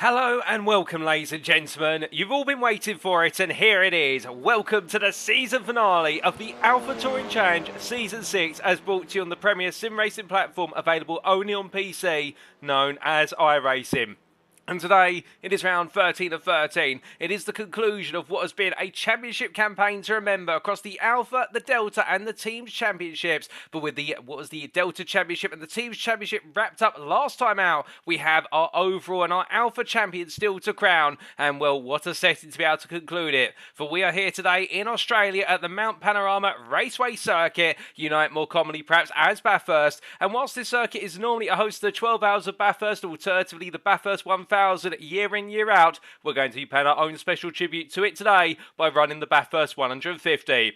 Hello and welcome, ladies and gentlemen. You've all been waiting for it, and here it is. Welcome to the season finale of the Alpha Touring Challenge Season 6, as brought to you on the premier sim racing platform available only on PC, known as iRacing. And today, it is round 13 of 13. It is the conclusion of what has been a championship campaign to remember across the Alpha, the Delta, and the Teams Championships. But with the Delta Championship and the Teams Championship wrapped up last time out, we have our overall and our Alpha champion still to crown. And well, what a setting to be able to conclude it. For we are here today in Australia at the Mount Panorama Raceway circuit, Unite more commonly perhaps as Bathurst. And whilst this circuit is normally a host of the 12 Hours of Bathurst, alternatively the Bathurst 1000, year in, year out, we're going to be paying our own special tribute to it today by running the Bathurst 150.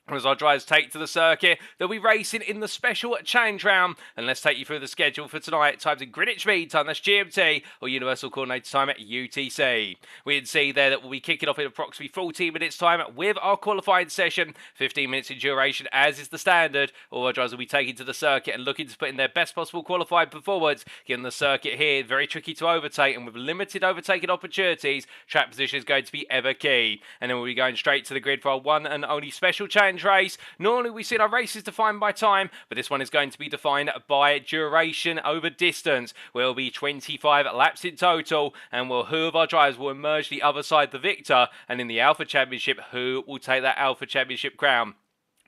As our drivers take to the circuit, they'll be racing in the special challenge round. And let's take you through the schedule for tonight. Times in Greenwich Mean Time, that's GMT, or Universal Coordinated Time at UTC. We can see there that we'll be kicking off in approximately 14 minutes time with our qualifying session, 15 minutes in duration as is the standard. All our drivers will be taking to the circuit and looking to put in their best possible qualifying performance. Given the circuit here, very tricky to overtake, and with limited overtaking opportunities, track position is going to be ever key. And then we'll be going straight to the grid for our one and only special challenge race. Normally we see our races defined by time, but this one is going to be defined by duration over distance. We'll be 25 laps in total, and who of our drivers will emerge the other side the victor, and in the Alpha Championship, who will take that Alpha Championship crown?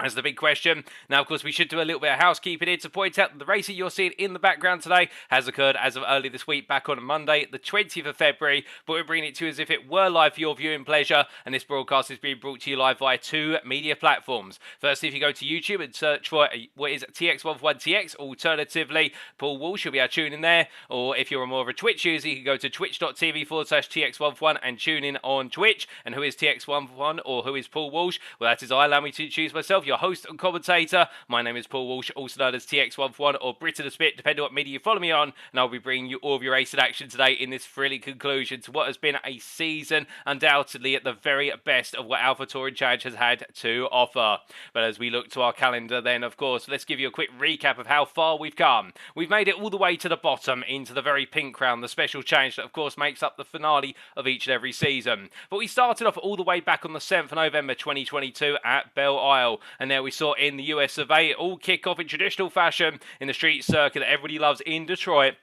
That's the big question. Now, of course, we should do a little bit of housekeeping here to point out that the racing you're seeing in the background today has occurred as of early this week, back on Monday, the 20th of February, but we're bringing it to you as if it were live for your viewing pleasure, and this broadcast is being brought to you live via two media platforms. Firstly, if you go to YouTube and search for what is TX11TX, alternatively, Paul Walsh, you'll be able to tune in there, or if you're more of a Twitch user, you can go to twitch.tv/TX11 and tune in on Twitch. And who is TX11 or who is Paul Walsh? Well, that is I. Allow me to introduce myself, your host and commentator. My name is Paul Walsh, also known as TX11 or Brit of the Spit, depending on what media you follow me on, and I'll be bringing you all of your racing action today in this thrilling conclusion to what has been a season undoubtedly at the very best of what Alpha Touring Challenge has had to offer. But as we look to our calendar then, of course, let's give you a quick recap of how far we've come. We've made it all the way to the bottom, into the very pink round, the special challenge that of course makes up the finale of each and every season. But we started off all the way back on the 7th of November 2022 at Belle Isle, and there we saw in the US of A, it all kick off in traditional fashion in the street circuit that everybody loves in Detroit.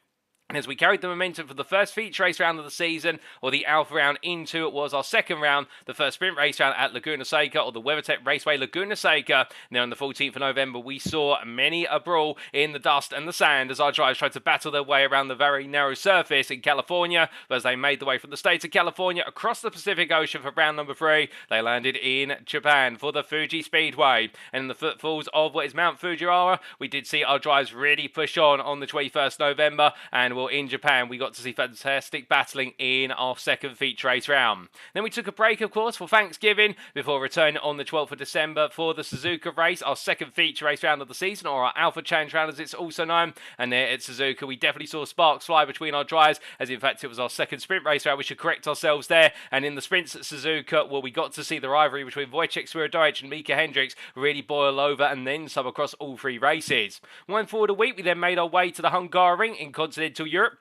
And as we carried the momentum for the first feature race round of the season, or the Alpha round, into it was our second round, the first sprint race round at Laguna Seca, or the WeatherTech Raceway Laguna Seca. Now on the 14th of November, we saw many a brawl in the dust and the sand as our drivers tried to battle their way around the very narrow surface in California. But as they made the way from the state of California across the Pacific Ocean for round number 3, they landed in Japan for the Fuji Speedway. And in the footfalls of what is Mount Fujiwara, we did see our drivers really push on the 21st of November, and well, in Japan, we got to see fantastic battling in our second feature race round. Then we took a break, of course, for Thanksgiving, before returning on the 12th of December for the Suzuka race, our second feature race round of the season, or our Alpha Challenge round as it's also known. And there at Suzuka, we definitely saw sparks fly between our drivers, as in fact it was our second sprint race round. We should correct ourselves there. And in the sprints at Suzuka, well, we got to see the rivalry between Wojciech Świrydowicz and Micah Hendricks really boil over, and then some across all three races. Going forward a week, we then made our way to the Hungaroring in continental Europe,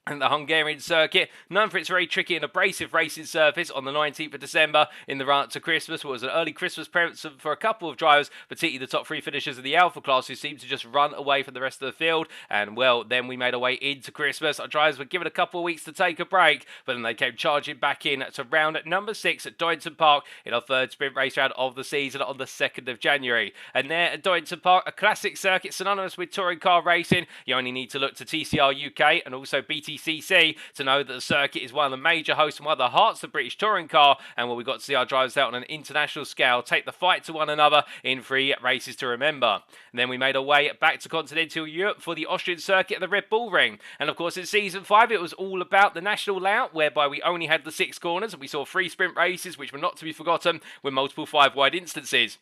and the Hungarian circuit, known for its very tricky and abrasive racing surface, on the 19th of December in the run up to Christmas. It was an early Christmas present for a couple of drivers, particularly the top three finishers of the Alpha class, who seemed to just run away from the rest of the field. And well, then we made our way into Christmas. Our drivers were given a couple of weeks to take a break, but then they came charging back in to round number 6 at Donington Park in our third sprint race round of the season on the 2nd of January. And there at Donington Park, a classic circuit synonymous with touring car racing. You only need to look to TCR UK and also BTCC to know that the circuit is one of the major hosts and one of the hearts of British touring car, and we got to see our drivers out on an international scale take the fight to one another in 3 races to remember. And then we made our way back to continental Europe for the Austrian circuit at the Red Bull Ring. And of course in season 5 it was all about the national layout, whereby we only had the 6 corners and we saw 3 sprint races which were not to be forgotten, with multiple 5 wide instances.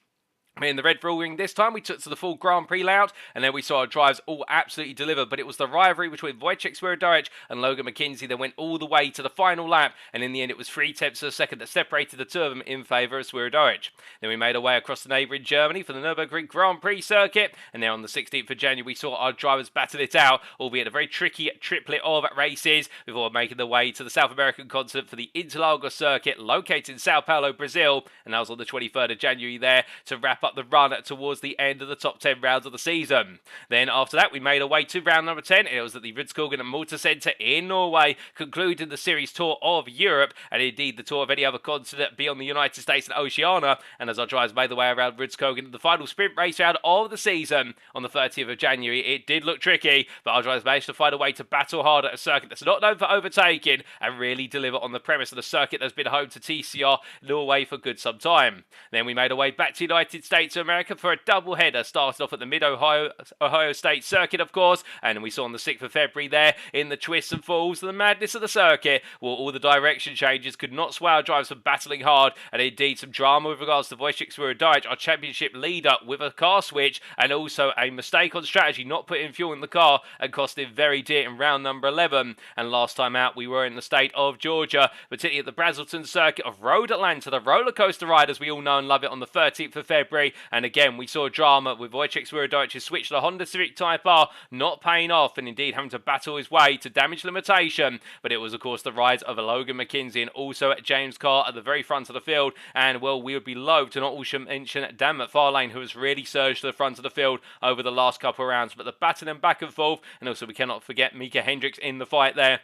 In the red bull ring this time, we took to the full Grand Prix layout, and then we saw our drives all absolutely deliver. But it was the rivalry between Wojciech Świrydowicz and Logan McKinzie that went all the way to the final lap, and in the end it was 3/10 of a second that separated the two of them in favour of Świrydowicz. Then we made our way across the neighbouring Germany for the Nürburgring Grand Prix circuit, and then on the 16th of January we saw our drivers battle it out, albeit a very tricky triplet of races, before making their way to the South American continent for the Interlagos circuit, located in Sao Paulo, Brazil, and that was on the 23rd of January there to wrap up the run towards the end of the top 10 rounds of the season. Then after that we made our way to round number 10. It was at the Hendricks and Malta Centre in Norway, concluding the series tour of Europe, and indeed the tour of any other continent beyond the United States and Oceania. And as our drivers made their way around Hendricks in the final sprint race round of the season on the 30th of January, it did look tricky, but our drivers managed to find a way to battle hard at a circuit that's not known for overtaking and really deliver on the premise of the circuit that's been home to TCR Norway for good some time. Then we made our way back to the United States of America for a double header, started off at the Mid-Ohio State circuit, of course, and we saw on the 6th of February there, in the twists and falls and the madness of the circuit, well, all the direction changes could not sway our drivers from battling hard, and indeed some drama with regards to Wojciech Świrydowicz, our championship leader, with a car switch, and also a mistake on strategy, not putting fuel in the car, and cost him very dear in round number 11. And last time out, we were in the state of Georgia, particularly at the Brazelton circuit of Road Atlanta, the roller coaster ride, as we all know and love it, on the 13th of February, and again, we saw drama with Wojciech Świrydowicz switch to the Honda Civic Type R, not paying off, and indeed having to battle his way to damage limitation. But it was, of course, the rise of Logan McKinzie and also James Carr at the very front of the field. And, well, we would be loath to not also mention Dan McFarlane, who has really surged to the front of the field over the last couple of rounds. But the battling back and forth, and also we cannot forget Micah Hendricks in the fight there.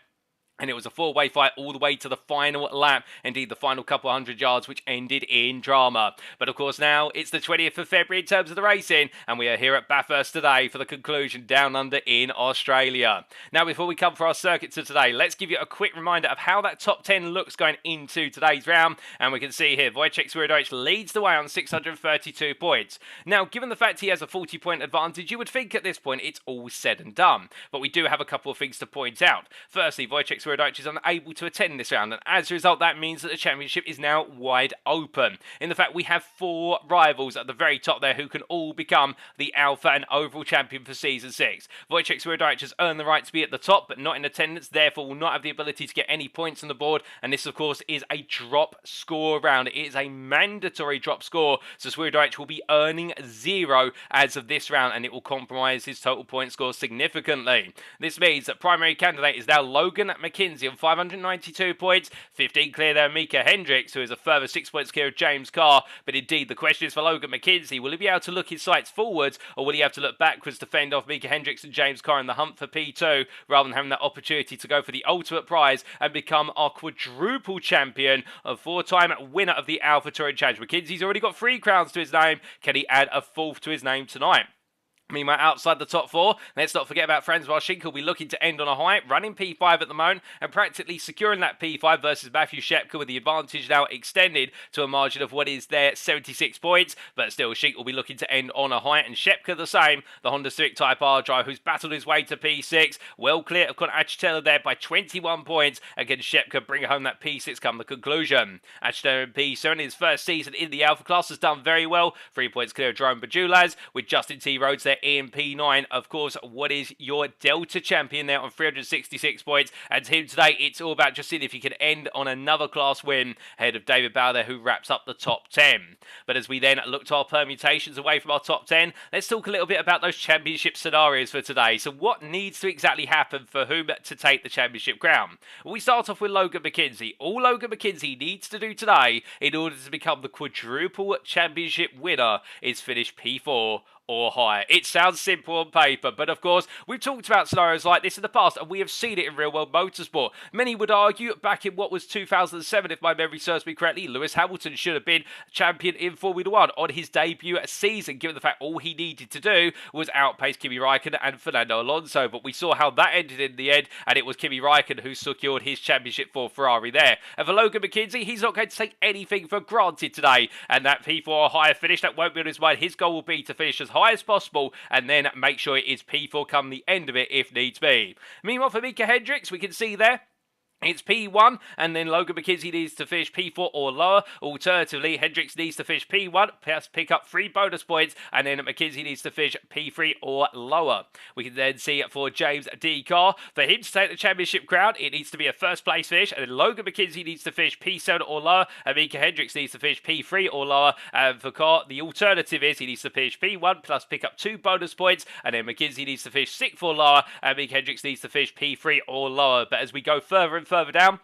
And it was a four-way fight all the way to the final lap, indeed the final couple hundred yards, which ended in drama. But of course now it's the 20th of February in terms of the racing, and we are here at Bathurst today for the conclusion down under in Australia. Now before we come for our circuit to today, let's give you a quick reminder of how that top 10 looks going into today's round. And we can see here Wojciech Świrydowicz leads the way on 632 points. Now given the fact he has a 40-point advantage, you would think at this point it's all said and done. But we do have a couple of things to point out. Firstly, Wojciech Świrydowicz is unable to attend this round, and as a result that means that the championship is now wide open. In the fact we have 4 rivals at the very top there who can all become the Alpha and overall champion for Season 6. Wojciech Świrydowicz has earned the right to be at the top but not in attendance, therefore will not have the ability to get any points on the board, and this of course is a drop score round. It is a mandatory drop score, so Świrydowicz will be earning 0 as of this round, and it will compromise his total point score significantly. This means that primary candidate is now Logan McKinzie on 592 points, 15 clear there Micah Hendricks, who is a further 6 points clear of James Carr. But indeed the question is for Logan McKinzie, will he be able to look his sights forwards, or will he have to look backwards to fend off Micah Hendricks and James Carr in the hunt for P2, rather than having that opportunity to go for the ultimate prize and become our quadruple champion, a 4-time winner of the Alpha Touring Challenge. McKinsey's already got 3 crowns to his name. Can he add a 4th to his name tonight? Meanwhile, outside the top 4, let's not forget about Franz Wojcik, will be looking to end on a high, running P5 at the moment, and practically securing that P5 versus Matthew Shepka, with the advantage now extended to a margin of what is there 76 points. But still, Wojcik will be looking to end on a high, and Shepka the same, the Honda Civic Type R driver who's battled his way to P6, well clear of Achetela there by 21 points, and can Shepka bring home that P6 come the conclusion. Achetela in P7 in his first season in the Alpha class has done very well, 3 points clear of Jerome Bajulaz, with Justin T. Rhodes there in P9. Of course, what is your Delta champion there on 366 points, and to him today it's all about just seeing if he can end on another class win ahead of David Bauer there, who wraps up the top 10. But as we then look to our permutations away from our top 10, let's talk a little bit about those championship scenarios for today. So what needs to exactly happen for whom to take the championship crown? We start off with Logan McKinzie. All Logan McKinzie needs to do today in order to become the quadruple championship winner is finish P4 or higher. It sounds simple on paper, but of course, we've talked about scenarios like this in the past, and we have seen it in real-world motorsport. Many would argue, back in what was 2007, if my memory serves me correctly, Lewis Hamilton should have been champion in Formula 1 on his debut season, given the fact all he needed to do was outpace Kimi Raikkonen and Fernando Alonso. But we saw how that ended in the end, and it was Kimi Raikkonen who secured his championship for Ferrari there. And for Logan McKinzie, he's not going to take anything for granted today, and that P4 or higher finish, that won't be on his mind. His goal will be to finish as high as possible, and then make sure it is P4 come the end of it if needs be. Meanwhile, for Micah Hendricks, we can see there It's P1, and then Logan McKinzie needs to finish P4 or lower. Alternatively, Hendricks needs to finish P1, plus pick up 3 bonus points, and then McKinzie needs to finish P3 or lower. We can then see for James D. Carr, for him to take the championship crown, it needs to be a first place finish, and then Logan McKinzie needs to finish P7 or lower, and Micah Hendricks needs to finish P3 or lower. And for Carr, the alternative is he needs to finish P1 plus pick up 2 bonus points, and then McKinzie needs to finish 6th or lower, and Micah Hendricks needs to finish P3 or lower. But as we go further and further down,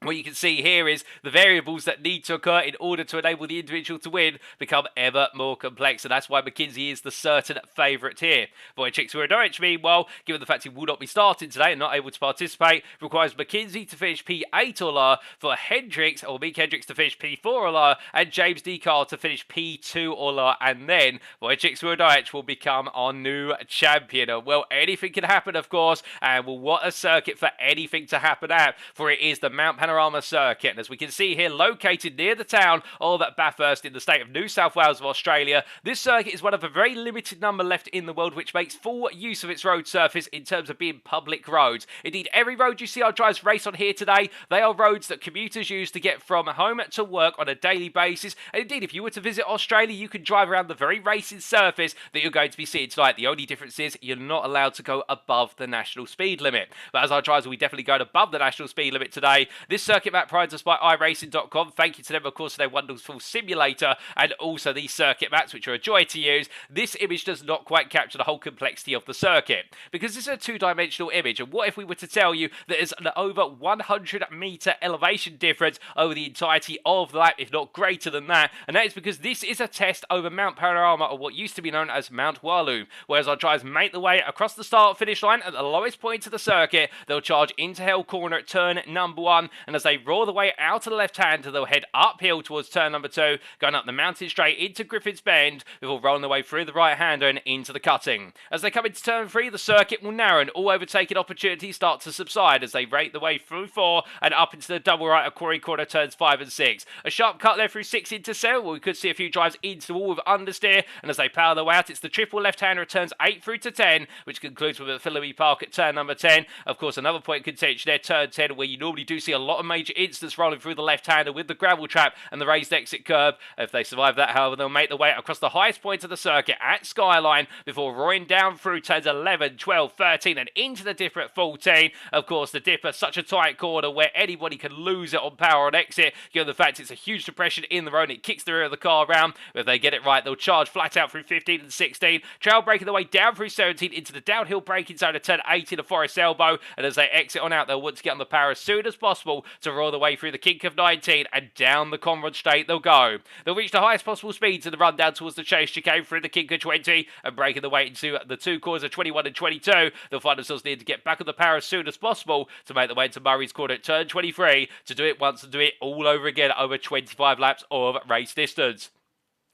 what you can see here is the variables that need to occur in order to enable the individual to win become ever more complex, and that's why McKinzie is the certain favourite here. Wojciech Świrydowicz, meanwhile, given the fact he will not be starting today and not able to participate, requires McKinzie to finish P8 or lower, for Hendricks or Micah Hendricks to finish P4 or lower, and James D. Carr to finish P2 or lower, and then Wojciech Świrydowicz will become our new champion. Well, anything can happen, of course, and well, what a circuit for anything to happen at, for it is the Mount Panorama Circuit, and as we can see here, located near the town of Bathurst in the state of New South Wales of Australia, this circuit is one of a very limited number left in the world which makes full use of its road surface in terms of being public roads. Indeed, every road you see our drivers race on here today, they are roads that commuters use to get from home to work on a daily basis, and indeed, if you were to visit Australia, you can drive around the very racing surface that you're going to be seeing tonight. The only difference is you're not allowed to go above the national speed limit, but as our drivers will be definitely going above the national speed limit today. This circuit map provides us by iRacing.com. Thank you to them, of course, for their wonderful simulator and also these circuit maps, which are a joy to use. This image does not quite capture the whole complexity of the circuit because this is a two-dimensional image. And what if we were to tell you that there's an over 100-meter elevation difference over the entirety of the lap, if not greater than that? And that is because this is a test over Mount Panorama, or what used to be known as Mount Walloon, whereas our drivers make the way across the start-finish line at the lowest point of the circuit. They'll charge into Hell Corner at turn number 1, and as they roar the way out to the left hand, they'll head uphill towards turn number 2, going up the mountain straight into Griffin's Bend before rolling their way through the right hander and into the cutting. As they come into turn 3, the circuit will narrow and all overtaking opportunities start to subside as they rake the way through 4 and up into the double right of Quarry Corner turns 5 and 6. A sharp cut there through 6 into 7, where we could see a few drives into the wall with understeer, and as they power their way out, it's the triple left-hander at turns 8 through to 10, which concludes with a Philly Park at turn number 10. Of course, another point of contention there, turn 10, where you normally do see a lot of major incidents rolling through the left-hander with the gravel trap and the raised exit curb. If they survive that, however, they'll make their way across the highest point of the circuit at Skyline before roaring down through turns 11, 12, 13 and into the dipper at 14. Of course, the dipper, such a tight corner where anybody can lose it on power on exit, given the fact it's a huge depression in the road and it kicks the rear of the car around. If they get it right, they'll charge flat out through 15 and 16, trail breaking the way down through 17 into the downhill braking zone of turn 18 to Forest Elbow, and as they exit on out, they'll want to get on the power as soon as possible to roll the way through the kink of 19 and down the Conrod Straight they'll go. They'll reach the highest possible speeds in the run down towards the chase chicane through the kink of 20 and breaking the way into the two corners of 21 and 22. They'll find themselves needing to get back on the power as soon as possible to make their way into Murray's Corner at turn 23 to do it once and do it all over again over 25 laps of race distance.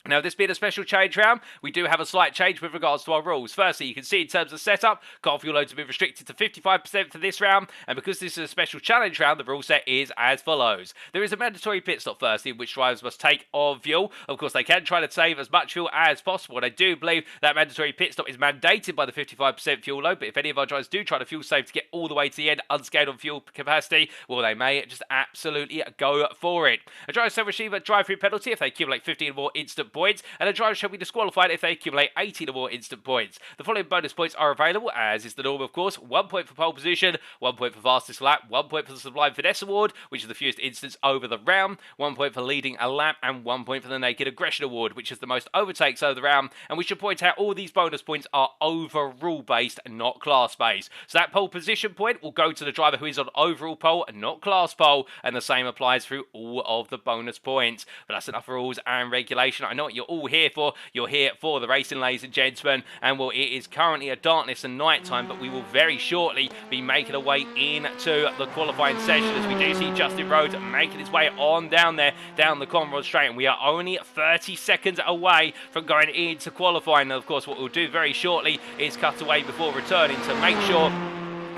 Now, this being a special change round, we do have a slight change with regards to our rules. Firstly, you can see in terms of setup, car fuel loads have been restricted to 55% for this round, and because this is a special challenge round, the rule set is as follows. There is a mandatory pit stop firstly, in which drivers must take on fuel. Of course, they can try to save as much fuel as possible, and I do believe that mandatory pit stop is mandated by the 55% fuel load, but if any of our drivers do try to fuel save to get all the way to the end unscathed on fuel capacity, well, they may just absolutely go for it. A driver shall receive a drive-through penalty if they accumulate 15 or more instant points, and a driver shall be disqualified if they accumulate 18 or more instant points. The following bonus points are available, as is the norm, of course: 1 point for pole position, 1 point for fastest lap, 1 point for the Sublime Finesse Award, which is the fewest instants over the round, 1 point for leading a lap, and 1 point for the Naked Aggression Award, which is the most overtakes over the round. And we should point out all these bonus points are overall based, not class based. So that pole position point will go to the driver who is on overall pole and not class pole, and the same applies through all of the bonus points. But that's enough rules and regulation. I know what you're all here for. You're here for the racing, ladies and gentlemen, and well, it is currently a darkness and night time, but we will very shortly be making our way into the qualifying session, as we do see Justin Rhodes making his way on down there, down the Conrod Straight, and we are only 30 seconds away from going into qualifying. And of course, what we'll do very shortly is cut away before returning to make sure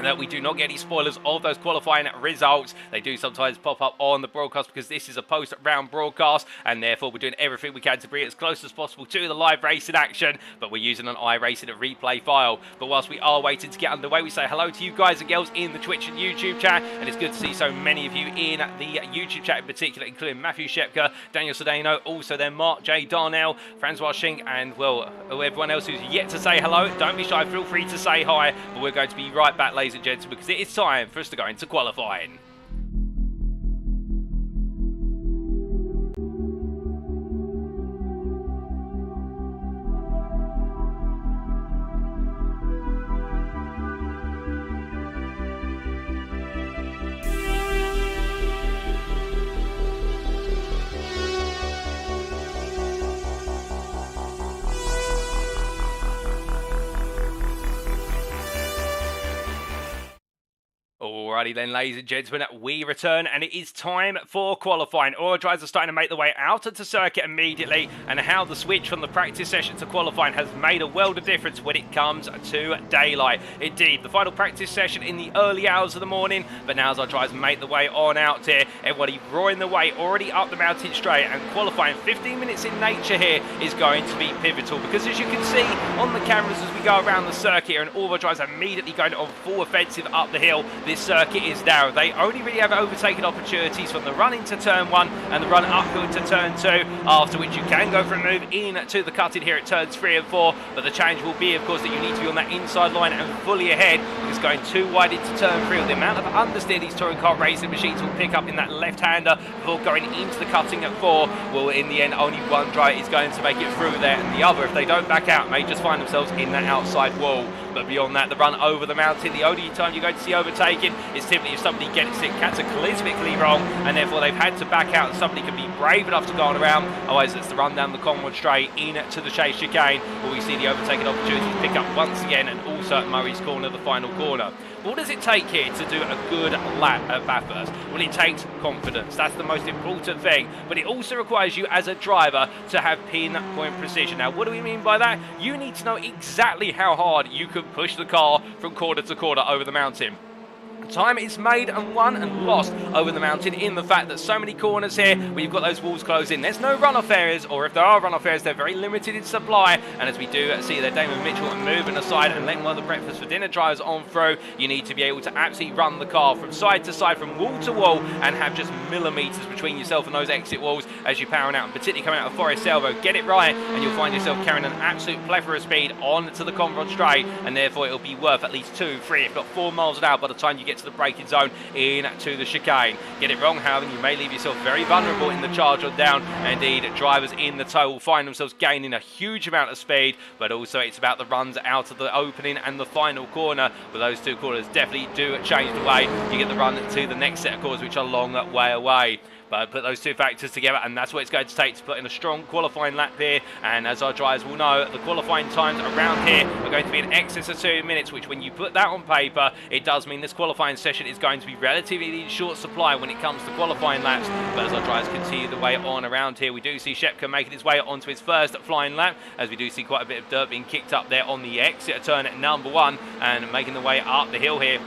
that we do not get any spoilers of those qualifying results. They do sometimes pop up on the broadcast because this is a post-round broadcast, and therefore we're doing everything we can to bring it as close as possible to the live racing action, but we're using an iRacing replay file. But whilst we are waiting to get underway, we say hello to you guys and girls in the Twitch and YouTube chat, and it's good to see so many of you in the YouTube chat in particular, including Matthew Shepka, Daniel Sedano, also then Mark J. Darnell, Francois Schink, and well, everyone else who's yet to say hello. Don't be shy, feel free to say hi, but we're going to be right back, ladies and gentlemen, because it is time for us to go into qualifying. Alrighty then, ladies and gentlemen, we return and it is time for qualifying. All our drivers are starting to make their way out into circuit immediately, and how the switch from the practice session to qualifying has made a world of difference when it comes to daylight. Indeed, the final practice session in the early hours of the morning, but now as our drivers make their way on out here, everybody roaring their way already up the mountain straight, and qualifying 15 minutes in nature here is going to be pivotal, because as you can see on the cameras as we go around the circuit here, and all our drivers are immediately going on full offensive up the hill, this circuit is narrow. They only really have overtaken opportunities from the run into turn 1 and the run uphill to turn 2, after which you can go for a move into the cutting here at turns 3 and 4, but the challenge will be, of course, that you need to be on that inside line and fully ahead, because going too wide into turn 3, the amount of understeer these touring car racing machines will pick up in that left-hander before going into the cutting at 4, will in the end only one driver is going to make it through there, and the other, if they don't back out, may just find themselves in that outside wall. But beyond that, the run over the mountain, the only time you're going to see overtaking is typically if somebody gets it cataclysmically wrong, and therefore they've had to back out, and somebody can be brave enough to go on around. Otherwise, it's the run down the Conrod straight into the chase chicane, where we see the overtaking opportunities pick up once again, and also at Murray's Corner, the final corner. What does it take here to do a good lap at Bathurst? Well, it takes confidence. That's the most important thing. But it also requires you as a driver to have pinpoint precision. Now, what do we mean by that? You need to know exactly how hard you can push the car from corner to corner over the mountain. Time is made and won and lost over the mountain in the fact that so many corners here where you've got those walls closed in. There's no runoff areas, or if there are runoff areas, they're very limited in supply. And as we do see there, Damon Mitchell moving aside and letting one of the breakfast for dinner drivers on through, you need to be able to absolutely run the car from side to side, from wall to wall, and have just millimetres between yourself and those exit walls as you're powering out, and particularly coming out of Forest Salvo. Get it right, and you'll find yourself carrying an absolute plethora of speed on to the Conrod straight, and therefore it'll be worth at least 2, 3, if not 4 miles an hour by the time you get to the braking zone into the chicane. Get it wrong, however, you may leave yourself very vulnerable in the charge on down. Indeed, drivers in the tow will find themselves gaining a huge amount of speed, but also it's about the runs out of the opening and the final corner, where those two corners definitely do change the way you get the run to the next set of corners, which are a long way away. But put those two factors together, and that's what it's going to take to put in a strong qualifying lap here. And as our drivers will know, the qualifying times around here are going to be in excess of 2 minutes, which when you put that on paper, it does mean this qualifying session is going to be relatively in short supply when it comes to qualifying laps. But as our drivers continue the way on around here, we do see Shepka making his way onto his first flying lap, as we do see quite a bit of dirt being kicked up there on the exit turn at number 1, and making the way up the hill here.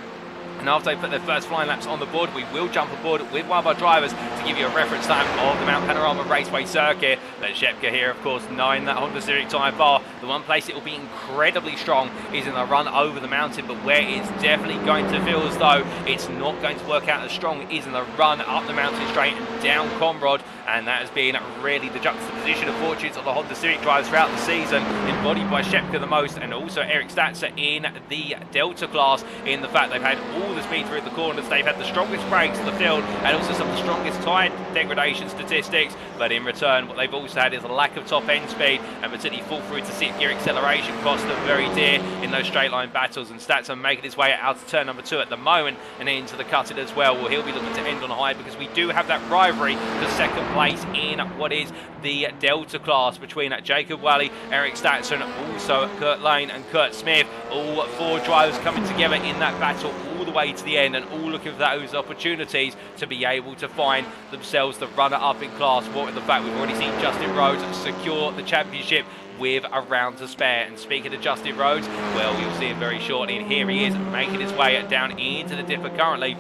And after they put their first flying laps on the board, we will jump aboard with one of our drivers to give you a reference time of the Mount Panorama Raceway circuit. But Shepka here, of course, knowing that Honda Civic Type R, the one place it will be incredibly strong is in the run over the mountain, but where it's definitely going to feel as though it's not going to work out as strong is in the run up the mountain straight and down Conrod. And that has been really the juxtaposition of fortunes of the Honda Civic drivers throughout the season, embodied by Shepka the most, and also Eric Statzer in the Delta class, in the fact they've had all the speed through the corners, they've had the strongest brakes in the field, and also some of the strongest tyre degradation statistics. But in return, what they've also had is a lack of top end speed, and particularly fall through to 6th gear acceleration cost them very dear in those straight line battles. And Statzer making his way out to turn number 2 at the moment, and into the cutting as well. Well, he'll be looking to end on high, because we do have that rivalry for second place in what is the Delta class between Jacob Wally, Eric Statzer, and also Kurt Lane and Kurt Smith. All 4 drivers coming together in that battle all the way to the end, and all looking for those opportunities to be able to find themselves the runner-up in class. What with the fact we've already seen Justin Rhodes secure the championship with a round to spare. And speaking of Justin Rhodes, well, you'll see him very shortly, and here he is making his way down into the dipper currently.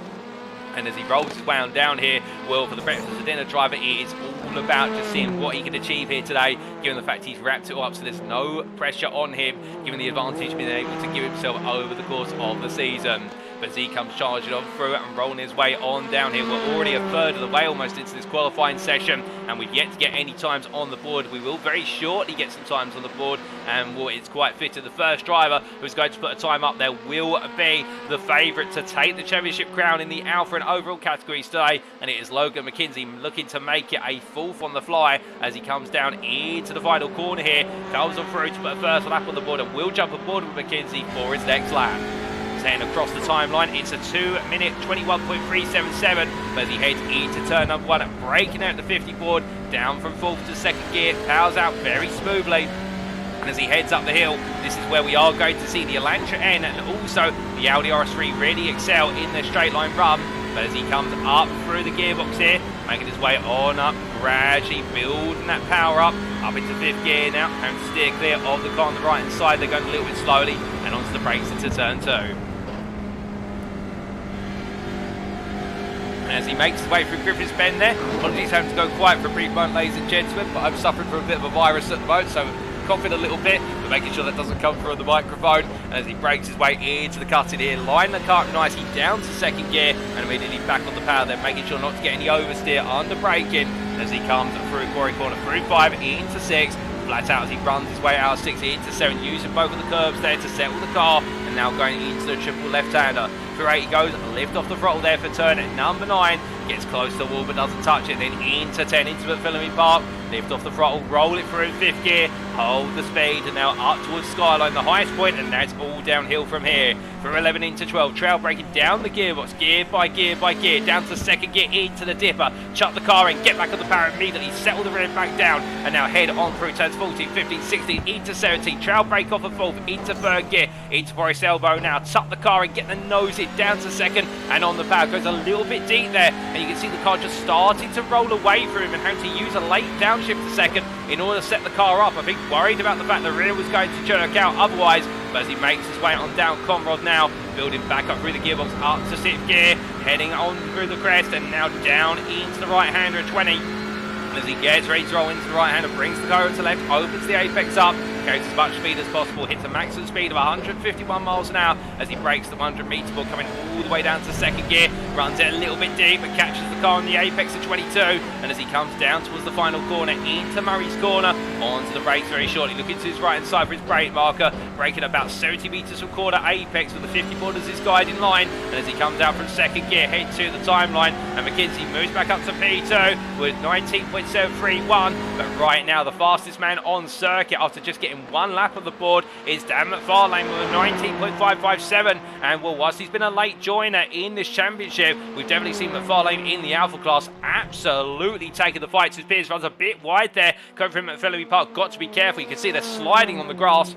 And as he rolls his way on down here, well, for the breakfast and dinner driver, it is all about just seeing what he can achieve here today, given the fact he's wrapped it all up, so there's no pressure on him, given the advantage being able to give himself over the course of the season. But as he comes charging on through it and rolling his way on down here, we're already a third of the way almost into this qualifying session, and we've yet to get any times on the board. We will very shortly get some times on the board, and well, it's quite fitting. The first driver who's going to put a time up there will be the favourite to take the championship crown in the Alpha and overall categories today, and it is Logan McKinzie looking to make it a fourth on the fly as he comes down into the final corner here. Comes on through to put a first lap on the board and will jump aboard with McKinzie for his next lap. Heading across the timeline, it's a 2-minute 21.377, but as he heads into turn number 1 and breaking out the 50 board, down from 4th to 2nd gear, powers out very smoothly. And as he heads up the hill, this is where we are going to see the Elantra N and also the Audi RS3 really excel in their straight line run. But as he comes up through the gearbox here, making his way on up, gradually building that power up into 5th gear now, and steer clear of the car on the right hand side. They're going a little bit slowly and onto the brakes into turn 2. As he makes his way through Griffin's Bend there, apologies having to go quiet for a brief moment, ladies and gentlemen, but I'm suffering from a bit of a virus at the moment, so coughing a little bit, but making sure that doesn't come through on the microphone. And as he breaks his way into the cutting here, line the car nicely down to 2nd gear and immediately back on the power there, making sure not to get any oversteer under braking. As he comes through quarry corner, through 5 into 6, flat out as he runs his way out of 6 into 7, using both of the curbs there to settle the car, and now going into the triple left-hander. Through 8 he goes, lift off the throttle there for turn at number 9, gets close to the wall but doesn't touch it, then into 10 into McPhillamy Park, lift off the throttle, roll it through 5th gear, hold the speed, and now up towards Skyline, the highest point, and that's all downhill from here. From 11 into 12, trail braking down the gearbox, gear by gear by gear, down to 2nd gear into the dipper, chuck the car in, get back on the power immediately, settle the rear back down, and now head on through turns 14, 15, 16, into 17, trail brake off of 4th, into 3rd gear, into Forest Elbow now, tuck the car in, get the nose it down to 2nd, and on the power, goes a little bit deep there, and you can see the car just starting to roll away from him and having to use a late downshift to 2nd in order to set the car up. I think worried about the fact the rear was going to jerk out otherwise, but as he makes his way on down Conrod now, building back up through the gearbox up to 6th gear, heading on through the crest and now down into the right-hander at 20. And as he gets ready to roll into the right-hander, brings the car to left, opens the apex up, carries as much speed as possible, hits a maximum speed of 151 miles an hour as he breaks the 100 metre board, coming all the way down to 2nd gear, runs it a little bit deep but catches the car on the apex at 22, and as he comes down towards the final corner into Murray's corner, onto the brakes very shortly, looking to his right hand side for his brake marker, braking about 70 metres from corner apex with the 50 board as his guiding line, and as he comes out from 2nd gear, head to the timeline, and McKinzie moves back up to P2 with 19.731, but right now the fastest man on circuit after just getting one lap of the board is Dan McFarlane with a 19.557, and well, whilst he's been a late joiner in this championship, we've definitely seen McFarlane in the Alpha class absolutely taking the fight. His Pierce runs a bit wide there, coming from McPhillamy Park, got to be careful, you can see they're sliding on the grass.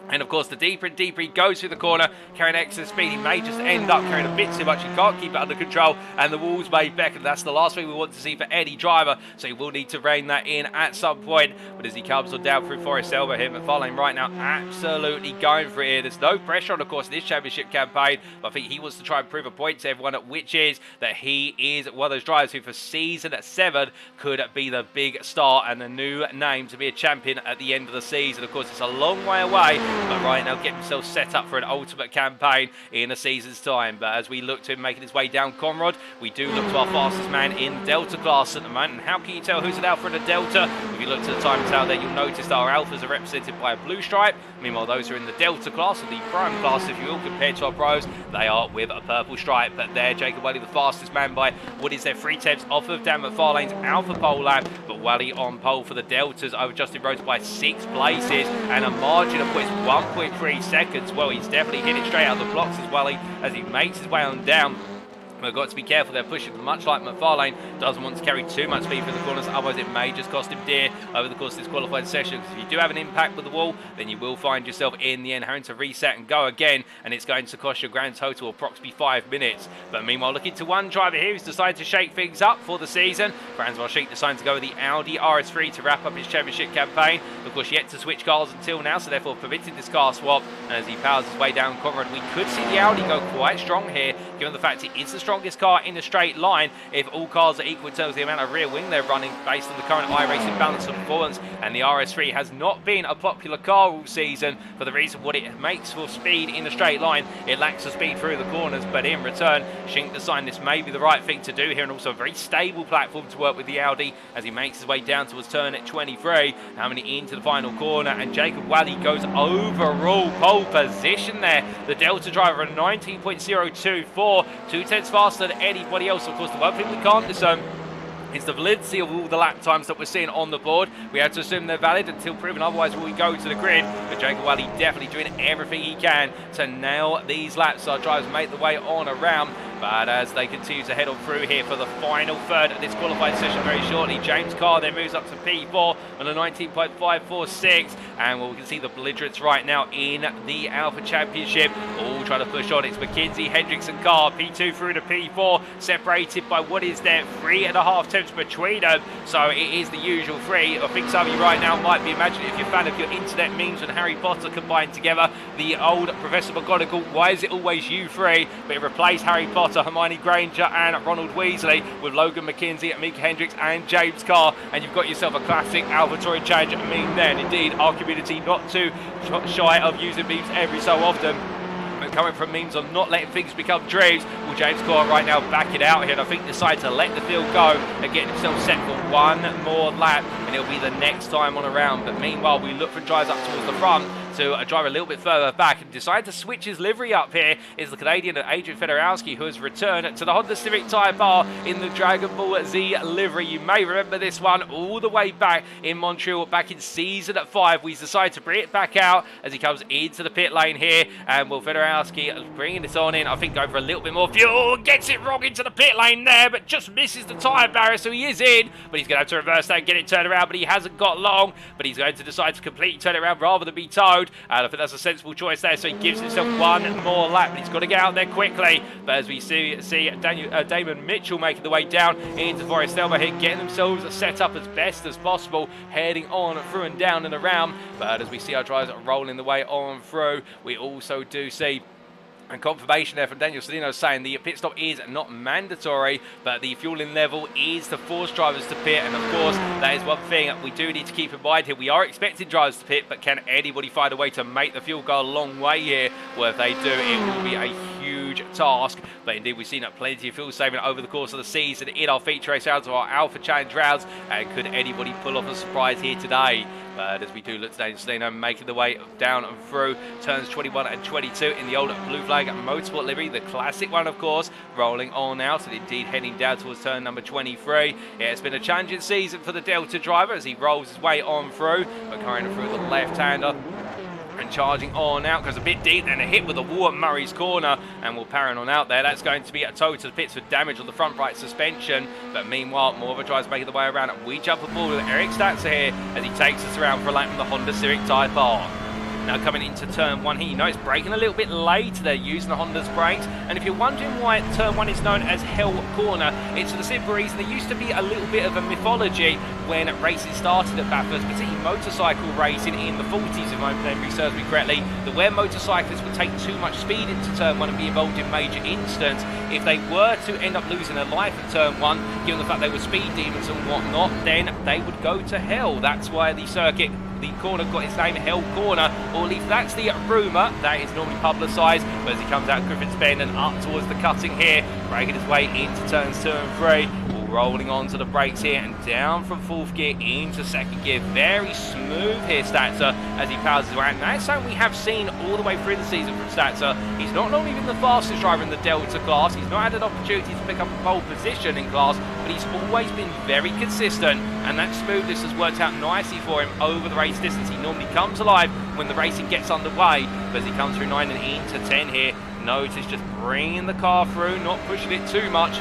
And of course, the deeper and deeper he goes through the corner, carrying excess speed, he may just end up carrying a bit too much. He can't keep it under control, and the walls may beckon. That's the last thing we want to see for any driver, so he will need to rein that in at some point. But as he comes on down through Forest Elbow here, McFarlane right now absolutely going for it here. There's no pressure on, of course, this championship campaign, but I think he wants to try and prove a point to everyone, which is that he is one of those drivers who for season 7 could be the big star and the new name to be a champion at the end of the season. Of course, it's a long way away, but right now getting himself set up for an ultimate campaign in a season's time. But as we look to him making his way down Conrod, we do look to our fastest man in the Delta class at the moment. And how can you tell who's an Alpha and a Delta? If you look to the time tell there, you'll notice that our Alphas are represented by a blue stripe. Meanwhile, those who are in the Delta class, or the Prime class if you will, compared to our pros, they are with a purple stripe. But there, Jacob Whaley, the fastest man by what is their 3/10 off of Dan McFarlane's Alpha pole lap. But Whaley on pole for the Deltas over Justin Rhodes by 6 places, and a margin of points 1.3 seconds. Well, he's definitely hit it straight out of the blocks as well as he makes his way on down. We've got to be careful, they're pushing, much like McFarlane doesn't want to carry too much speed through the corners, otherwise it may just cost him dear over the course of this qualifying session. Because if you do have an impact with the wall, then you will find yourself in the end having to reset and go again, and it's going to cost your grand total approximately 5 minutes. But meanwhile, looking to one driver here who's decided to shake things up for the season. Franz Wojciech deciding to go with the Audi RS3 to wrap up his championship campaign. Of course, yet to switch cars until now, so therefore permitted this car swap. And as he powers his way down Conrad, we could see the Audi go quite strong here, given the fact it is the strongest car in the straight line if all cars are equal in terms of the amount of rear wing they're running based on the current iRacing balance of performance. And the RS3 has not been a popular car all season for the reason what it makes for speed in a straight line. It lacks the speed through the corners, but in return, Schinck decided this may be the right thing to do here, and also a very stable platform to work with the Audi as he makes his way down towards turn at 23, coming into the final corner, and Jacob Wally goes overall pole position there. The Delta driver at 19.024, 2/10 faster than anybody else. Of course, the one thing we can't discern is the validity of all the lap times that we're seeing on the board. We have to assume they're valid until proven otherwise will we go to the grid. But Jacob Wally definitely doing everything he can to nail these laps. Our drivers make the way on around. But as they continue to head on through here for the final third of this qualifying session very shortly, James Carr then moves up to P4 on a 19.546. And we can see the belligerents right now in the Alpha Championship, all trying to push on. It's McKinzie, Hendricks and Carr, P2 through to P4, separated by what is there 3.5 tenths between them. So it is the usual three. I think some of you right now might be imagining, if you're a fan of your internet memes and Harry Potter combined together, the old Professor McGonagall, why is it always you three? But it replaced Harry Potter, Hermione Granger and Ronald Weasley with Logan McKinzie, Micah Hendricks and James Carr, and you've got yourself a classic AlphaTauri Challenge meme then. Indeed, our community not too shy of using memes every so often. But coming from memes on not letting things become dreams, will James Carr right now back it out here, and I think decide to let the field go and get himself set for one more lap, and it'll be the next time on around. But meanwhile, we look for drives up towards the front to drive a little bit further back, and decide to switch his livery up here is the Canadian Adrian Fedorowski, who has returned to the Honda Civic Type R in the Dragon Ball Z livery. You may remember this one all the way back in Montreal back in season 5. We decided to bring it back out as he comes into the pit lane here, and will Fedorowski bringing this on in, I think, go for a little bit more fuel, gets it wrong into the pit lane there, but just misses the tyre barrier, so he is in, but he's going to have to reverse that and get it turned around, but he hasn't got long, but he's going to decide to completely turn it around rather than be towed. And I think that's a sensible choice there, so he gives himself one more lap, but he's got to get out there quickly. But as we see Damon Mitchell making the way down into Forest Elba here, getting themselves set up as best as possible, heading on through and down and around. But as we see our drivers rolling the way on through, we also do see and confirmation there from Daniel Sedino saying the pit stop is not mandatory, but the fueling level is to force drivers to pit. And of course, that is one thing we do need to keep in mind here. We are expecting drivers to pit, but can anybody find a way to make the fuel go a long way here? Well, if they do, it will be a huge task. But indeed, we've seen plenty of fuel saving over the course of the season in our feature race rounds or our Alpha Challenge rounds. And could anybody pull off a surprise here today? But as we do look to Daniel Sedino making the way down and through turns 21 and 22 in the old Blue Flag Motorsport livery, the classic one, of course, rolling on out and indeed heading down towards turn number 23. Yeah, it's been a challenging season for the Delta driver as he rolls his way on through, but carrying through the left-hander and charging on out, goes a bit deep and a hit with the wall at Murray's corner, and will parry on out there. That's going to be a tow to the pits for damage on the front right suspension. But meanwhile, more of a drive's making the way around, and we jump aboard with Eric Statzer here as he takes us around for a lap in the Honda Civic Type R. Now coming into turn 1 here, you know it's braking a little bit late. They're using the Honda's brakes, and if you're wondering why turn 1 is known as Hell Corner, it's for the simple reason there used to be a little bit of a mythology when racing started at Bathurst, particularly motorcycle racing in the 40s, if my memory serves me correctly, that where motorcyclists would take too much speed into turn 1 and be involved in major incidents, if they were to end up losing their life in turn 1, given the fact they were speed demons and whatnot, then they would go to hell. That's why the circuit, the corner, got its name Hell Corner, or at least that's the rumour that is normally publicised. But as he comes out Griffin's Bend and up towards the cutting here, breaking his way into turns 2 and 3, rolling onto the brakes here and down from 4th gear into 2nd gear. Very smooth here, Statzer, as he powers his way. And that's something we have seen all the way through the season from Statzer. He's not only been the fastest driver in the Delta class, he's not had an opportunity to pick up a pole position in class, but he's always been very consistent, and that smoothness has worked out nicely for him over the race distance. He normally comes alive when the racing gets underway, but as he comes through 9 and into 10 here, notice just bringing the car through, not pushing it too much,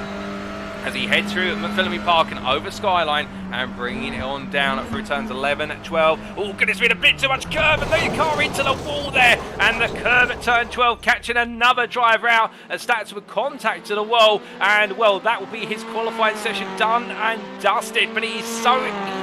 as he heads through McPhillamy Park and over Skyline and bringing it on down through turns 11, 12. Oh, goodness, we had a bit too much curve and the car into the wall there. And the curve at turn 12 catching another driver out as Stats with contact to the wall. And, well, that will be his qualifying session done and dusted. But it is so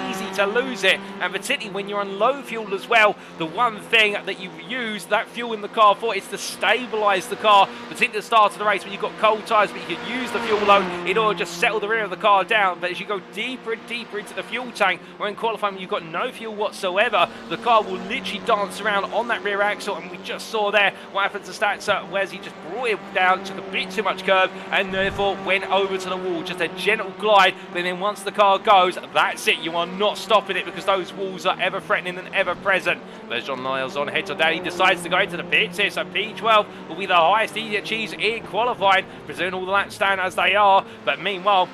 easy to lose it. And particularly when you're on low fuel as well, the one thing that you use that fuel in the car for is to stabilise the car, particularly at the start of the race when you've got cold tyres, but you can use the fuel load in order to just settle the rear of the car down. But as you go deeper and deeper into the fuel tank, or in qualifying when you've got no fuel whatsoever, the car will literally dance around on that rear axle. And we just saw there what happened to Stats, whereas he just brought it down, took a bit too much curve, and therefore went over to the wall. Just a gentle glide, but then once the car goes, that's it. You are not stopping it because those walls are ever threatening and ever present. There's John Niles on head to that. He decides to go into the pits here, so P12 will be the highest he achieves in qualifying, presuming all the laps stand as they are. But meanwhile,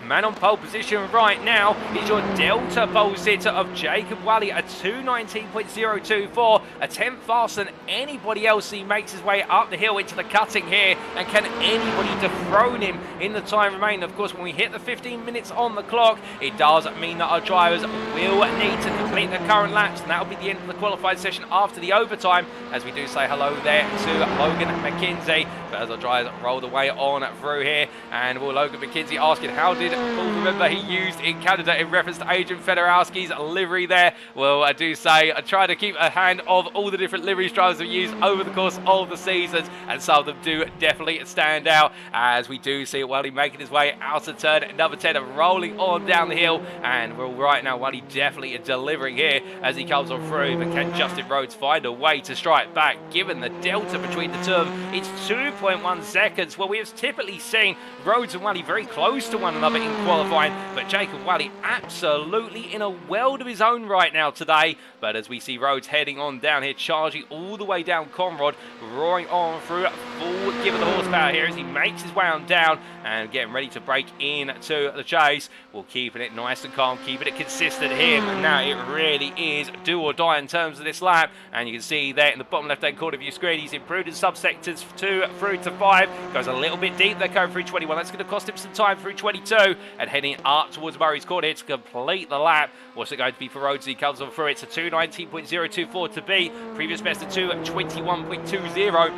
man on pole position right now is your Delta pole sitter of Jacob Wally, a 219.024, a tenth faster than anybody else. He makes his way up the hill into the cutting here, and can anybody dethrone him in the time remaining? Of course, when we hit the 15 minutes on the clock, it does mean that our drivers will need to complete their current laps, and that will be the end of the qualified session after the overtime, as we do say hello there to Logan McKinzie. But as our drivers roll the way on through here, and will Logan McKinzie asking, how did Paul remember he used in Canada in reference to Adrian Federowski's livery there? Well, I do say I try to keep a hand of all the different liveries drivers have used over the course of the seasons, and some of them do definitely stand out, as we do see Wally making his way out of turn number 10 and rolling on down the hill. And well, right now Wally definitely delivering here as he comes on through, but can Justin Rhodes find a way to strike back? Given the delta between the two of them, it's 2.1 seconds. Well, we have typically seen Rhodes and Wally very close to one another in qualifying, but Jacob Wally absolutely in a world of his own right now today. But as we see Rhodes heading on down here, charging all the way down Conrod, roaring on through full give of the horsepower here as he makes his way on down and getting ready to break into the chase. Well, keeping it nice and calm, keeping it consistent here, but now it really is do or die in terms of this lap. And you can see there in the bottom left hand corner of your screen, he's improved in subsectors 2 through to 5, goes a little bit deep there going through 21. That's going to cost him some time through 22, and heading up towards Murray's Corner here to complete the lap. What's it going to be for Rhodes? He comes on through. It's a 219.024 to beat, previous best of 221.20.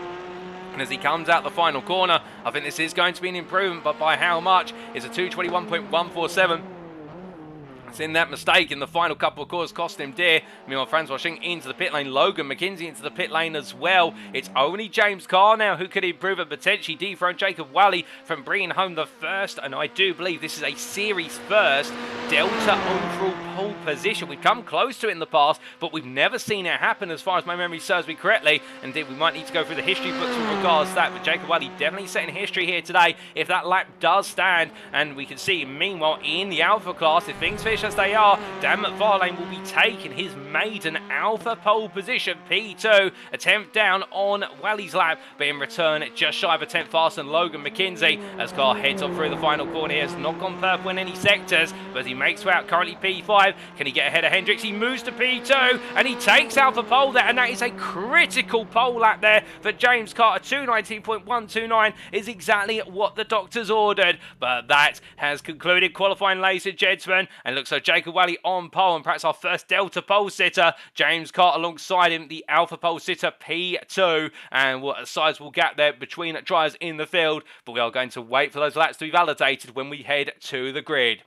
And as he comes out the final corner, I think this is going to be an improvement, but by how much? It's a 221.147. In that mistake in the final couple of corners cost him dear. Meanwhile, Franz Washing into the pit lane, Logan McKinzie into the pit lane as well. It's only James Carr now who could improve and potentially dethrone Jacob Wally from bringing home the first, and I do believe this is a series first, Delta overall pole position. We've come close to it in the past, but we've never seen it happen as far as my memory serves me correctly. Indeed, we might need to go through the history books with regards to that, but Jacob Wally definitely setting history here today if that lap does stand. And we can see, meanwhile, in the Alpha class, if things finish as they are, Dan McFarlane will be taking his maiden Alpha pole position, P2, a 10th down on Wally's lap, but in return just shy of a 10th faster than Logan McKinzie as Carr heads on through the final corner here. Has not gone purple in any sectors, but he makes way out currently P5. Can he get ahead of Hendricks? He moves to P2 and he takes Alpha pole there, and that is a critical pole lap there for James Carr. 219.129 is exactly what the doctors ordered, but that has concluded qualifying, ladies and gentlemen, and looks like Jacob Wally on pole, and perhaps our first Delta pole sitter. James Carr alongside him, the Alpha pole sitter P2, and what a sizable gap there between drivers in the field, but we are going to wait for those laps to be validated when we head to the grid.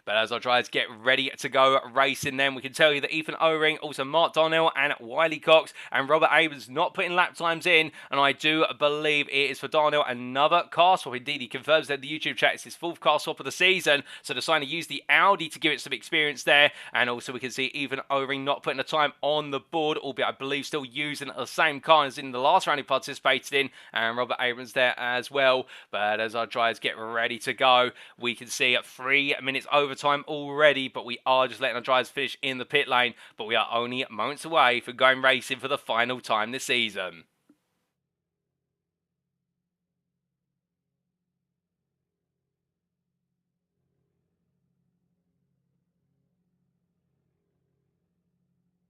But as our drivers get ready to go racing then, we can tell you that Ethan O-Ring, also Mark Darnell and Wiley Cox and Robert Abrams not putting lap times in, and I do believe it is for Darnell another car swap. Indeed, he confirms that in the YouTube chat it's his 4th car swap of the season, so deciding to use the Audi to give it some experience there. And also we can see Ethan O-Ring not putting a time on the board, albeit I believe still using the same car as in the last round he participated in, and Robert Abrams there as well. But as our drivers get ready to go, we can see at 3 minutes over time already, but we are just letting our drivers finish in the pit lane, but we are only moments away from going racing for the final time this season.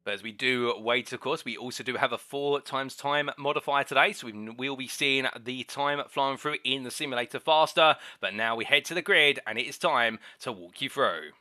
But as we do wait, of course, we also do have a 4 times time modifier today, so we'll be seeing the time flying through in the simulator faster. But now we head to the grid, and it is time to walk you through.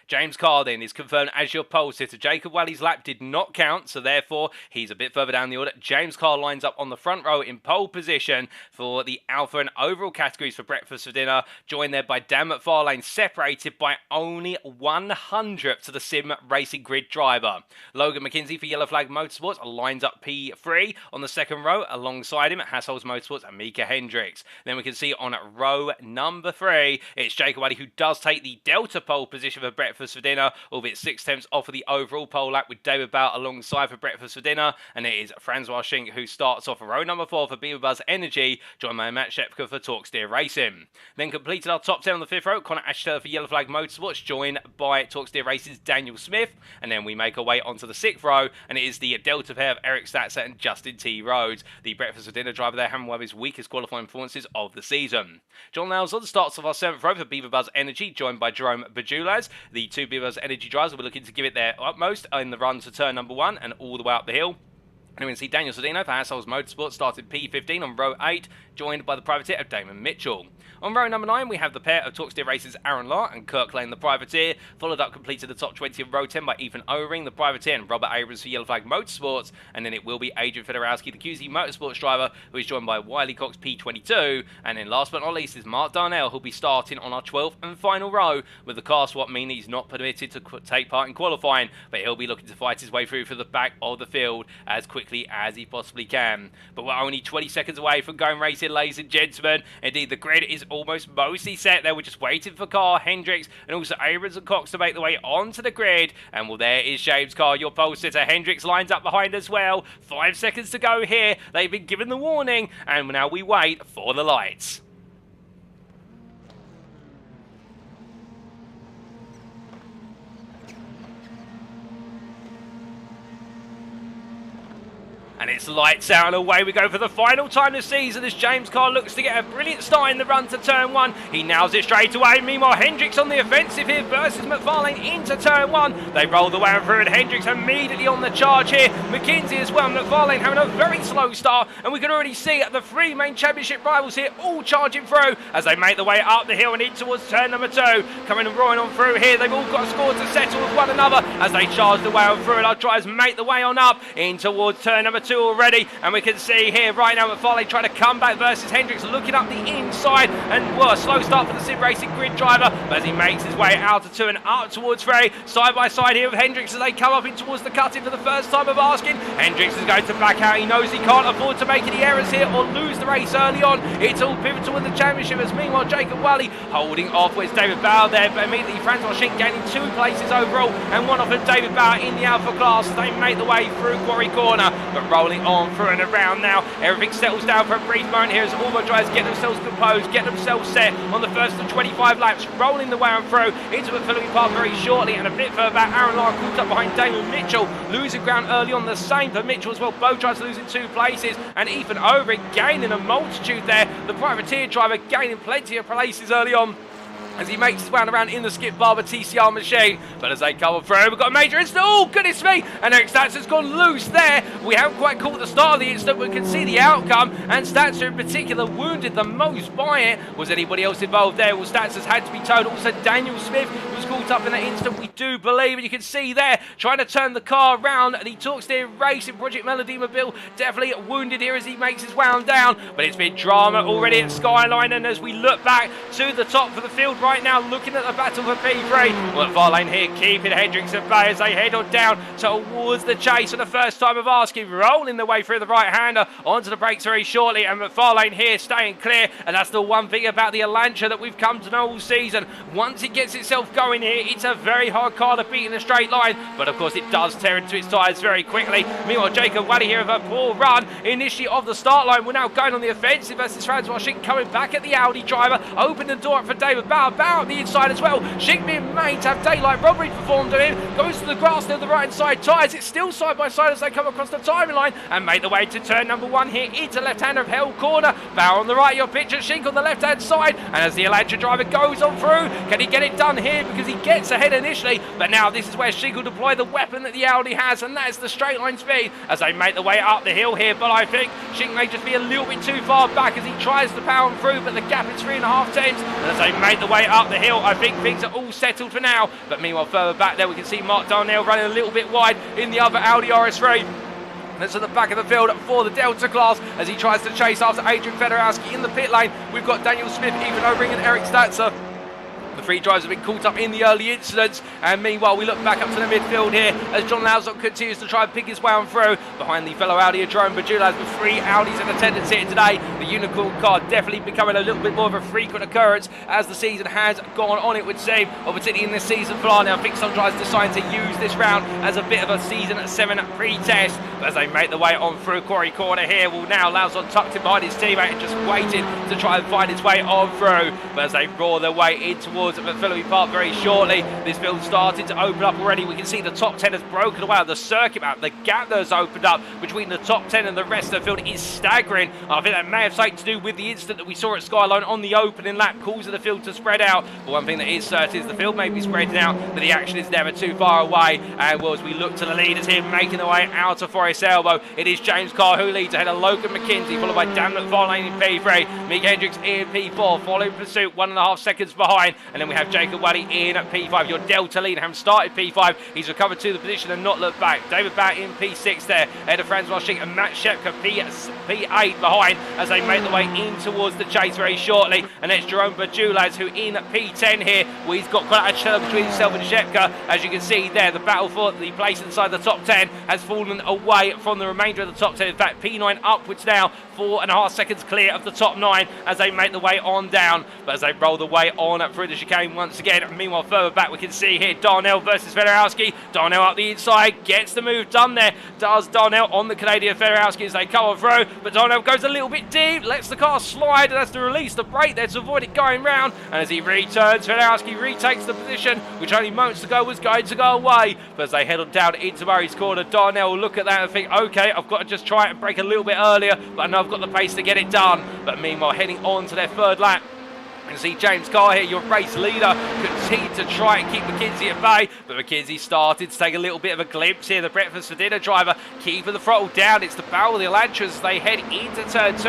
James Carr then is confirmed as your pole sitter. Jacob Walley's lap did not count, so therefore he's a bit further down the order. James Carr lines up on the front row in pole position for the Alpha and overall categories for breakfast for dinner, joined there by Dan McFarlane, separated by only 100th to the sim racing grid driver. Logan McKinzie for Yellow Flag Motorsports lines up P3 on the second row. Alongside him, Hassel's Motorsports and Micah Hendricks. Then we can see on row number 3, it's Jacob Walley who does take the Delta pole position for breakfast for dinner, albeit 6/10 off of the overall pole lap, with David Bout alongside for breakfast for dinner. And it is Francois Schink who starts off row number 4 for Beaver Buzz Energy, joined by Matt Shepka for Torque Steer Racing. Then completed our top 10 on the 5th row, Connor Ashton for Yellow Flag Motorsports, joined by Torque Steer Racing's Daniel Smith. And then we make our way onto the 6th row, and it is the Delta pair of Eric Statzer and Justin T. Rhodes. The breakfast for dinner driver there having one of his weakest qualifying performances of the season. John Lauzon starts off our 7th row for Beaver Buzz Energy, joined by Jerome Bajulaz. The two Beaver Buzz Energy drivers will be looking to give it their utmost in the run to turn number 1 and all the way up the hill. And we can see Daniel Sodino for Hassel's Motorsports started P15 on row 8, joined by the privateer of Damon Mitchell. On row number 9, we have the pair of Torque Steer Racers Aaron Law and Kirk Lane, the privateer, followed up completed the top 20 of row 10 by Ethan O-Ring, the privateer, and Robert Abrams for Yellow Flag Motorsports. And then it will be Adrian Fedorowski, the QZ Motorsports driver, who is joined by Wiley Cox P22. And then last but not least is Mark Darnell, who'll be starting on our 12th and final row, with the car swap meaning he's not permitted to take part in qualifying, but he'll be looking to fight his way through for the back of the field as quickly as he possibly can. But we're only 20 seconds away from going racing, ladies and gentlemen. Indeed, the grid is almost mostly set there. We're just waiting for Carr, Hendricks, and also Abrams and Cox to make their way onto the grid. And well, there is James Carr, your pole sitter. Hendricks lines up behind as well. 5 seconds to go here. They've been given the warning, and now we wait for the lights. And it's lights out and away we go for the final time this season as James Carr looks to get a brilliant start in the run to turn 1. He nails it straight away. Meanwhile, Hendricks on the offensive here versus McFarlane into turn 1. They roll the way through and Hendricks immediately on the charge here. McKinzie as well. McFarlane having a very slow start, and we can already see the 3 main championship rivals here all charging through as they make their way up the hill and in towards turn number 2. Coming and roaring on through here. They've all got a score to settle with one another as they charge the way on through, and our drivers make the way on up in towards turn number 2 already, and we can see here right now McFarlane trying to come back versus Hendricks, looking up the inside, and well, a slow start for the sim racing grid driver, but as he makes his way out of 2 and up towards 3, side by side here with Hendricks as they come up in towards the cut-in for the first time of asking. Hendricks is going to back out. He knows he can't afford to make any errors here or lose the race early on. It's all pivotal in the championship as meanwhile Jacob Walley holding off with David Bauer there, but immediately Francois Schink gaining 2 places overall and 1 off of David Bauer in the Alpha class. They make the way through Quarry Corner, but rolling on through and around now. Everything settles down for a brief moment here as all the drivers get themselves composed, get themselves set on the first of 25 laps, rolling the way on through into the Philippi Park very shortly, and a bit further back Aaron Lara caught up behind Damon Mitchell, losing ground early on, the same for Mitchell as well. Both drivers losing 2 places, and Ethan Obrick gaining a multitude there. The privateer driver gaining plenty of places early on as he makes his way around in the Skip Barber TCR machine. But as they come through, we've got a major incident. Oh, goodness me! And Eric Statzer gone loose there. We haven't quite caught the start of the incident, but we can see the outcome. And Statzer in particular wounded the most by it. Was anybody else involved there? Well, Statzer's had to be towed. Also, Daniel Smith was caught up in that incident, we do believe. And you can see there, trying to turn the car around. And he talks there racing Project Melody Mobile. Definitely wounded here as he makes his way on down. But it's been drama already at Skyline. And as we look back to the top for the field right now, looking at the battle for P3. Well, McFarlane here keeping Hendricks at bay as they head on down towards the chase for the first time of asking, rolling the way through the right-hander onto the brakes very shortly, and McFarlane here staying clear. And that's the one thing about the Elantra that we've come to know all season. Once it gets itself going here, it's a very hard car to beat in a straight line, but of course it does tear into its tyres very quickly. Meanwhile, Jacob Walley here with a poor run initially of the start line. We're now going on the offensive versus Francois Schink coming back at the Audi driver, opening the door up for David Bauer. Bauer up the inside as well. Schick being made to have daylight robbery performed on him. Goes to the grass near the right hand side tyres. It's still side by side as they come across the timing line and make the way to turn number 1 here into left-hander of Hell Corner. Bauer on the right, your picture, Schick on the left-hand side. And as the Elantra driver goes on through, can he get it done here? Because he gets ahead initially, but now this is where Schick will deploy the weapon that the Audi has, and that is the straight line speed as they make the way up the hill here. But I think Schick may just be a little bit too far back as he tries to pound through, but the gap is 3.5 tenths. And as they make the way up the hill, I think things are all settled for now. But meanwhile, further back there, we can see Mark Darnell running a little bit wide in the other Audi RS3. That's at the back of the field for the Delta class as he tries to chase after Adrian Federowski in the pit lane. We've got Daniel Smith, even O'Ring and Eric Statzer. The three drivers have been caught up in the early incidents, and meanwhile we look back up to the midfield here as John Lauzon continues to try and pick his way on through behind the fellow Audi Jerome Bajulas with 3 Audis in attendance here today. The Unicorn car definitely becoming a little bit more of a frequent occurrence as the season has gone on, it would seem, or particularly in this season finale. I think some drivers decided to use this round as a bit of a season 7 pre-test, but as they make the way on through Quarry Corner here, well now Lauzon tucked in behind his teammate and just waiting to try and find his way on through. But as they roar their way in towards Philly Park very shortly, this field started to open up already. We can see the top 10 has broken away on the circuit map. The gap that has opened up between the top 10 and the rest of the field is staggering. I think that may have something to do with the incident that we saw at Skyline on the opening lap, causing the field to spread out. But one thing that is certain is the field may be spreading out, but the action is never too far away. And well, as we look to the leaders here, making their way out of Forest Elbow, it is James Carr who leads ahead of Logan McKinzie, followed by Dan McFarlane in P3, Mick Hendricks in P4, following pursuit 1.5 seconds behind, and then we have Jacob Waddy in at P5. Your Delta lead, having started P5, he's recovered to the position and not looked back. David Bauer in P6 there, ahead of Francois Schick and Matt Shepka P8 behind as they make the way in towards the chase very shortly. And it's Jerome Bajulas who in at P10 here, well, he's got quite a challenge between himself and Shepka. As you can see there, the battle for the place inside the top 10 has fallen away from the remainder of the top 10. In fact, P9 upwards now, 4.5 seconds clear of the top 9 as they make the way on down. But as they roll the way on up through the chicane once again, meanwhile further back we can see here Darnell versus Federowski. Darnell up the inside, gets the move done there, does Darnell on the Canadian Federowski as they come on through, but Darnell goes a little bit deep, lets the car slide and has to release the brake there to avoid it going round. And as he returns, Federowski retakes the position which only moments ago was going to go away. But as they head on down into Murray's corner, Darnell will look at that and think, okay, I've got to just try it and brake a little bit earlier, but I know I've got the pace to get it done. But meanwhile, heading on to their third lap, you can see James Carr here, your race leader, continued to try and keep McKinzie at bay, but McKinzie started to take a little bit of a glimpse here. The breakfast for dinner driver keeping the throttle down. It's the barrel of the Elantras as they head into turn 2,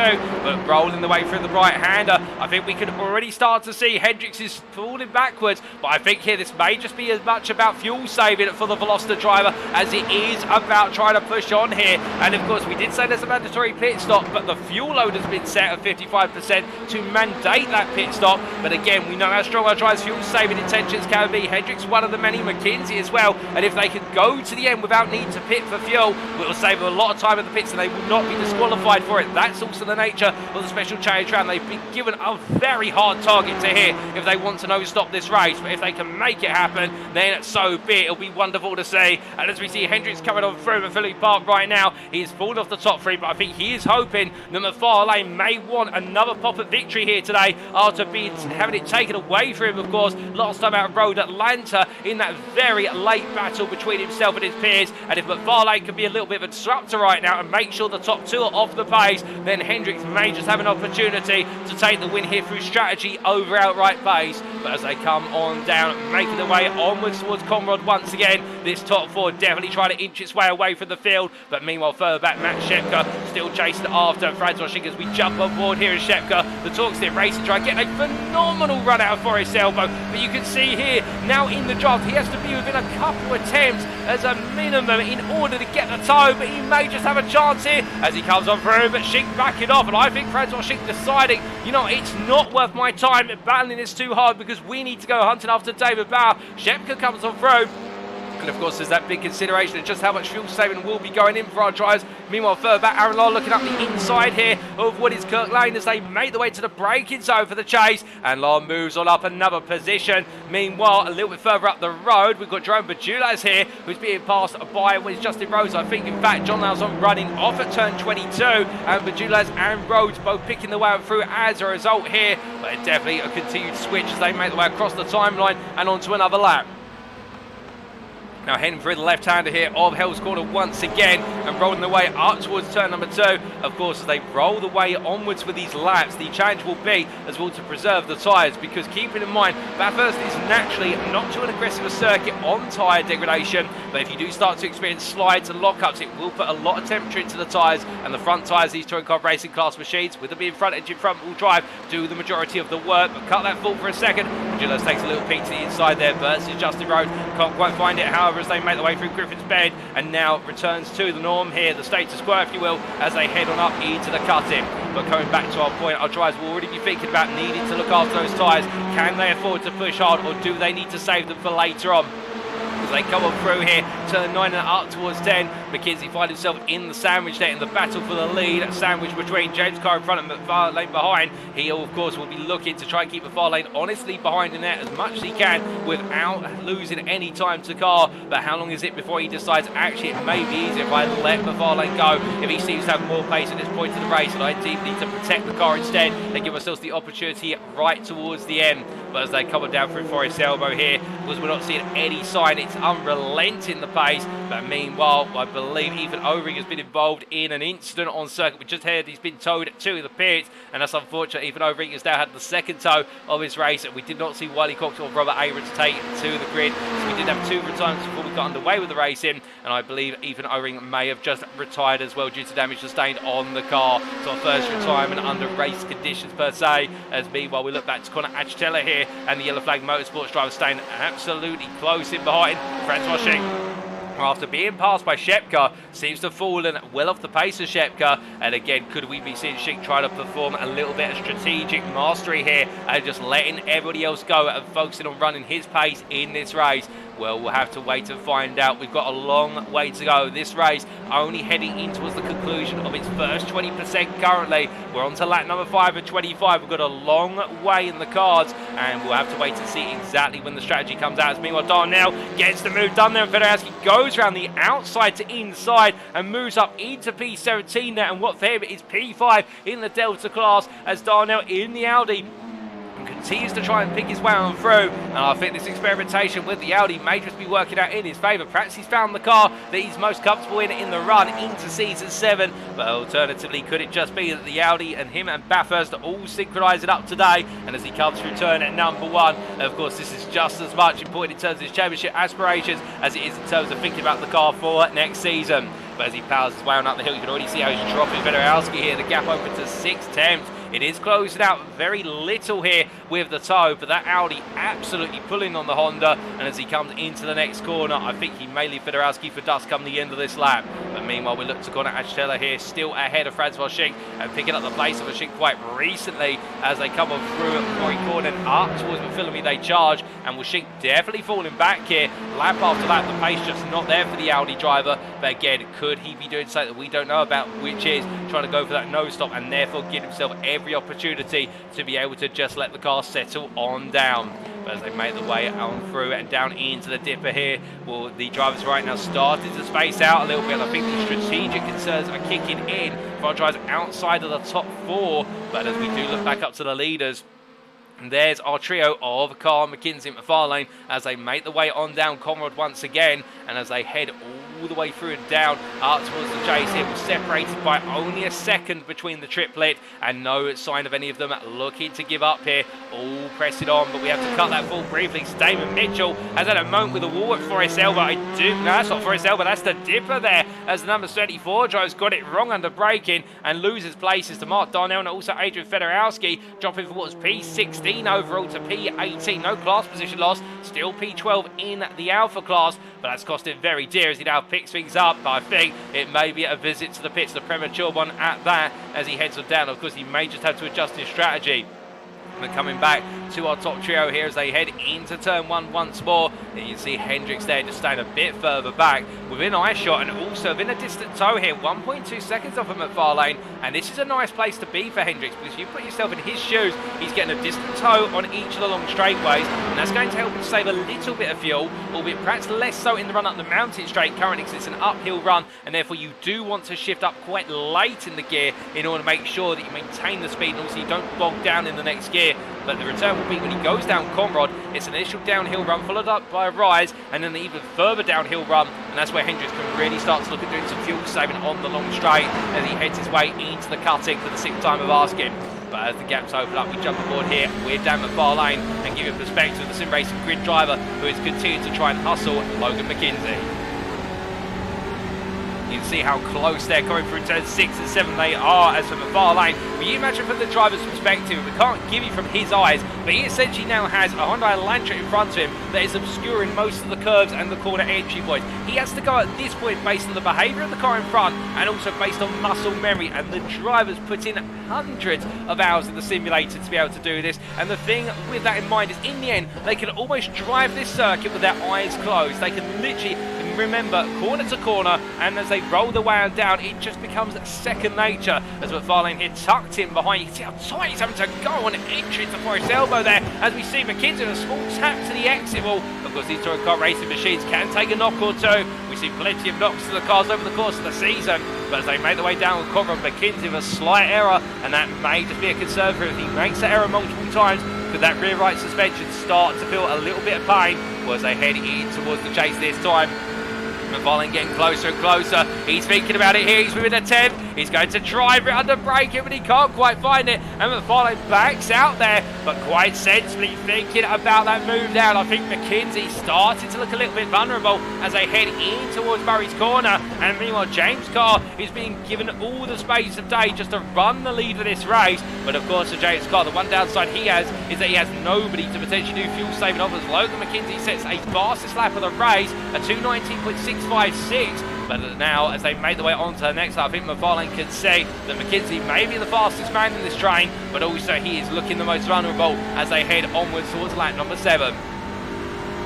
but rolling the way through the right-hander. I think we can already start to see Hendricks is falling backwards, but I think here this may just be as much about fuel saving for the Veloster driver as it is about trying to push on here. And of course, we did say there's a mandatory pit stop, but the fuel load has been set at 55% to mandate that pit stop. But again, we know how strong our driver's fuel saving intentions can be. Hendricks, one of the many, McKinzie as well. And if they can go to the end without need to pit for fuel, it will save them a lot of time in the pits and they will not be disqualified for it. That's also the nature of the special challenge round. They've been given a very hard target to hit if they want to no-stop this race. But if they can make it happen, then so be it. It'll be wonderful to see. And as we see Hendricks coming on through at Philly Park right now, he's fallen off the top 3, but I think he is hoping that McFarlane may want another pop at victory here today after having it taken away from him, of course, last time out of Road Atlanta in that very late battle between himself and his peers. And if McFarlane can be a little bit of a disruptor right now and make sure the top 2 are off the pace, then Hendricks may just have an opportunity to take the win here through strategy over outright pace. But as they come on down, making their way onwards towards Conrad once again, this top 4 definitely trying to inch its way away from the field. But meanwhile, further back, Matt Shepka still chasing after Francois Schick as we jump on board here in Shepka. The Talkstick Racing try getting a phenomenal run out of Forest Elbow, but you can see here now in the draft he has to be within a couple attempts as a minimum in order to get the toe, but he may just have a chance here as he comes on through, but Schick backing off. And I think Francois Schick deciding, you know, it's not worth my time battling this too hard because we need to go hunting after David Bauer. Shepka comes on through, And of course, there's that big consideration of just how much fuel saving will be going in for our drivers. Meanwhile, further back, Aaron Law looking up the inside here of what is Kirk Lane as they make their way to the braking zone for the chase. And Law moves on up another position. Meanwhile, a little bit further up the road, we've got Jerome Bajulas here, who's being passed by Justin Rhodes. I think, in fact, John Lawson running off at turn 22, and Bajulas and Rhodes both picking the way through as a result here. But it's definitely a continued switch as they make their way across the timeline and onto another lap. Now heading through the left-hander here of Hell's Corner once again and rolling their way up towards turn number 2. Of course, as they roll the way onwards with these laps, the challenge will be as well to preserve the tyres, because keeping in mind, Bathurst is naturally not too an aggressive a circuit on tyre degradation, but if you do start to experience slides and lockups, it will put a lot of temperature into the tyres, and the front tyres, these touring car racing class machines, with them being front engine front wheel drive, do the majority of the work. But cut that full for a second. Gilles takes a little peek to the inside there versus Justin Rhodes. Can't quite find it, however, as they make their way through Griffin's Bend, and now returns to the norm here, the status quo if you will, as they head on up into the cut-in. But coming back to our point, our drivers will already be thinking about needing to look after those tyres. Can they afford to push hard, or do they need to save them for later on? As they come on through here, turn 9 and up towards 10. McKinzie finds himself in the sandwich there in the battle for the lead. Sandwich between James Carr in front and McFarlane behind. He, of course, will be looking to try and keep McFarlane honestly behind in there as much as he can without losing any time to Carr. But how long is it before he decides, actually, it may be easier if I let McFarlane go, if he seems to have more pace at this point of the race, and I deep need to protect the car instead and give ourselves the opportunity right towards the end. But as they come on down through Forest Elbow here, because we're not seeing any sign, it's unrelenting the pace. But meanwhile, I believe Ethan O'Ring has been involved in an incident on circuit. We just heard he's been towed to the pits, and that's unfortunate. Ethan O'Ring has now had the second tow of his race, and we did not see Wiley Cox or Robert Abrams take to the grid. So we did have 2 retirements before we got underway with the racing, and I believe Ethan O'Ring may have just retired as well due to damage sustained on the car. So our first retirement under race conditions per se. As meanwhile, we look back to Connor Achitella here, and the yellow flag motorsports driver staying absolutely close in behind. Francois Schick, after being passed by Shepka, seems to have fallen well off the pace of Shepka. And again, could we be seeing Schick try to perform a little bit of strategic mastery here and just letting everybody else go and focusing on running his pace in this race? Well, we'll have to wait and find out. We've got a long way to go. This race only heading in towards the conclusion of its first 20% currently. We're on to lap number 5 and 25. We've got a long way in the cards, and we'll have to wait to see exactly when the strategy comes out. As meanwhile, Darnell gets the move done there, and Fedorowski goes around the outside to inside and moves up into P17 there, and what for him is P5 in the Delta class, as Darnell in the Audi continues to try and pick his way on through. And I think this experimentation with the Audi may just be working out in his favour. Perhaps he's found the car that he's most comfortable in the run into Season 7. But alternatively, could it just be that the Audi and him and Bathurst are all synchronising up today? And as he comes through turn at number 1, of course, this is just as much important in terms of his championship aspirations as it is in terms of thinking about the car for next season. But as he powers his way on up the hill, you can already see how he's dropping Fedorowski here. The gap open to 6 tenths. It is closing out very little here with the tow, but that Audi absolutely pulling on the Honda. And as he comes into the next corner, I think he may leave Fedorowski for dust come the end of this lap. But meanwhile, we look to Connor Achitella here, still ahead of Francois Schick and picking up the place of Schick quite recently as they come on through at Quarry Corner and up towards McPhillamy they charge. And with Schick definitely falling back here, lap after lap, the pace just not there for the Audi driver. But again, could he be doing something that we don't know about, which is trying to go for that nose stop and therefore give himself every opportunity to be able to just let the car settle on down. But as they make the way on through and down into the dipper here, well, the drivers right now started to space out a little bit. I think the strategic concerns are kicking in for our drivers outside of the top 4. But as we do look back up to the leaders, and there's our trio of Carr, McKinzie and McFarlane as they make the way on down Conrad once again, and as they head all the way through and down up towards the chase here. We're separated by only a second between the triplet, and no sign of any of them looking to give up here. All pressing on, but we have to cut that full briefly. Damon Mitchell has had a moment with the wall at Forest Elbow. No, that's not Forest Elbow, that's the dipper there, as the number 34 driver's got it wrong under braking and loses places to Mark Darnell and also Adrian Fedorowski, dropping from what was P16 overall to P18. No class position loss, still P12 in the Alpha class, but that's cost him very dear as he now picks things up. But I think it may be a visit to the pits, the premature one at that, as he heads on down. Of course, he may just have to adjust his strategy. But coming back to our top trio here as they head into turn 1 once more. And you can see Hendricks there just staying a bit further back within eye shot and also within a distant tow here. 1.2 seconds off him at McFarlane. And this is a nice place to be for Hendricks because if you put yourself in his shoes, he's getting a distant tow on each of the long straightaways. And that's going to help him save a little bit of fuel, albeit perhaps less so in the run up the mountain straight currently because it's an uphill run. And therefore you do want to shift up quite late in the gear in order to make sure that you maintain the speed and also you don't bog down in the next gear. But the return will be when he goes down Conrod. It's an initial downhill run followed up by a rise and then an even further downhill run, and that's where Hendricks can really start to look at doing some fuel saving on the long straight as he heads his way into the cutting for the 6th time of asking. But as the gaps open up, we jump aboard here with Dan McFarlane and give you a perspective of the sim racing grid driver who has continued to try and hustle Logan McKinzie. You can see how close they're coming through turns 6 and 7 they are as for McFarlane. But you imagine from the driver's perspective, we can't give you from his eyes, but he essentially now has a Hyundai Elantra in front of him that is obscuring most of the curves and the corner entry points. He has to go at this point based on the behaviour of the car in front and also based on muscle memory, and the drivers put in hundreds of hours in the simulator to be able to do this. And the thing with that in mind is in the end they can almost drive this circuit with their eyes closed. They can literally remember corner to corner, and as they roll the way down it just becomes second nature as McFarlane here tucked in behind. You can see how tight he's having to go on entry to Forest Elbow there as we see McKinzie in a small tap to the exit wall. Of course these touring car racing machines can take a knock or two. We see plenty of knocks to the cars over the course of the season, but as they make their way down with Conrad, McKinzie with a slight error, and that may just be a concern for him. If he makes that error multiple times, could that rear right suspension start to feel a little bit of pain? Well, as they head in towards the chase this time, McFarlane getting closer and closer. He's thinking about it here. He's within a 10. He's going to drive it under brake it, but he can't quite find it. And McFarlane backs out there, but quite sensibly thinking about that move down. I think McKinzie started to look a little bit vulnerable as they head in towards Murray's corner. And meanwhile, James Carr is being given all the space of day just to run the lead of this race. But of course, for James Carr, the one downside he has is that he has nobody to potentially do fuel saving offers. Logan McKinzie sets a fastest lap of the race, a 2:19.656. But now, as they make their way on to the next lap, I think McFarlane can say that McKinzie may be the fastest man in this train, but also he is looking the most vulnerable as they head onwards towards lap number 7.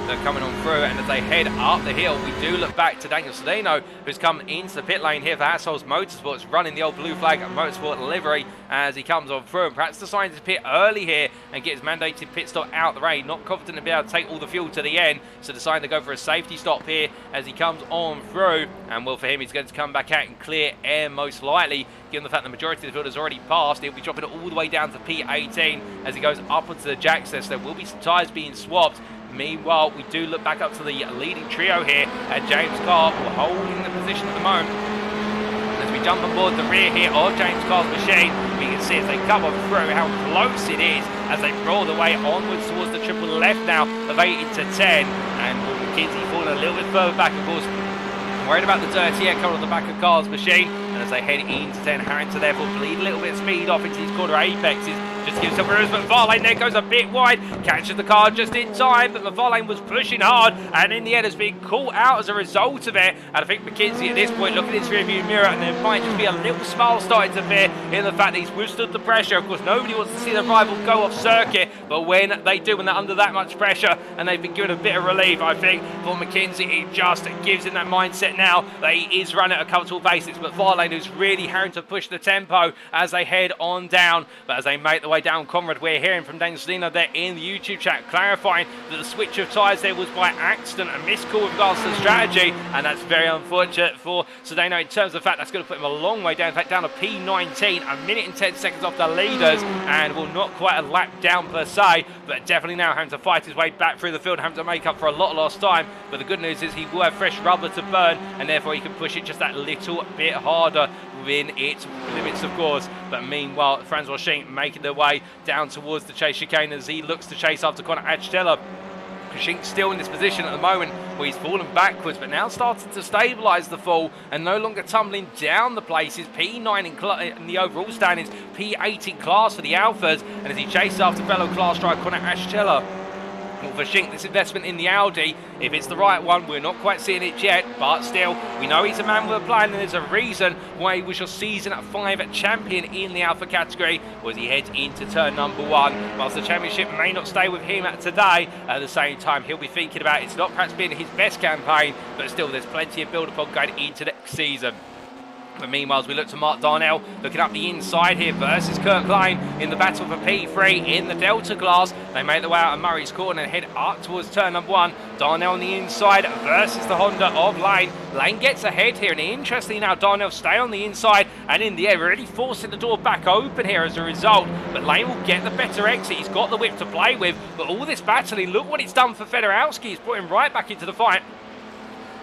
They're coming on through, and as they head up the hill, we do look back to Daniel Cedeno, who's come into the pit lane here for Hassel's Motorsports, running the old blue flag motorsport livery as he comes on through and perhaps decides to pit early here and get his mandated pit stop out the rain. Not confident to be able to take all the fuel to the end, so deciding to go for a safety stop here as he comes on through. And well, for him, he's going to come back out and clear air most likely, given the fact the majority of the field has already passed. He'll be dropping it all the way down to P18 as he goes up onto the jack test. There will be some tyres being swapped. Meanwhile, we do look back up to the leading trio here, and James Carr holding the position at the moment. As we jump on board the rear here of James Carr's machine, we can see as they come on through how close it is as they roll the way onwards towards the triple left now of 8 into 10. And McKinzie falling a little bit further back, of course, worried about the dirty air coming on the back of Carr's machine. And as they head into 10, having to therefore bleed a little bit of speed off into these corner apexes, just gives some room. But McFarlane there goes a bit wide, catches the car just in time, but McFarlane was pushing hard and in the end has been caught out as a result of it. And I think McKinzie at this point looking in his rearview mirror, and there might just be a little smile starting to appear in the fact that he's withstood the pressure. Of course, nobody wants to see their rival go off circuit, but when they do, when they're under that much pressure and they've been given a bit of relief, I think for McKinzie it just gives him that mindset now that he is running at a comfortable pace. It's McFarlane who's really having to push the tempo as they head on down. But as they make their way down Conrad, we're hearing from Daniel Cedeno there in the YouTube chat clarifying that the switch of tyres there was by accident, a missed call with regards to the strategy, and that's very unfortunate for Cedeno in terms of the fact that's going to put him a long way down, in fact down to P19, a minute and 10 seconds off the leaders, and will not quite a lap down per se, but definitely now having to fight his way back through the field, having to make up for a lot of lost time. But the good news is he will have fresh rubber to burn, and therefore he can push it just that little bit harder within its limits, of course. But meanwhile, Francois Schink making their way down towards the chase chicane as he looks to chase after Connor Achitella. Schink's still in this position at the moment where he's fallen backwards, but now starting to stabilise the fall and no longer tumbling down the places. P9 in the overall standings, P8 in class for the Alphas, and as he chases after fellow class driver Connor Achitella. Well, Wojciech, this investment in the Audi, if it's the right one, we're not quite seeing it yet, but still, we know he's a man with a plan, and there's a reason why he was your season 5 champion in the Alpha category, as he heads into turn number 1. Whilst the championship may not stay with him today, at the same time, he'll be thinking about it's not perhaps been his best campaign, but still, there's plenty of build-upon going into next season. But meanwhile, as we look to Mark Darnell, looking up the inside here versus Kirk Lane in the battle for P3 in the Delta class. They make the way out of Murray's corner and head up towards turn number 1. Darnell on the inside versus the Honda of Lane. Lane gets ahead here, and interestingly now, Darnell stay on the inside and in the air, really forcing the door back open here as a result. But Lane will get the better exit. He's got the whip to play with, but all this battling, look what it's done for Federowski. He's put him right back into the fight.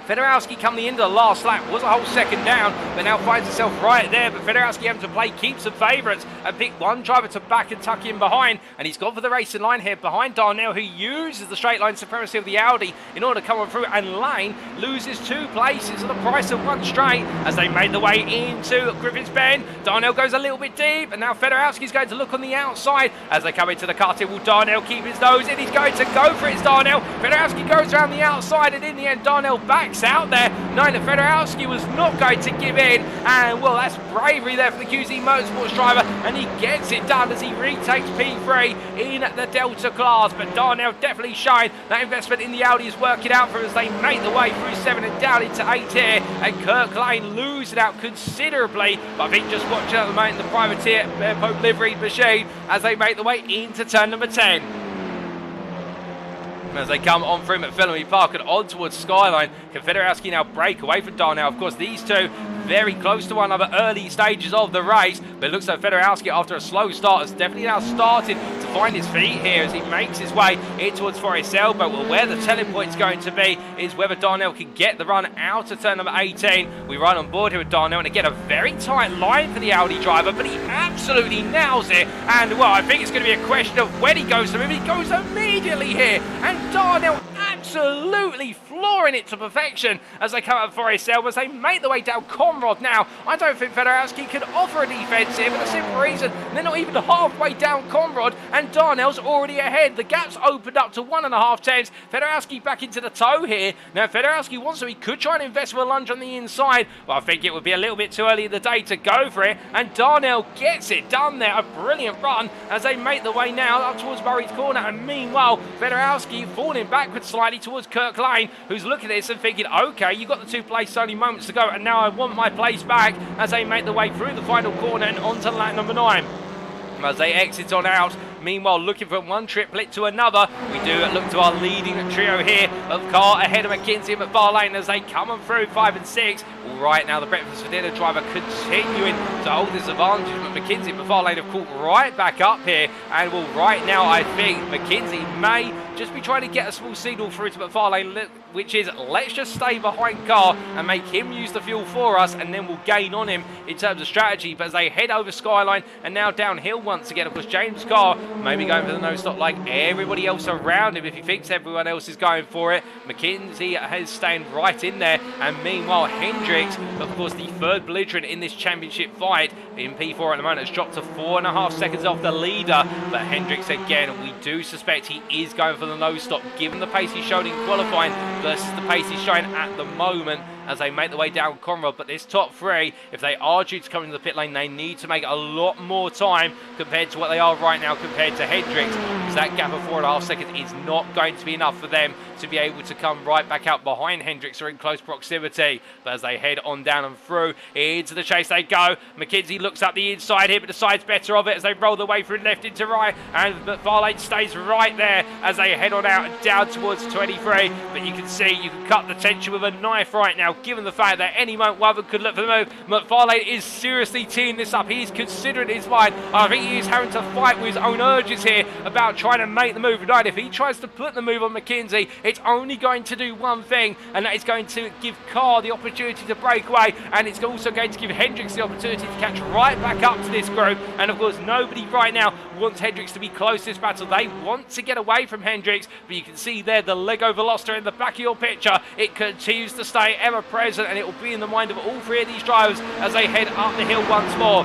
Federowski come the end of the last lap, was a whole second down, but now finds himself right there. But Federowski having to play keep some favourites and pick one driver to back and tuck in behind. And he's gone for the racing line here behind Darnell, who uses the straight line supremacy of the Audi in order to come on through. And Lane loses 2 places at the price of 1 straight as they made the way into Griffin's Bend. Darnell goes a little bit deep, and now Federowski's going to look on the outside as they come into the karting. Will Darnell keep his nose in? He's going to go for it. It's Darnell. Federowski goes around the outside, and in the end, Darnell backs out there, knowing that Federowski was not going to give in. And well, that's bravery there for the QZ Motorsports driver, and he gets it done as he retakes P3 in the Delta class. But Darnell definitely showing that investment in the Audi is working out for him as they make the way through 7 and down into 8 here, and Kirk Lane losing out considerably. But I think just watching at the moment the privateer Pope liveried machine as they make the way into turn number 10. As they come on through McPhillamy Park and on towards Skyline, can Federowski now break away from Darnell? Of course, these two very close to one another early stages of the race, but it looks like Federowski, after a slow start, has definitely now started to find his feet here as he makes his way in towards Forest Elbow. Well, where the telling point's going to be is whether Darnell can get the run out of turn number 18. We run on board here with Darnell, and again, a very tight line for the Audi driver, but he absolutely nails it. And well, I think it's going to be a question of when he goes to move. He goes immediately here, and Darnell absolutely flooring it to perfection as they come up Forest Elbow, as they make their way down Conrad. Now, I don't think Federowski can offer a defence here for the simple reason they're not even halfway down Conrad, and Darnell's already ahead. The gap's opened up to 1.5 tenths. Federowski back into the toe here. Now, if Federowski wants to, he could try and invest with a lunge on the inside, but I think it would be a little bit too early in the day to go for it, and Darnell gets it done there. A brilliant run as they make the way now up towards Murray's corner, and meanwhile, Federowski falling backwards slightly towards Kirk Lane, who's looking at this and thinking, okay, you got the 2 places only moments to go, and now I want my place back, as they make the way through the final corner and onto lap number 9. As they exit on out, meanwhile looking from one triplet to another, we do look to our leading trio here of Carr ahead of McKinzie and McFarlane as they come on through 5 and 6. All right, now the breakfast for dinner driver continuing to hold this advantage, but McKinzie and McFarlane have caught right back up here, and well, right now I think McKinzie may just be trying to get a small signal through to McFarlane, which is let's just stay behind Carr and make him use the fuel for us, and then we'll gain on him in terms of strategy. But as they head over Skyline and now downhill once again, of course, James Carr maybe going for the nose stop like everybody else around him if he thinks everyone else is going for it. McKinzie has staying right in there, and meanwhile Hendricks, of course the third belligerent in this championship fight in P4 at the moment, has dropped to 4.5 seconds off the leader. But Hendricks again, we do suspect he is going for the nose stop given the pace he showed in qualifying versus the pace he's showing at the moment as they make the way down Conrad. But this top 3, if they are due to come into the pit lane, they need to make a lot more time compared to what they are right now compared to Hendricks, because that gap of 4.5 seconds is not going to be enough for them to be able to come right back out behind Hendricks or in close proximity. But as they head on down and through into the chase they go. McKinzie looks up the inside here but decides better of it as they roll their way through left into right, and McFarlane stays right there as they head on out and down towards 23. But you can see you can cut the tension with a knife right now, given the fact that any moment one of them could look for the move. McFarlane is seriously teeing this up. He is considering his mind. I think he is having to fight with his own urges here about trying to make the move. Right, if he tries to put the move on McKinzie, it's only going to do one thing, and that is going to give Carr the opportunity to break away, and it's also going to give Hendricks the opportunity to catch right back up to this group. And of course, nobody right now wants Hendricks to be close to this battle. They want to get away from Hendricks, but you can see there the Lego Veloster in the back of your picture. It continues to stay ever present, and it will be in the mind of all 3 of these drivers as they head up the hill once more.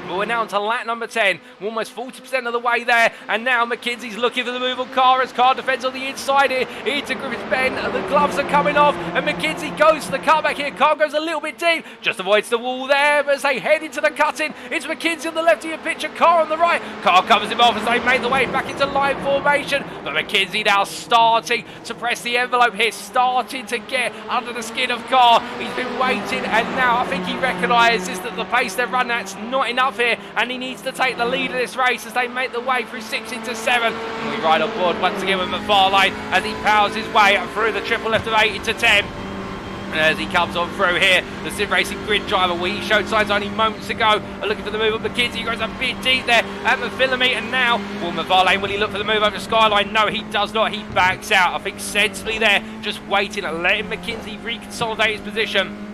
But we're now on to lap number 10. We're almost 40% of the way there. And now McKinsie's looking for the move on Carr as Carr defends on the inside here. Into Griffith's bend. The gloves are coming off. And McKinzie goes to the cutback here. Carr goes a little bit deep. Just avoids the wall there. But as they head into the cut-in, it's McKinzie on the left of your picture. Carr on the right. Carr covers him off as they make the way back into line formation. But McKinzie now starting to press the envelope here. Starting to get under the skin of Carr. He's been waiting. And now I think he recognises that the pace they're running at's not enough here. And he needs to take the lead of this race as they make the way through 6 into 7. And we ride on board once again with McFarlane as he powers his way through the triple left of 8 into 10. And as he comes on through here, the sim racing grid driver, we showed signs only moments ago, are looking for the move of McKinzie. He goes a bit deep there at Mafilame, and now will McFarlane, will he look for the move over Skyline? No, he does not. He backs out. I think sensibly there, just waiting and letting McKinzie reconsolidate his position.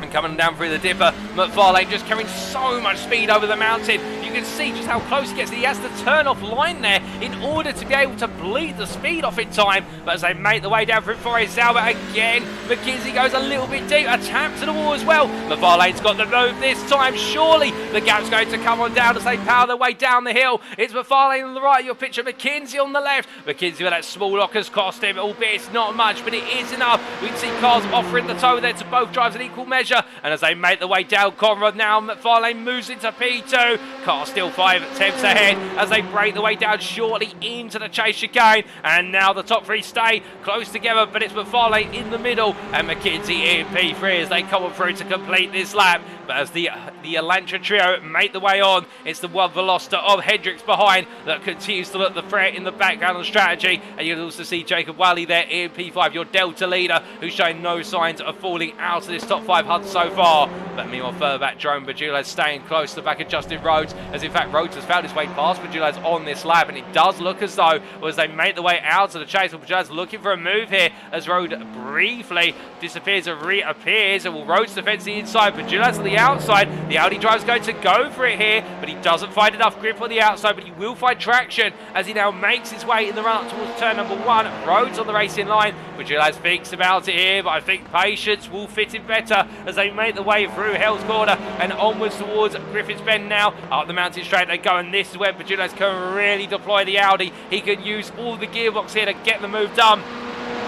And coming down through the dipper, McFarlane just carrying so much speed over the mountain. You can see just how close he gets. He has to turn off line there in order to be able to bleed the speed off in time. But as they make the way down through Forest Albert again, McKinzie goes a little bit deep, a tap to the wall as well. McFarlane's got the move this time. Surely the gap's going to come on down as they power their way down the hill. It's McFarlane on the right, your picture, McKinzie on the left. McKinzie with that small lock has cost him, albeit it's not much, but it is enough. We can see cars offering the tow there to both drivers in equal measure. And as they make the way down Conrad now, McFarlane moves into P2. Carr still 5 tenths ahead as they break the way down shortly into the chase chicane. And now the top 3 stay close together, but it's McFarlane in the middle and McKinzie in P3 as they come on through to complete this lap. But as the Elantra trio make the way on, it's the one Veloster of Hendricks behind that continues to look the threat in the background on strategy. And you'll also see Jacob Wally there in P5, your Delta leader, who's showing no signs of falling out of this top 5 hunt so far. But meanwhile, further back, Jerome Bajula's staying close to the back of Justin Rhodes, as in fact Rhodes has found his way past Bajula's on this lap, and it does look as though as they make the way out of the chase, Bajula's looking for a move here as Rhodes briefly disappears and reappears, and Rhodes defends the inside, Bajula's on the outside. The Audi driver's going to go for it here, but he doesn't find enough grip on the outside, but he will find traction as he now makes his way in the run up towards turn number 1. Rhodes on the racing line. Bajula's thinks about it here, but I think patience will fit him better as they make the way through Hell's Corner and onwards towards Griffith's Bend now. Up the mountain straight they go, and this is where Bajula's can really deploy the Audi. He can use all the gearbox here to get the move done.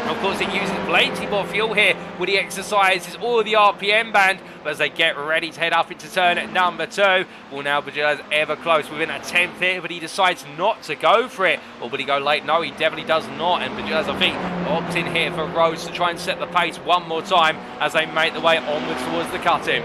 Of course, he uses plenty more fuel here when he exercises all the RPM band. But as they get ready to head up into turn number 2, well, now Bajula's ever close within a 10th here, but he decides not to go for it. Or will he go late? No, he definitely does not. And Bajula's, I think, opts in here for Rhodes to try and set the pace one more time as they make the way onwards towards the cut-in.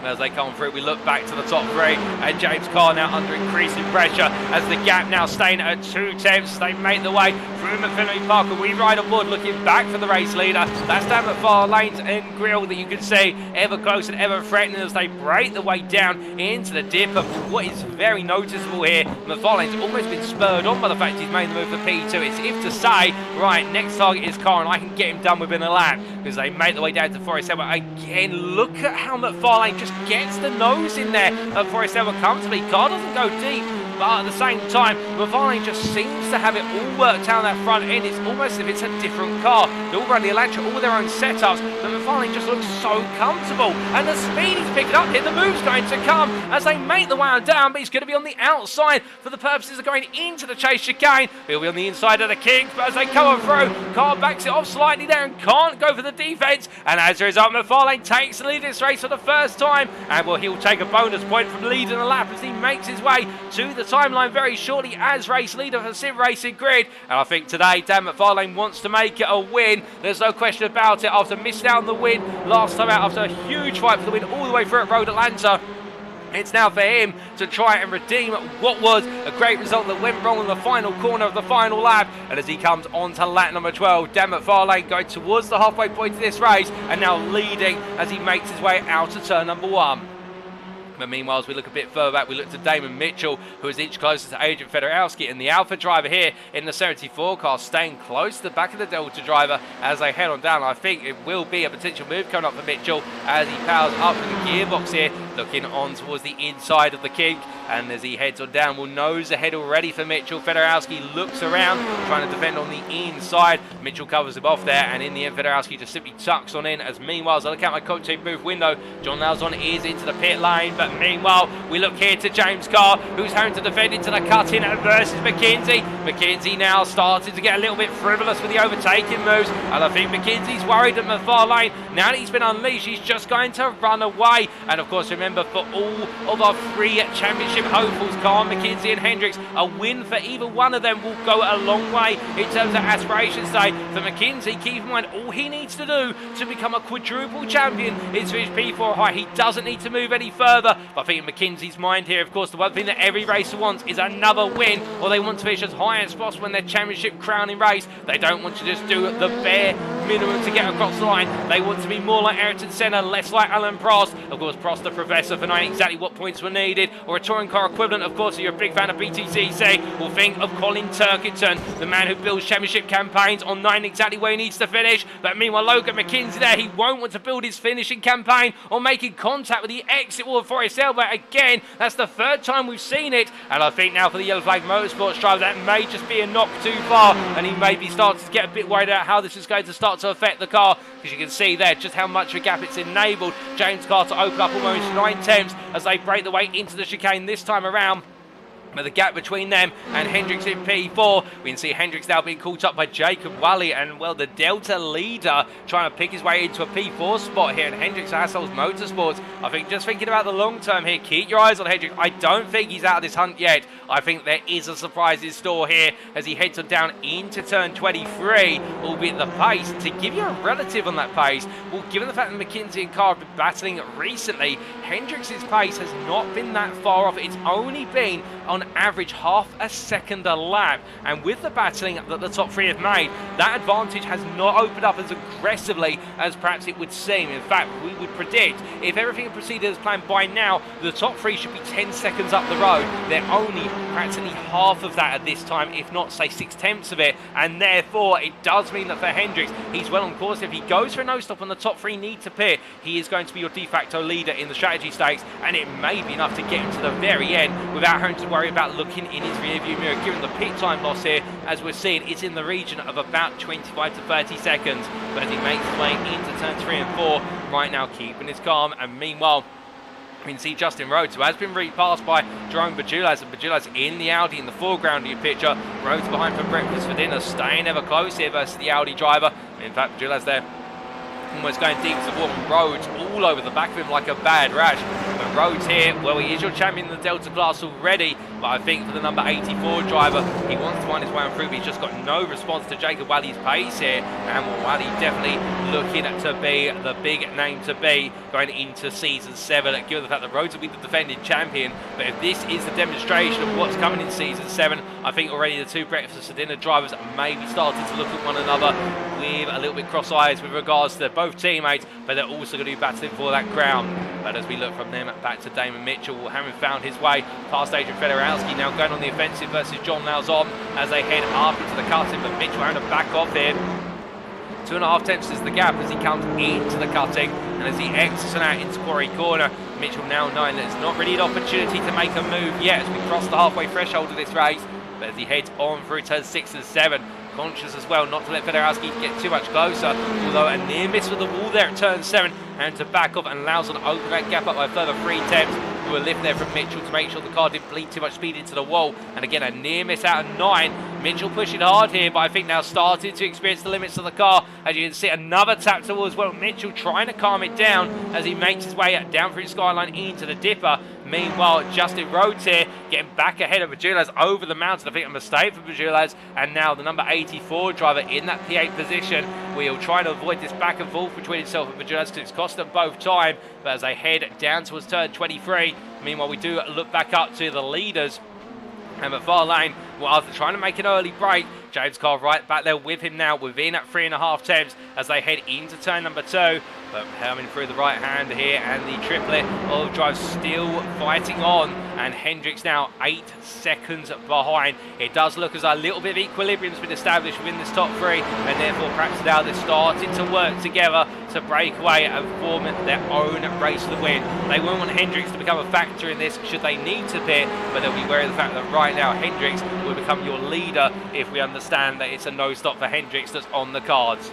As they come through, we look back to the top 3, and James Carr now under increasing pressure as the gap now staying at 2 tenths. They make the way through McFinley Park, and we ride on board looking back for the race leader. That's down McFarlane's end grill that you can see ever close and ever threatening as they break the way down into the dip. Of what is very noticeable here, McFarlane's almost been spurred on by the fact he's made the move for P2. It's if to say, right, next target is Carr, and I can get him done within a lap, because they make the way down to Forest Hill. Again, look at how McFarlane just gets the nose in there at Forest Hill comfortably. Carr doesn't go deep, but at the same time, McFarlane just seems to have it all worked out that front end. It's almost as if it's a different car. They all run the Elantra, all their own setups, but McFarlane just looks so comfortable. And the speed he's picking up here, the move's going to come as they make the way on down, but he's going to be on the outside for the purposes of going into the chase chicane. He'll be on the inside of the Kings, but as they come on through, Carr backs it off slightly there and can't go for the defense. And as a result, McFarlane takes the lead in this race for the first time, and well, he'll take a bonus point from leading the lap as he makes his way to the timeline very shortly as race leader for Sim Racing Grid. And I think today Dan McFarlane wants to make it a win. There's no question about it. After missing out on the win last time out, after a huge fight for the win all the way through at Road Atlanta, it's now for him to try and redeem what was a great result that went wrong in the final corner of the final lap. And as he comes on to lap number 12, Dan McFarlane going towards the halfway point of this race and now leading as he makes his way out to turn number 1. But meanwhile, as we look a bit further back, we look to Damon Mitchell, who is inch closer to Adrian Federowski, and the Alpha driver here in the 74 car staying close to the back of the Delta driver as they head on down. I think it will be a potential move coming up for Mitchell as he powers up to the gearbox here, looking on towards the inside of the kink. And as he heads on down, we'll nose ahead already for Mitchell. Federowski looks around, trying to defend on the inside. Mitchell covers him off there, and in the end, Federowski just simply tucks on in. As meanwhile, as I look out my cocktail booth window, John Lauzon is into the pit lane, but But meanwhile, we look here to James Carr, who's having to defend into the cut-in versus McKinzie. McKinzie now starting to get a little bit frivolous with the overtaking moves, and I think McKinsie's worried at the far lane. Now that he's been unleashed, he's just going to run away. And of course, remember, for all of our 3 championship hopefuls, Carr, McKinzie and Hendricks, a win for either one of them will go a long way in terms of aspirations today. For McKinzie, keep in mind, all he needs to do to become a quadruple champion is finish P4 high. He doesn't need to move any further. But I think in McKinsie's mind here, of course, the one thing that every racer wants is another win, or they want to finish as high as possible in their championship crowning race. They don't want to just do the bare minimum to get across the line. They want to be more like Ayrton Senna, less like Alan Prost. Of course, Prost the professor for knowing exactly what points were needed, or a touring car equivalent. Of course, if you're a big fan of BTCC, will think of Colin Turkington, the man who builds championship campaigns on knowing exactly where he needs to finish. But meanwhile, Logan McKinzie there, he won't want to build his finishing campaign on making contact with the exit wall for his elbow. Again, that's the 3rd time we've seen it. And I think now for the Yellow Flag Motorsports driver, that may just be a knock too far, and he may be starting to get a bit worried about how this is going to start to affect the car, because you can see there just how much of a gap it's enabled James Carr to open up almost 9/10 as they break the way into the chicane this time around. But the gap between them and Hendricks in P4, we can see Hendricks now being caught up by Jacob Wally, and well, the Delta leader trying to pick his way into a P4 spot here, and Hendricks Hassel's Motorsports. I think just thinking about the long term here, keep your eyes on Hendricks. I don't think he's out of this hunt yet. I think there is a surprise in store here as he heads on down into turn 23, albeit the pace, to give you a relative on that pace, well, given the fact that McKinzie and Carr have been battling recently, Hendricks' pace has not been that far off. It's only been on average half a second a lap, and with the battling that the top 3 have made, that advantage has not opened up as aggressively as perhaps it would seem. In fact, we would predict if everything had proceeded as planned by now, the top 3 should be 10 seconds up the road. They're only practically half of that at this time, if not say 6/10 of it, and therefore it does mean that for Hendricks, he's well on course. If he goes for a no stop and the top 3 need to pit, he is going to be your de facto leader in the strategy stakes, and it may be enough to get him to the very end without having to worry about looking in his rear view mirror. Given the pit time loss here, as we're seeing, it's in the region of about 25 to 30 seconds. But as he makes his way into turns 3 and 4, right now keeping his calm, and meanwhile, we can see Justin Rhodes, who has been repassed by Jerome Bajulaz, and Bajulaz in the Audi in the foreground of your picture. Rhodes behind for breakfast for dinner, staying ever close here versus the Audi driver. In fact, Bajulaz there almost going deep to the wall. Rhodes all over the back of him like a bad rash. But Rhodes here, well, he is your champion in the Delta class already, but I think for the number 84 driver, he wants to wind his way on through, but he's just got no response to Jacob Wally's pace here, and Wally definitely looking to be the big name to be going into season 7, given the fact that Rhodes will be the defending champion. But if this is the demonstration of what's coming in season 7, I think already the 2 breakfast for dinner drivers may be starting to look at one another with a little bit cross eyes with regards to both teammates, but they're also going to be battling for that crown. But as we look from them back to Damon Mitchell, having found his way past Adrian Federowski, now going on the offensive versus John Lauzon as they head up into the cutting, but Mitchell having to back off here. 2.5 tenths is the gap as he comes into the cutting, and as he exits and out into Quarry Corner, Mitchell now knowing that it's not really an opportunity to make a move yet as we cross the halfway threshold of this race, but as he heads on through turns 6 and 7, conscious as well not to let Federowski get too much closer, although a near miss with the wall there at turn 7, and to back off and allows on to open that gap up by a further 3 tenths. A lift there from Mitchell to make sure the car didn't bleed too much speed into the wall, and again a near miss out of 9. Mitchell pushing hard here, but I think now starting to experience the limits of the car. As you can see, another tap towards, well, Mitchell trying to calm it down as he makes his way down through the skyline into the dipper. Meanwhile, Justin Rhodes here getting back ahead of Bajulaz over the mountain. I think a mistake for Bajulaz, and now the number 84 driver in that P8 position. We'll try to avoid this back and forth between himself and Bajulaz because it's cost them both time. But as they head down towards turn 23, meanwhile we do look back up to the leaders. And at far lane, well, after trying to make an early break, James Carr right back there with him now within at 3.5 tenths as they head into turn number 2. But coming through the right hand here, and the triplet of drive still fighting on, and Hendricks now 8 seconds behind. It does look as though a little bit of equilibrium has been established within this top 3, and therefore perhaps now they're starting to work together to break away and form their own race to the win. They won't want Hendricks to become a factor in this should they need to pit, but they'll be aware of the fact that right now Hendricks will become your leader if we understand that it's a no stop for Hendricks that's on the cards.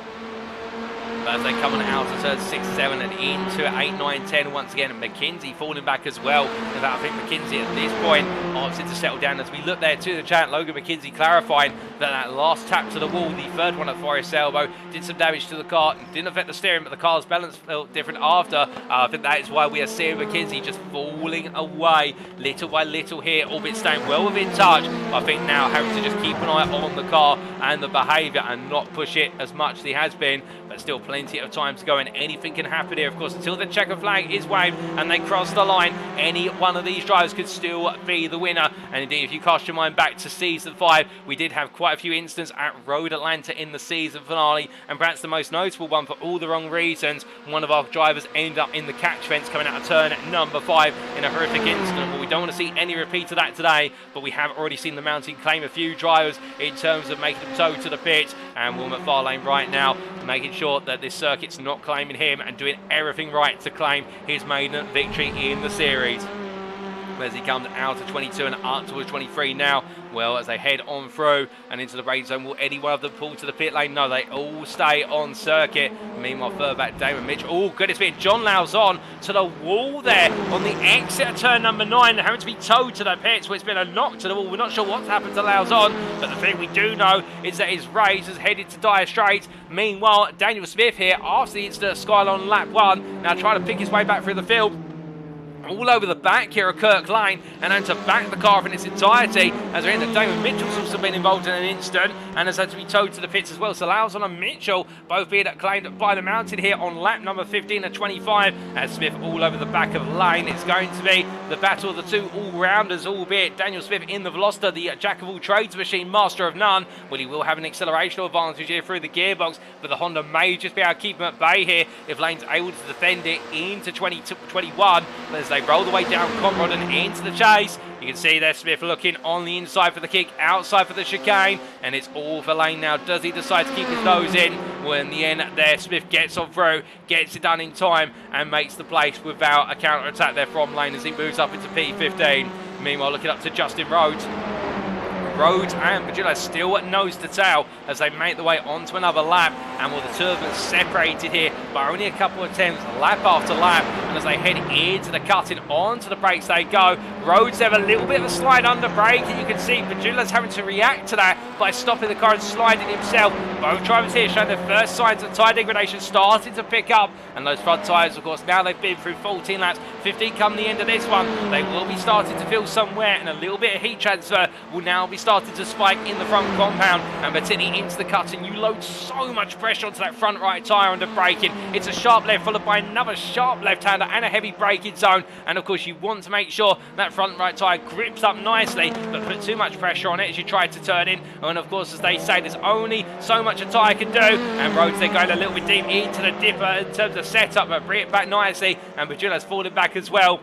But as they come on out of turn 6, 7 and into 8, 9, 10 once again, and McKinzie falling back as well. In fact, I think McKinzie at this point opted to settle down as we look there to the chat. Logan McKinzie clarifying that last tap to the wall, the third one at Forest Elbow, did some damage to the car. Didn't affect the steering, but the car's balance felt different after. I think that is why we are seeing McKinzie just falling away little by little here, albeit staying well within touch. I think now having to just keep an eye on the car and the behaviour and not push it as much as he has been, but still plenty of time to go, and anything can happen here, of course, until the checker flag is waved and they cross the line. Any one of these drivers could still be the winner. And indeed, if you cast your mind back to season 5, we did have quite a few incidents at Road Atlanta in the season finale, and perhaps the most notable one for all the wrong reasons, one of our drivers ended up in the catch fence coming out of turn number 5 in a horrific incident. Well, we don't want to see any repeat of that today, but we have already seen the mountain claim a few drivers in terms of making them tow to the pit, and Will McFarlane right now making sure that this circuit's not claiming him and doing everything right to claim his maiden victory in the series. As he comes out of 22 and up towards 23 now, well, as they head on through and into the rain zone, will any one of them pull to the pit lane? No, they all stay on circuit. Meanwhile, further back, Damon Mitchell. Oh, goodness me, John Lau's on to the wall there on the exit of turn number 9, having to be towed to the pit, so it's been a knock to the wall. We're not sure what's happened to Lau's on, but the thing we do know is that his race has headed to dire straits. Meanwhile, Daniel Smith here, after the incident at Skylon lap 1, now trying to pick his way back through the field. All over the back here of Kirk Lane, and then to back the car in its entirety, as we're in the Damon Mitchell's also been involved in an incident and has had to be towed to the pits as well. So Lawson and Mitchell both being claimed by the mountain here on lap number 15 and 25, as Smith all over the back of Lane. It's going to be the battle of the two all-rounders, albeit Daniel Smith in the Veloster, the jack of all trades machine, master of none. Well, he will have an accelerational advantage here through the gearbox, but the Honda may just be able to keep him at bay here if Lane's able to defend it into 2021. But as they roll the way down Conrad and into the chase, you can see there Smith looking on the inside for the kick, outside for the chicane, and it's all for Lane now. Does he decide to keep his nose in? Well, in the end there, Smith gets on through, gets it done in time, and makes the place without a counter-attack there from Lane as he moves up into P15. Meanwhile, looking up to Justin Rhodes. Rhodes and Padilla still nose to tail as they make their way onto another lap, and well, the two of them separated here by only a couple of attempts, lap after lap, and as they head into the cutting, onto the brakes they go. Rhodes have a little bit of a slide under brake, and you can see Padilla's having to react to that by stopping the car and sliding himself. Both drivers here showing their first signs of tyre degradation starting to pick up, and those front tyres, of course, now they've been through 14 laps, 15 come the end of this one, they will be starting to feel some wear, and a little bit of heat transfer will now be starting to spike in the front compound, and particularly into the cut, and you load so much pressure onto that front right tyre under braking. It's a sharp left followed by another sharp left-hander and a heavy braking zone, and of course you want to make sure that front right tyre grips up nicely, but put too much pressure on it as you try to turn in, and of course, as they say, there's only so much a tyre can do, and Rhodes they're going a little bit deep into the dipper in terms of setup, but bring it back nicely, and Pagilla's falling back as well.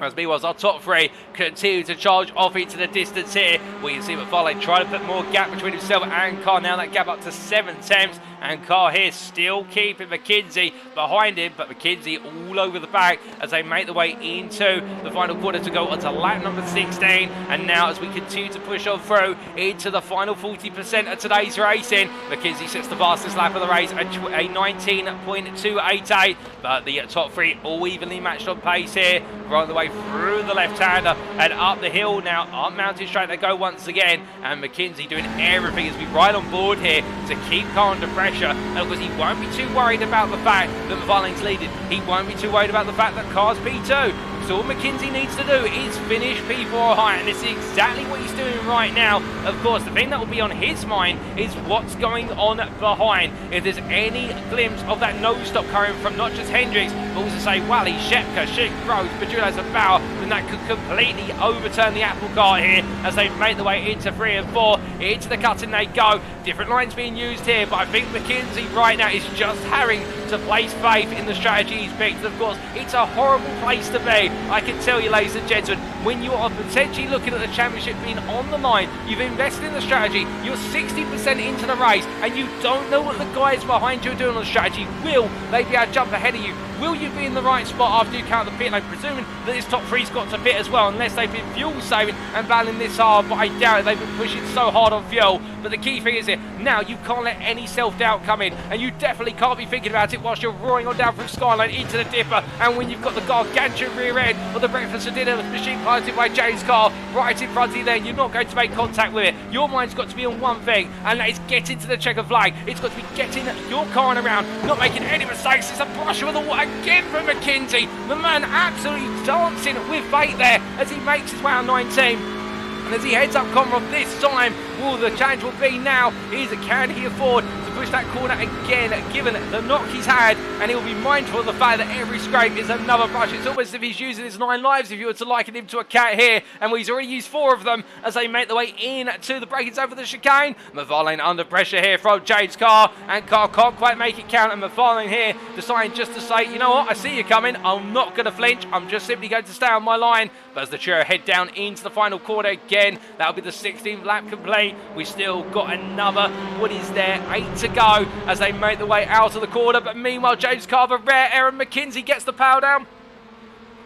As meanwhile, our top three continue to charge off into the distance here. We can see McFarlane trying to put more gap between himself and Carr. Now that gap up to 7 tenths. And Carr here still keeping McKinzie behind him. But McKinzie all over the back as they make their way into the final quarter to go onto lap number 16. And now as we continue to push on through into the final 40% of today's racing, McKinzie sets the fastest lap of the race at a 19.288. But the top three all evenly matched on pace here. Right the way through the left-hander and up the hill now, up Mountain Straight they go once again, and McKinzie doing everything as we ride on board here to keep Carr under pressure, and of course he won't be too worried about the fact that McFarlane's leading. He won't be too worried about the fact that Carr's P2. So all McKinzie needs to do is finish P4 or higher, and this is exactly what he's doing right now. Of course, the thing that will be on his mind is what's going on behind. If there's any glimpse of that nose stop coming from not just Hendricks, but also say Wally, Shepka, Schick, Rhodes, Pajulas and Bauer, then that could completely overturn the apple cart here as they make their way into 3 and 4. Into the cutting they go. Different lines being used here, but I think McKinzie right now is just having to place faith in the strategy he's picked. Of course, it's a horrible place to be. I can tell you, ladies and gentlemen, when you are potentially looking at the championship being on the line, you've invested in the strategy, you're 60% into the race, and you don't know what the guys behind you are doing on the strategy. Will they be able to jump ahead of you? Will you be in the right spot after you count the pit lane? Presuming that this top three's got to pit as well, unless they've been fuel saving and battling this hard, but I doubt it. They've been pushing so hard on fuel. But the key thing is here, here. Now you can't let any self-doubt come in, and you definitely can't be thinking about it whilst you're roaring on down through Skyline into the dipper. And when you've got the gargantuan rear end of the breakfast for dinner machine piloted by James Carr right in front of you there, you're not going to make contact with it. Your mind's got to be on one thing, and that is getting to the checkered flag. It's got to be getting your car on around, not making any mistakes. It's a brush with the wall again from McKinzie. The man absolutely dancing with fate there as he makes his way on 19. And as he heads up Conroth this time, well, the challenge will be now is can he afford to push that corner again, given the knock he's had, and he'll be mindful of the fact that every scrape is another brush. It's almost as if he's using his 9 lives if you were to liken him to a cat here, and well, he's already used 4 of them as they make their way in to the break-ins over the chicane. McFarlane under pressure here from James Carr, and Carr can't quite make it count, and McFarlane here deciding just to say, you know what, I see you coming, I'm not going to flinch, I'm just simply going to stay on my line. But as the trio head down into the final quarter again, that'll be the 16th lap complete. We still got another, 8 to go as they make their way out of the corner. But meanwhile, James Carver, rare error, McKinzie gets the power down.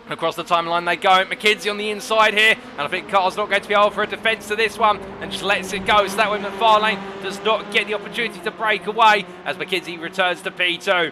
Across the timeline they go. McKinzie on the inside here, and I think Carr's not going to be able for a defence to this one, and just lets it go. So that way McFarlane does not get the opportunity to break away as McKinzie returns to P2.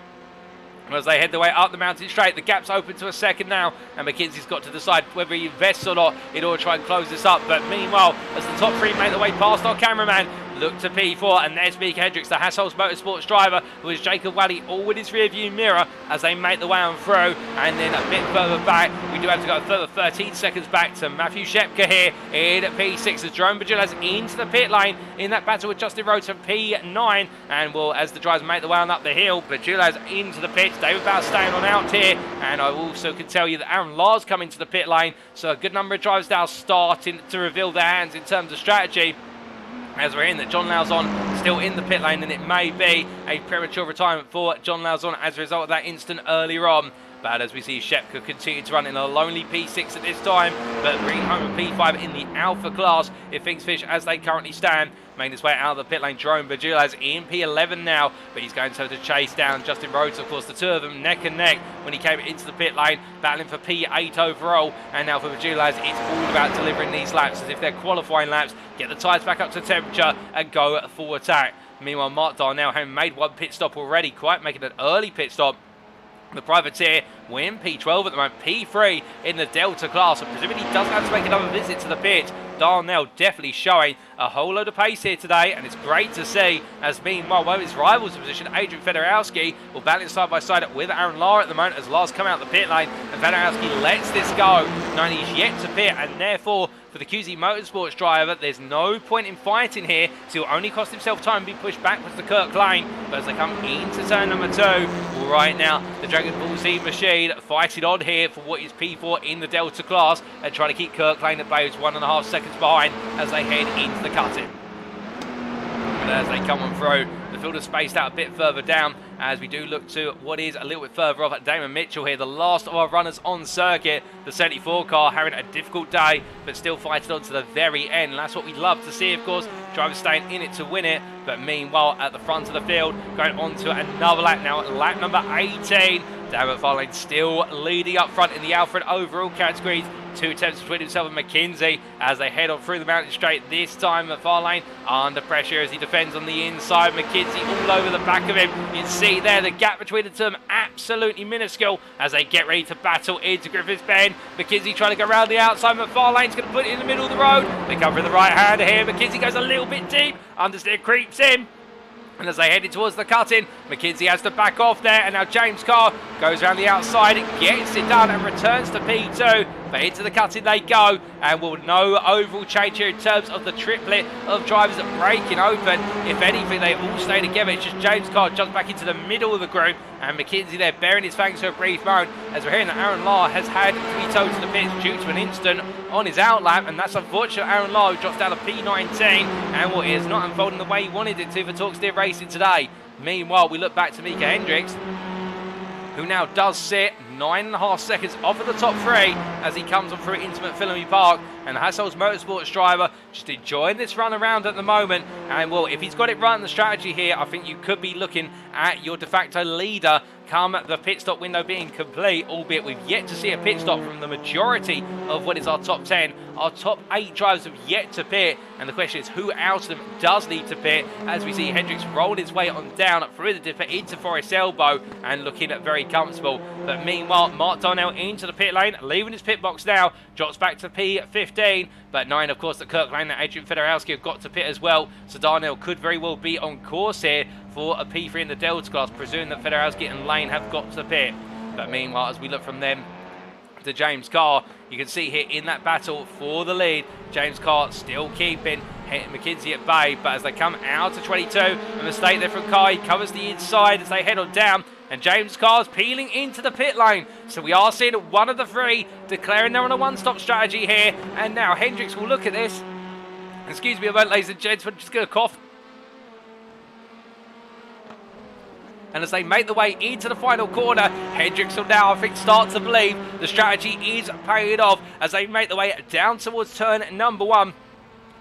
As they head their way up the mountain straight, the gap's open to a second now, and McKinsey's got to decide whether he invests or not in order to try and close this up. But meanwhile, as the top 3 make their way past our cameraman, look to P4, and there's Micah Hendricks, the Hassel's Motorsports driver, who is Jacob Wally, all in his rear view mirror as they make the way on through. And then a bit further back, we do have to go a further 13 seconds back to Matthew Shepka here in P6 as Jerome Bagilas into the pit lane in that battle with Justin Rhodes from P9. And well, as the drivers make the way on up the hill, Bagilas into the pits, David Bauer staying on out here. And I also can tell you that Aaron Lars coming to the pit lane, so a good number of drivers now starting to reveal their hands in terms of strategy. As we're in that John Lauzon still in the pit lane, and it may be a premature retirement for John Lauzon as a result of that incident earlier on. But as we see Shepka continue to run in a lonely P6 at this time, but bringing home a P5 in the Alpha class if things fish as they currently stand. Making his way out of the pit lane, Jerome Bagilas in P11 now, but he's going to have to chase down Justin Rhodes. Of course, the two of them neck and neck when he came into the pit lane, battling for P8 overall. And now for Bagilas, it's all about delivering these laps, as if they're qualifying laps, get the tyres back up to temperature and go full attack. Meanwhile, Mark Darnell having made one pit stop already, quite making an early pit stop. The privateer, we're in P12 at the moment, P3 in the Delta class, and presumably he doesn't have to make another visit to the pit. Darnell definitely showing a whole load of pace here today, and it's great to see, as meanwhile, one of his rivals in position, Adrian Fedorowski, will battle side by side with Aaron Lara at the moment as Lars come out the pit lane, and Fedorowski lets this go, knowing he's yet to pit, and therefore, for the QZ Motorsports driver, there's no point in fighting here, so he'll only cost himself time and be pushed backwards to Kirk Lane. But as they come into turn number 2, right now, the Dragon Ball Z machine fighting on here for what is P4 in the Delta class, and trying to keep Kirk Lane at bay, 1.5 seconds behind as they head into the cut-in. But as they come on through, the field is spaced out a bit further down as we do look to what is a little bit further off at Damon Mitchell here, the last of our runners on circuit. The 74 car having a difficult day, but still fighting on to the very end. And that's what we'd love to see, of course, drivers staying in it to win it. But meanwhile, at the front of the field, going on to another lap now, at lap number 18. Darren Farlane still leading up front in the Alfred overall categories. 2 attempts between himself and McKinzie as they head on through the mountain straight. This time McFarlane under pressure as he defends on the inside. McKinzie all over the back of him. You can see there the gap between the two absolutely minuscule as they get ready to battle into Griffiths Bend. McKinzie trying to go around the outside. McFarlane's going to put it in the middle of the road. They cover the right hander here. McKinzie goes a little bit deep. Understeer creeps in. And as they headed towards the cut-in, McKinzie has to back off there, and now James Carr goes around the outside, gets it done and returns to P2. But into the cut-in they go, and will no overall change here in terms of the triplet of drivers breaking open. If anything, they all stay together. It's just James Carr jumps back into the middle of the group, and McKinzie there bearing his fangs for a brief moment, as we're hearing that Aaron Lahr has had to be towed to the pits due to an incident on his outlap, and that's unfortunate. Aaron Lahr, who drops down to P19, and what is not unfolding the way he wanted it to for Talksteer Racing today. Meanwhile, we look back to Micah Hendricks, who now does sit 9.5 seconds off of the top 3 as he comes on through Intimate Philamy Park. And Hassel's Motorsports driver just enjoying this run around at the moment. And well, if he's got it right in the strategy here, I think you could be looking at your de facto leader come the pit stop window being complete, albeit we've yet to see a pit stop from the majority of what is our top 10. Our top 8 drivers have yet to pit, and the question is who out of them does need to pit, as we see Hendricks roll his way on down through the dipper into Forest Elbow and looking very comfortable. But meanwhile, Mark Darnell into the pit lane, leaving his pit box now, drops back to P15, but 9 of course that Kirk Lane and Adrian Fedorowski have got to pit as well, so Darnell could very well be on course here for a P3 in the Delta class, presuming that Fedorowski and Lane have got to pit. But meanwhile, as we look from them to James Carr, you can see here in that battle for the lead, James Carr still keeping McKinzie at bay, but as they come out to 22, a mistake there from Carr, he covers the inside as they head on down, and James Carr's peeling into the pit lane. So we are seeing one of the 3 declaring they're on a one-stop strategy here, and now Hendricks will look at this. Excuse me a moment, ladies and gentlemen, just going to cough. And as they make the way into the final corner, Hendricks will now, I think, start to believe the strategy is paying off as they make the way down towards turn number 1.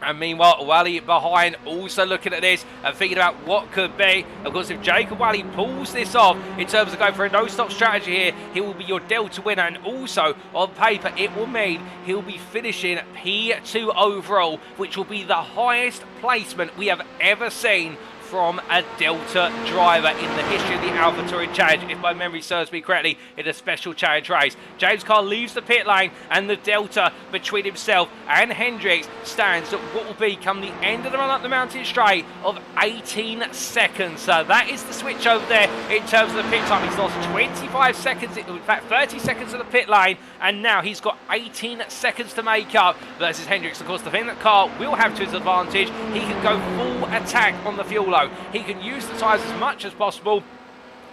And meanwhile, Wally behind, also looking at this and thinking about what could be. Of course, if Jacob Wally pulls this off in terms of going for a no-stop strategy here, he will be your Delta winner. And also, on paper, it will mean he'll be finishing P2 overall, which will be the highest placement we have ever seen from a Delta driver in the history of the AlphaTauri Challenge, if my memory serves me correctly, in a special challenge race. James Carr leaves the pit lane, and the Delta between himself and Hendricks stands at what will become the end of the run up the mountain straight of 18 seconds. So that is the switch over there in terms of the pit time. He's lost 25 seconds, in fact 30 seconds of the pit lane, and now he's got 18 seconds to make up versus Hendricks. Of course, the thing that Carr will have to his advantage, he can go full attack on the fuel load. He can use the tyres as much as possible.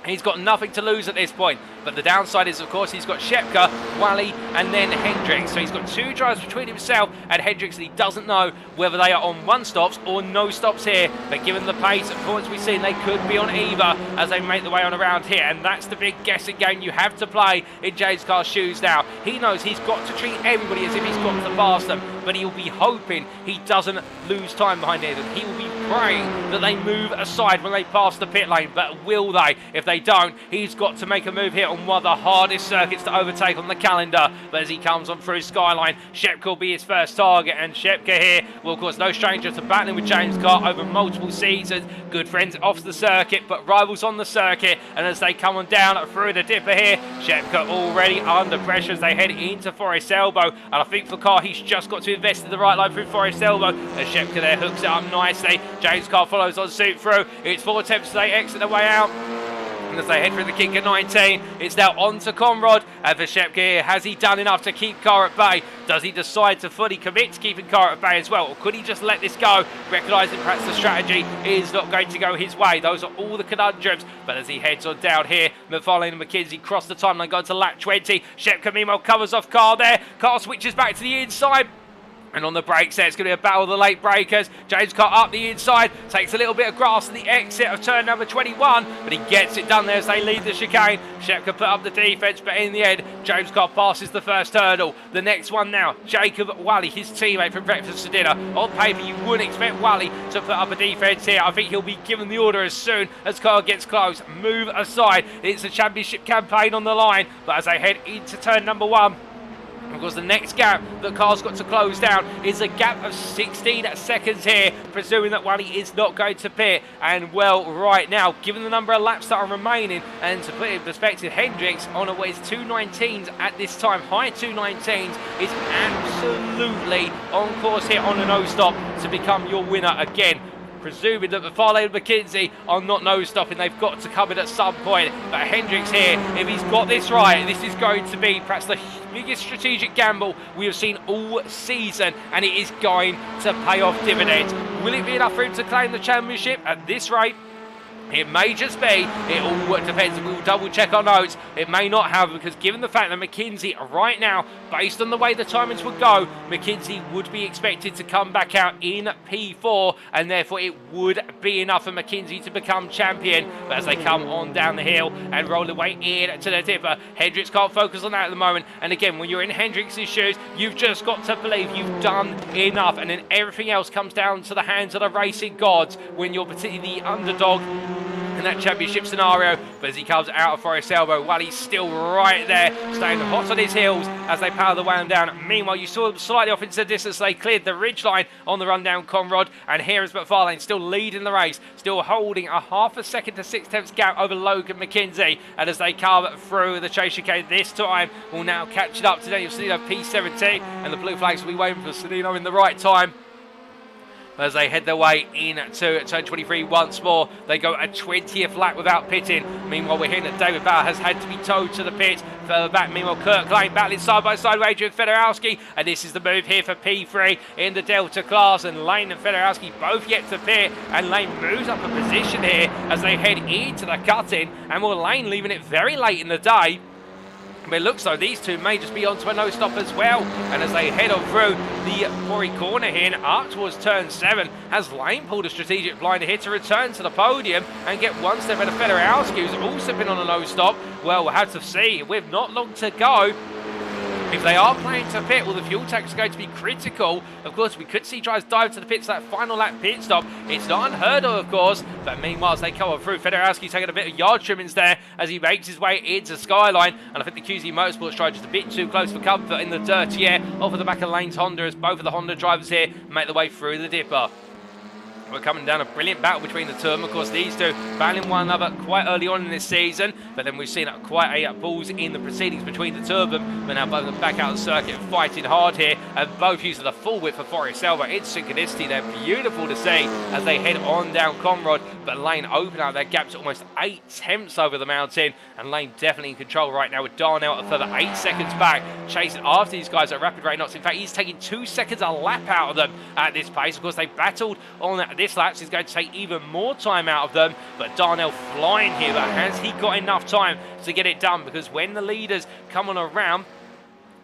He's got nothing to lose at this point. But the downside is, of course, he's got Shepka, Wally, and then Hendricks. So he's got 2 drivers between himself and Hendricks, and he doesn't know whether they are on one stops or no stops here. But given the pace and points we've seen, they could be on either as they make the way on around here. And that's the big guessing game you have to play in James Carr's shoes now. He knows he's got to treat everybody as if he's got to pass them, but he'll be hoping he doesn't lose time behind it. And he will be praying that they move aside when they pass the pit lane. But will they? If they don't, he's got to make a move here on one of the hardest circuits to overtake on the calendar. But as he comes on through Skyline, Shepka will be his first target, and Shepka here will, of course, no stranger to battling with James Carr over multiple seasons. Good friends off the circuit, but rivals on the circuit. And as they come on down through the dipper here, Shepka already under pressure as they head into Forest Elbow. And I think for Carr, he's just got to invest in the right line through Forest Elbow. As Shepka there hooks it up nicely, James Carr follows on suit through. It's 4 attempts as they exit the way out. And as they head through the kink at 19, it's now on to Conrad. And for Shepka here, has he done enough to keep Carr at bay? Does he decide to fully commit to keeping Carr at bay as well? Or could he just let this go, recognising perhaps the strategy is not going to go his way? Those are all the conundrums. But as he heads on down here, McFarlane and McKinzie cross the timeline, go to lap 20. Shepka meanwhile covers off Carr there. Carr switches back to the inside. And on the brakes there, it's going to be a battle of the late breakers. James Carr up the inside, takes a little bit of grass at the exit of turn number 21, but he gets it done there as they leave the chicane. Shepka put up the defence, but in the end, James Carr passes the first hurdle. The next one now, Jacob Wally, his teammate from breakfast to dinner. On paper, you wouldn't expect Wally to put up a defence here. I think he'll be given the order as soon as Carr gets close. Move aside. It's a championship campaign on the line, but as they head into turn number 1, because the next gap that Carr's got to close down is a gap of 16 seconds here, presuming that Wally is not going to pit. And well, right now, given the number of laps that are remaining, and to put it in perspective, Hendricks on a way is 219s at this time, high 219s, is absolutely on course here on a no-stop to become your winner again. Presuming that McFarlane and McKinzie are not no-stopping, they've got to come in at some point. But Hendricks here, if he's got this right, this is going to be perhaps the biggest strategic gamble we have seen all season, and it is going to pay off dividends. Will it be enough for him to claim the championship at this rate? It may just be. It all depends. We'll double check our notes. It may not have, because given the fact that McKinzie right now, based on the way the timings would go, McKinzie would be expected to come back out in P4, and therefore it would be enough for McKinzie to become champion. But as they come on down the hill and roll their way in to the dipper, Hendricks can't focus on that at the moment. And again, when you're in Hendricks' shoes, you've just got to believe you've done enough, and then everything else comes down to the hands of the racing gods when you're particularly the underdog. And in that championship scenario. But as he comes out of Forest Elbow, Wally's still right there, staying hot on his heels as they power the way down. Meanwhile, you saw them slightly off into the distance. They cleared the ridge line on the run down Conrad, and here is McFarlane still leading the race, still holding a half a second to 6/10 gap over Logan McKinzie. And as they come through the chase chicane this time, will now catch it up to Daniel Cedeno P17, and the blue flags will be waiting for Cedeno in the right time. As they head their way into turn 23 once more. They go a 20th lap without pitting. Meanwhile, we're hearing that David Bauer has had to be towed to the pit. Further back, meanwhile, Kirk Lane battling side by side with Adrian Fedorowski. And this is the move here for P3 in the Delta class. And Lane and Fedorowski both yet to pit. And Lane moves up a position here as they head into the cut-in. And will Lane leaving it very late in the day. But it looks like these two may just be onto a no-stop as well. And as they head on through the Quarry corner here and up towards turn 7, has Lane pulled a strategic blinder here to return to the podium and get one step ahead of Fedorowski, who's also been on a no-stop. Well, we'll have to see. With not long to go, if they are planning to pit, well, the fuel tank is going to be critical. Of course, we could see drives dive to the pits, that final lap pit stop. It's not unheard of course. But meanwhile, as they come on through, Fedorowski taking a bit of yard trimmings there as he makes his way into Skyline. And I think the QZ Motorsports drive just a bit too close for comfort in the dirty air off of the back of Lane's Honda, as both of the Honda drivers here make their way through the dipper. We're coming down a brilliant battle between the two of them. Of course, these two battling one another quite early on in this season, but then we've seen quite a pause in the proceedings between the two of them. But now both of them back out of the circuit fighting hard here, and both using the full width for Forest Elbow. It's synchronicity. They're beautiful to see as they head on down Conrad, but Lane open out their gap to almost 8/10 over the mountain, and Lane definitely in control right now with Darnell a further 8 seconds back, chasing after these guys at rapid rate knots. In fact, he's taking 2 seconds a lap out of them at this pace. Of course, they battled on this lap, so he's going to take even more time out of them. But Darnell flying here, but has he got enough time to get it done? Because when the leaders come on around,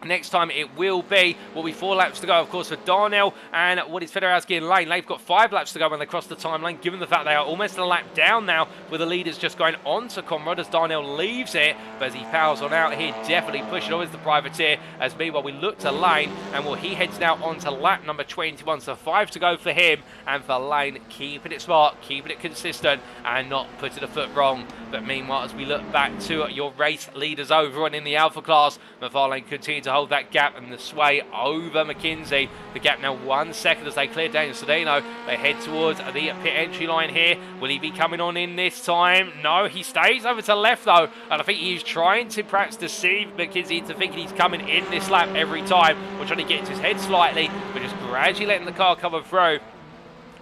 next time it will be, 4 laps to go, of course, for Darnell and Fedorowski and Lane. They've got 5 laps to go when they cross the timeline, given the fact they are almost a lap down now, with the leaders just going on to Conrad as Darnell leaves it. But as he powers on out here, definitely pushing always the privateer. As meanwhile, we look to Lane, and he heads now onto lap number 21. So 5 to go for him, and for Lane, keeping it smart, keeping it consistent, and not putting a foot wrong. But meanwhile, as we look back to your race leaders over on in the Alpha class, McFarlane continues to hold that gap and the sway over McKinzie. The gap now 1 second as they clear Daniel Cedeno. They head towards the pit entry line here. Will he be coming on in this time? No, he stays over to left though, and I think he's trying to perhaps deceive McKinzie into thinking he's coming in this lap every time, or trying to get into his head slightly, but just gradually letting the car come through.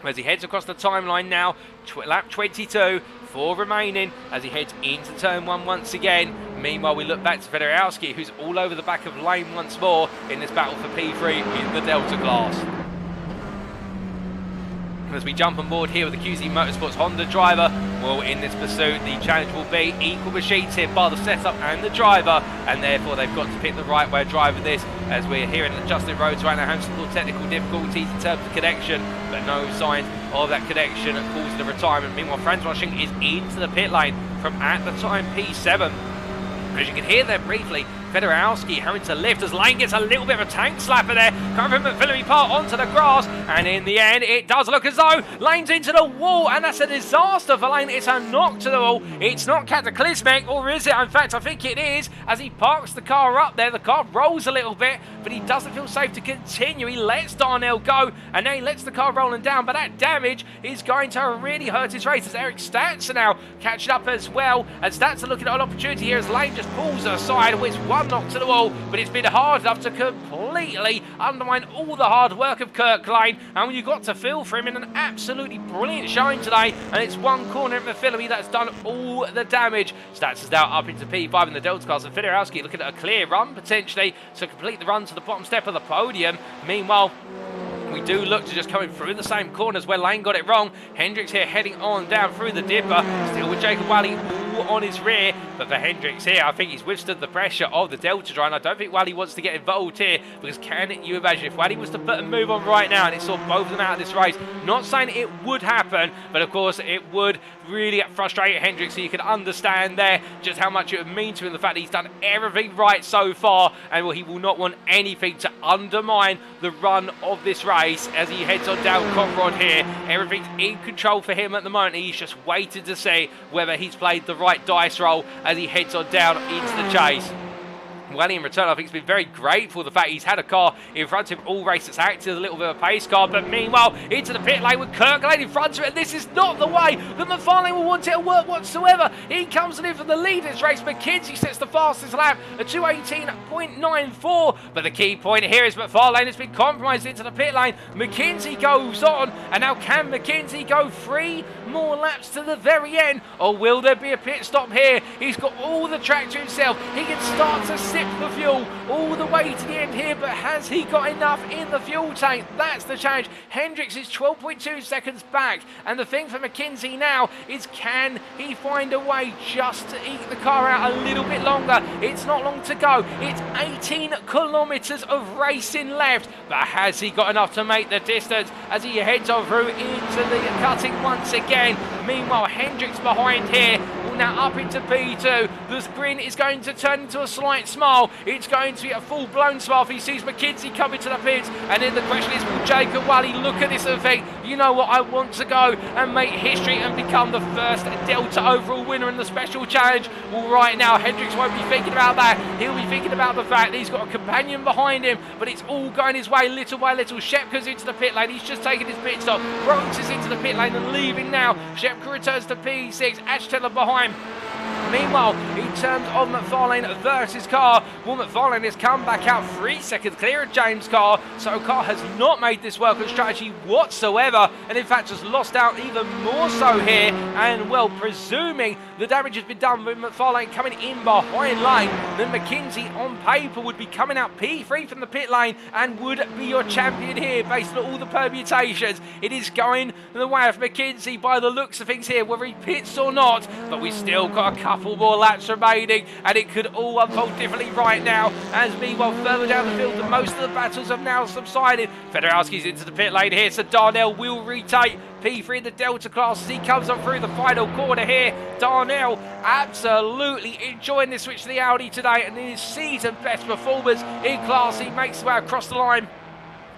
As he heads across the timeline now, lap 22, 4 remaining as he heads into turn 1 once again. Meanwhile, we look back to Fedorowski, who's all over the back of Lane once more in this battle for P3 in the Delta class. As we jump on board here with the QZ Motorsports Honda driver, well, in this pursuit, the challenge will be equal machines here by the setup and the driver, and therefore they've got to pick the right way of driving this, as we're hearing that Justin Rhodes right now having some technical difficulties in terms of connection, but no signs of that connection causing the retirement. Meanwhile, Franz Rushing is into the pit lane from, at the time, P7. As you can hear there briefly, Fedorowski having to lift as Lane gets a little bit of a tank slapper there, coming from McPhillamy Park onto the grass, and in the end it does look as though Lane's into the wall, and that's a disaster for Lane. It's a knock to the wall. It's not cataclysmic, or is it? In fact, I think it is. As he parks the car up there, the car rolls a little bit, but he doesn't feel safe to continue. He lets Darnell go, and now he lets the car rolling down, but that damage is going to really hurt his race, as Eric Statz are now catching up as well, and Statz are looking at an opportunity here as Lane just pulls aside, which one knock to the wall, but it's been hard enough to completely undermine all the hard work of Kirk Lane. And when you got to feel for him in an absolutely brilliant showing today, and it's one corner of McPhillamy that's done all the damage. Stats is now up into P5 in the Delta class, and Fedorowski looking at a clear run potentially to complete the run to the bottom step of the podium. Meanwhile, we do look to just coming through the same corners where Lane got it wrong. Hendricks here heading on down through the dipper, still with Jacob Wally all on his rear. But for Hendricks here, I think he's withstood the pressure of the Delta drive, and I don't think Wally wants to get involved here, because can you imagine if Wally was to put a move on right now and it saw both of them out of this race? Not saying it would happen, but of course it would really frustrated Hendricks, so you can understand there just how much it would mean to him, the fact that he's done everything right so far, and well, he will not want anything to undermine the run of this race as he heads on down Conrod here. Everything's in control for him at the moment. He's just waiting to see whether he's played the right dice roll as he heads on down into the chase. Well, in return, I think he's been very grateful for the fact he's had a car in front of him all race that's acted as a little bit of a pace car. But meanwhile, into the pit lane with Kirkland in front of it. And this is not the way that McFarlane will want it to work whatsoever. He comes in for the lead in this race. McKinzie sets the fastest lap at 2:18.94. But the key point here is McFarlane has been compromised into the pit lane. McKinzie goes on. And now can McKinzie go 3 more laps to the very end? Or will there be a pit stop here? He's got all the track to himself. He can start to sip the fuel all the way to the end here, but has he got enough in the fuel tank? That's the challenge. Hendricks is 12.2 seconds back, and the thing for McKinzie now is, can he find a way just to eke the car out a little bit longer? It's not long to go. It's 18 kilometres of racing left, but has he got enough to make the distance as he heads on through into the cutting once again? Meanwhile, Hendricks behind here, now up into P2. The grin is going to turn into a slight smile. It's going to be a full-blown smile if he sees McKinzie coming to the pits. And then the question is, will Jacob Wally look at this and think, you know what, I want to go and make history and become the first Delta overall winner in the special challenge? Well, right now, Hendricks won't be thinking about that. He'll be thinking about the fact that he's got a companion behind him, but it's all going his way little by little. Shepka's into the pit lane. He's just taken his pit stop. Rhodes is into the pit lane and leaving now. Shepka returns to P6. Ashteller behind. Meanwhile, in terms of McFarlane versus Carr, well, McFarlane has come back out 3 seconds clear of James Carr, so Carr has not made this work on strategy whatsoever, and in fact has lost out even more so here, and well, presuming the damage has been done with McFarlane coming in behind lane, then McKinzie on paper would be coming out P3 from the pit lane and would be your champion here based on all the permutations. It is going the way of McKinzie by the looks of things here, whether he pits or not, but we still got a couple more laps remaining, and it could all unfold differently right now, as meanwhile further down the field most of the battles have now subsided. Federowski's into the pit lane here, so Darnell will retake P3 in the Delta class as he comes on through the final corner here. Darnell absolutely enjoying this switch to the Audi today, and in his season best performance in class, he makes his way across the line.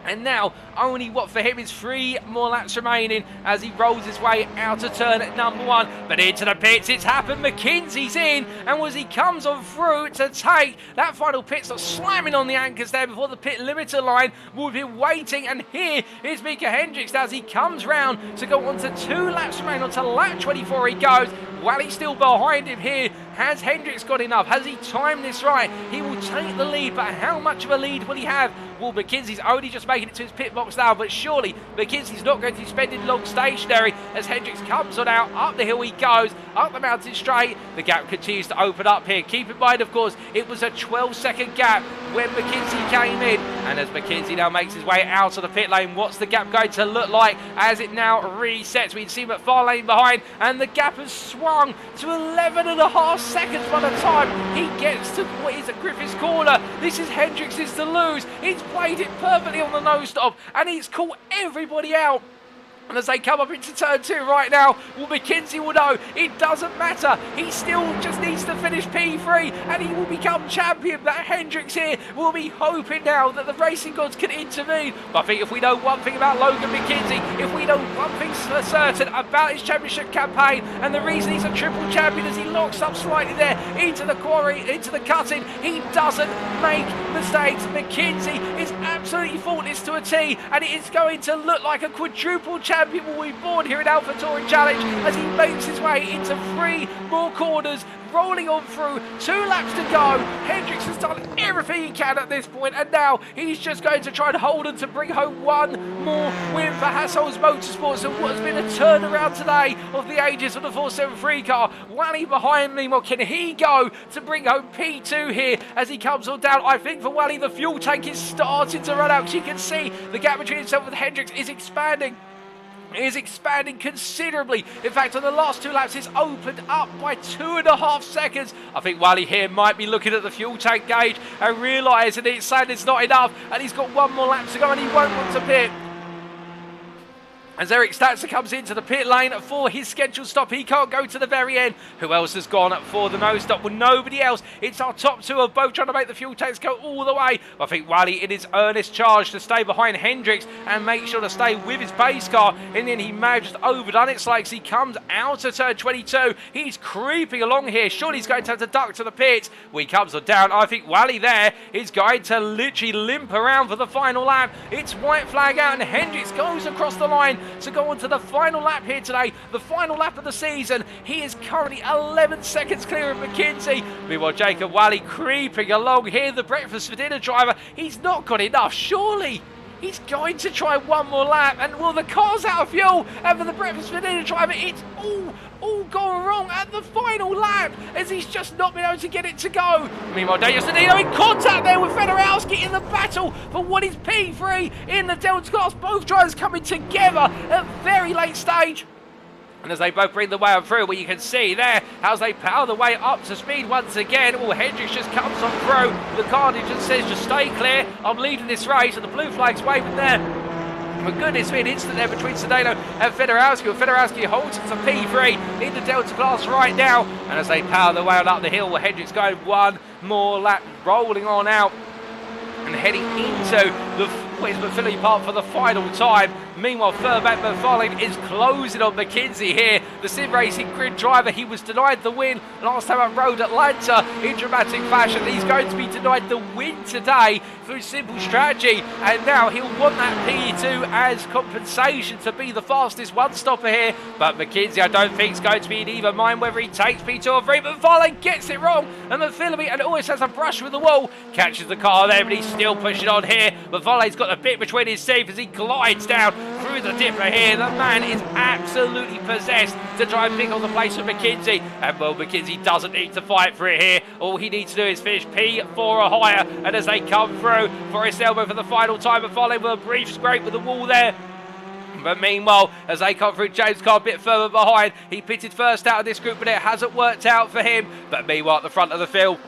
And now, only what for him is 3 more laps remaining as he rolls his way out of turn at number 1. But into the pits, it's happened. McKinsie's in, and as he comes on through to take that final pit stop, slamming on the anchors there before the pit limiter line, will be waiting. And here is Micah Hendricks as he comes round to go on to 2 laps remaining. On to lap 24 he goes. Wally's still behind him here. Has Hendricks got enough? Has he timed this right? He will take the lead, but how much of a lead will he have? Well, McKinsie's only just making it to his pit box now, but surely McKinsie's not going to be spending long stationary as Hendricks comes on out. Up the hill he goes, up the mountain straight. The gap continues to open up here. Keep in mind, of course, it was a 12-second gap when McKinzie came in. And as McKinzie now makes his way out of the pit lane, what's the gap going to look like as it now resets? We can see McFarlane behind, and the gap has swung to 11.5 seconds by the time he gets to what is at Griffith's corner. This is Hendricks' to lose. He's played it perfectly on the nose stop, and he's caught everybody out. And as they come up into turn 2 right now, well, McKinzie will know it doesn't matter. He still just needs to finish P3 and he will become champion. That Hendricks here will be hoping now that the racing gods can intervene. But I think if we know one thing about Logan McKinzie, if we know one thing for certain about his championship campaign, and the reason he's a triple champion is he locks up slightly there into the quarry, into the cutting. He doesn't make mistakes. McKinzie is absolutely faultless to a T, and it is going to look like a quadruple champion will be born here in Alpha Touring Challenge as he makes his way into 3 more corners, rolling on through. 2 laps to go. Hendricks has done everything he can at this point, and now he's just going to try and hold on to bring home 1 more win for Hassel's Motorsports and what has been a turnaround today of the ages of the 473 car. Wally behind me. Well, can he go to bring home P2 here as he comes on down? I think for Wally, the fuel tank is starting to run out, because you can see the gap between himself and Hendricks is expanding. It is expanding considerably. In fact, on the last 2 laps, it's opened up by 2.5 seconds. I think Wally here might be looking at the fuel tank gauge and realising it's saying it's not enough, and he's got 1 more lap to go and he won't want to pit. As Eric Statzer comes into the pit lane for his scheduled stop. He can't go to the very end. Who else has gone for the no stop? Well, nobody else. It's our top two of both trying to make the fuel tanks go all the way. I think Wally in his earnest charge to stay behind Hendricks and make sure to stay with his pace car. And then he may have just overdone it slightly as he comes out of turn 22. He's creeping along here. Surely he's going to have to duck to the pits. Well, he comes down. I think Wally there is going to literally limp around for the final lap. It's white flag out and Hendricks goes across the line to go on to the final lap here today, the final lap of the season. He is currently 11 seconds clear of McKinzie. Meanwhile, Jacob Wally creeping along here, the breakfast for dinner driver. He's not got enough, surely. He's going to try one more lap, and well, the car's out of fuel, and for the breakfast for dinner driver, it's all gone wrong at the final lap, as he's just not been able to get it to go. Meanwhile, Daniel Sedino in contact there with Federowski in the battle for what is P3 in the Delta class. Both drivers coming together at very late stage. And as they both bring the way on through, well, you can see there how they power the way up to speed once again. Oh, Hendricks just comes on through. The car just says, just stay clear. I'm leading this race, and the blue flag's waving there. For goodness me, an instant there between Sedano and Federowski. Federowski holds it to P3 in the Delta class right now. And as they power the way on up the hill, well, Hendricks going one more lap, rolling on out and heading into the Philly Park for the final time. Meanwhile, Furback McFarlane is closing on McKinzie here. The sim racing grid driver, he was denied the win last time at Road Atlanta in dramatic fashion. He's going to be denied the win today through simple strategy, and now he'll want that P2 as compensation to be the fastest one-stopper here. But McKinzie, I don't think, is going to be in either mind whether he takes P2 or 3. But McFarlane gets it wrong, and McPhillamy, and always has a brush with the wall, catches the car there, but he's still pushing on here. McFarlane's got a bit between his teeth as he glides down through the dipper here. The man is absolutely possessed to try and pick on the place of McKinzie. And well, McKinzie doesn't need to fight for it here. All he needs to do is finish P4 or higher. And as they come through, Forrest Elbow for the final time, and following with a brief scrape with the wall there. But meanwhile, as they come through, James Carr a bit further behind. He pitted first out of this group, but it hasn't worked out for him. But meanwhile, at the front of the field,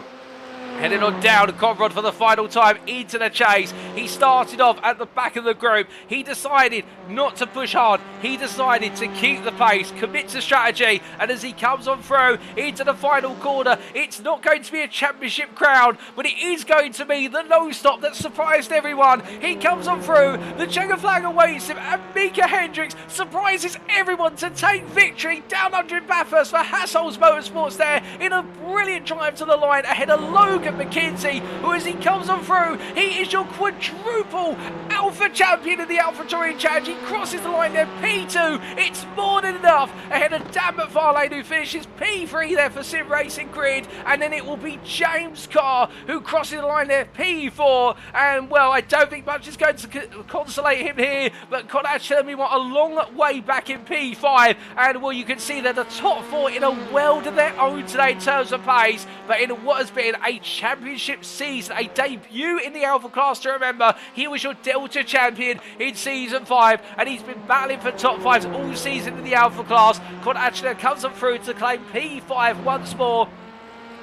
heading on down, Conrad for the final time into the chase. He started off at the back of the group. He decided not to push hard. He decided to keep the pace, commit to strategy. And as he comes on through into the final corner, it's not going to be a championship crown, but it is going to be the no-stop that surprised everyone. He comes on through, the checker flag awaits him, and Micah Hendricks surprises everyone to take victory down under in Bathurst for Hassel's Motorsports there in a brilliant drive to the line ahead of Logan McKinzie, who as he comes on through, he is your quadruple Alpha champion in the AlphaTauri Challenge. He crosses the line there, P2, it's more than enough, ahead of Dan McFarlane, who finishes P3 there for Sim Racing Grid, and then it will be James Carr, who crosses the line there, P4, and well, I don't think much is going to consolate him here, but Conrad Sherman a long way back in P5, and well, you can see that the top four in a world of their own today in terms of pace, but in what has been a championship season, a debut in the Alpha class to remember. He was your Delta champion in season 5, and he's been battling for top 5s all season in the Alpha class. Conrad comes up through to claim P5 once more.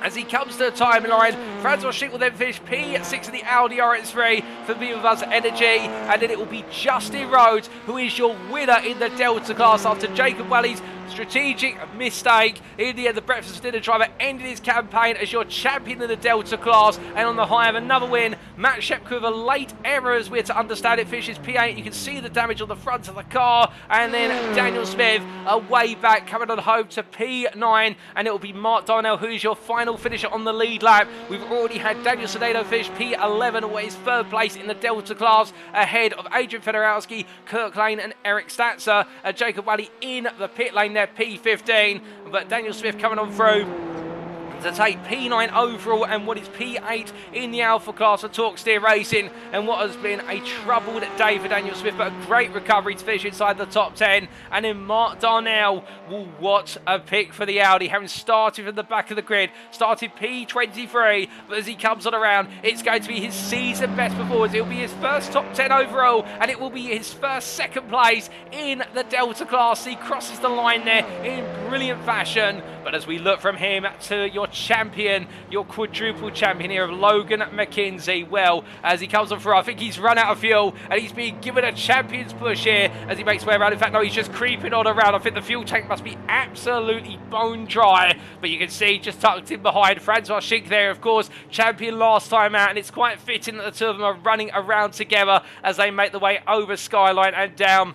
As he comes to the timeline, Francois Schick will then finish P6 in the Audi RS3 for Buzz Energy, and then it will be Justin Rhodes who is your winner in the Delta class after Jacob Welly's strategic mistake. In the end, the breakfast for dinner driver ended his campaign as your champion in the Delta class, and on the high of another win, Matt Shepka with a late error, as we're to understand it, finishes P8. You can see the damage on the front of the car, and then Daniel Smith way back coming on home to P9, and it will be Mark Darnell who is your final finisher on the lead lap. We've already had Daniel Sedano finish P11, away his third place in the Delta class, ahead of Adrian Federowski, Kirk Lane and Eric Statzer, and Jacob Wally in the pit lane there, P15, but Daniel Smith coming on through to take P9 overall and what is P8 in the Alpha class for Torque Steer Racing, and what has been a troubled day for Daniel Smith, but a great recovery to finish inside the top 10. And then Mark Darnell, well, what a pick for the Audi, having started from the back of the grid, started P23, but as he comes on around, it's going to be his season best performance. It'll be his first top 10 overall, and it will be his first second place in the Delta class. He crosses the line there in brilliant fashion, but But as we look from him to your champion, your quadruple champion here of Logan McKinzie, well, as he comes on through, I think he's run out of fuel and he's being given a champion's push here as he makes way around. In fact, no, he's just creeping on around. I think the fuel tank must be absolutely bone dry, but you can see just tucked in behind Wojciech there, of course, champion last time out, and it's quite fitting that the two of them are running around together as they make the way over Skyline and down.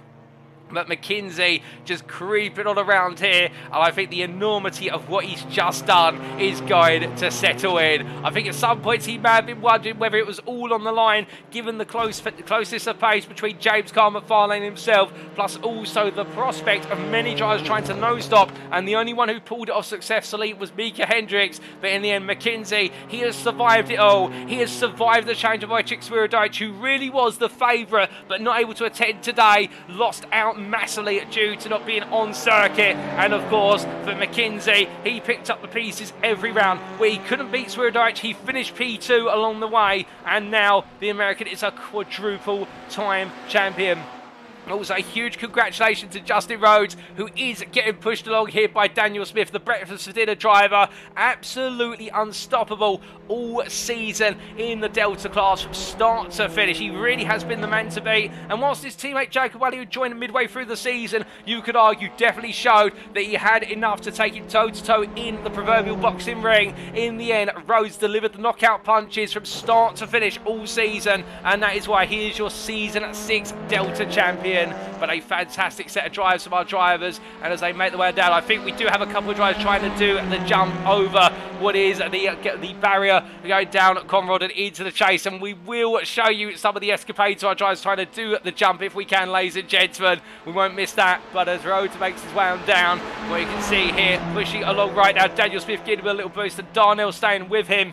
But McKinzie just creeping on around here, and I think the enormity of what he's just done is going to settle in. I think at some points he may have been wondering whether it was all on the line, given the closest of pace between James Carr and McFarlane himself, plus also the prospect of many drivers trying to no-stop, and the only one who pulled it off successfully was Micah Hendricks. But in the end, McKinzie, he has survived it all. He has survived the change of Wojciech Świrydowicz, who really was the favourite, but not able to attend today, lost out massively due to not being on circuit. And of course, for McKinzie, he picked up the pieces every round where he couldn't beat Świrydowicz. He finished P2 along the way, and now the American is a quadruple time champion. Also, a huge congratulations to Justin Rhodes, who is getting pushed along here by Daniel Smith, the Breakfast for Dinner driver. Absolutely unstoppable all season in the Delta class from start to finish. He really has been the man to beat. And whilst his teammate Jacob Wally, who joined midway through the season, you could argue definitely showed that he had enough to take him toe-to-toe in the proverbial boxing ring, in the end, Rhodes delivered the knockout punches from start to finish all season, and that is why he is your Season 6 Delta champion. But a fantastic set of drives from our drivers, and as they make the way down, I think we do have a couple of drivers trying to do the jump over what is the barrier, going down at Conrad and into the chase, and we will show you some of the escapades of our drivers trying to do the jump if we can, ladies and gentlemen. We won't miss that. But as Rhodes makes his way on down, where you can see here pushing along right now, Daniel Smith giving him a little boost and Darnell staying with him.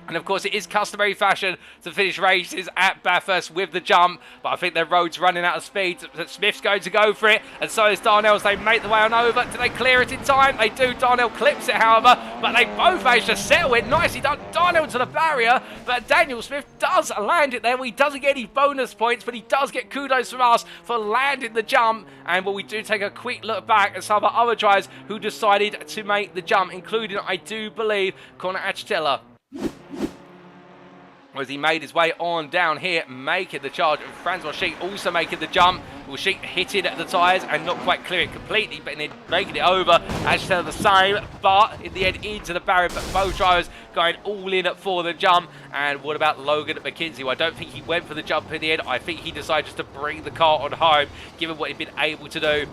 And of course, it is customary fashion to finish races at Bathurst with the jump, but I think their Rhodes running out of speed. Smith's going to go for it, and so is Darnell as they make the way on over. Do they clear it in time? They do. Darnell clips it, however, but they both manage to settle it. Nicely done. Darnell to the barrier, but Daniel Smith does land it there. He doesn't get any bonus points, but he does get kudos from us for landing the jump. And we do take a quick look back at some of our other drivers who decided to make the jump, including, I do believe, Connor Achetella, as he made his way on down here, making the charge. And Wojciech also making the jump. Wojciech hitting at the tyres and not quite clear it completely, but then making it over. Achetella the same, but in the end into the barrier. But both drivers going all in for the jump. And what about Logan McKinzie? Well, I don't think he went for the jump in the end. I think he decided just to bring the car on home, given what he'd been able to do.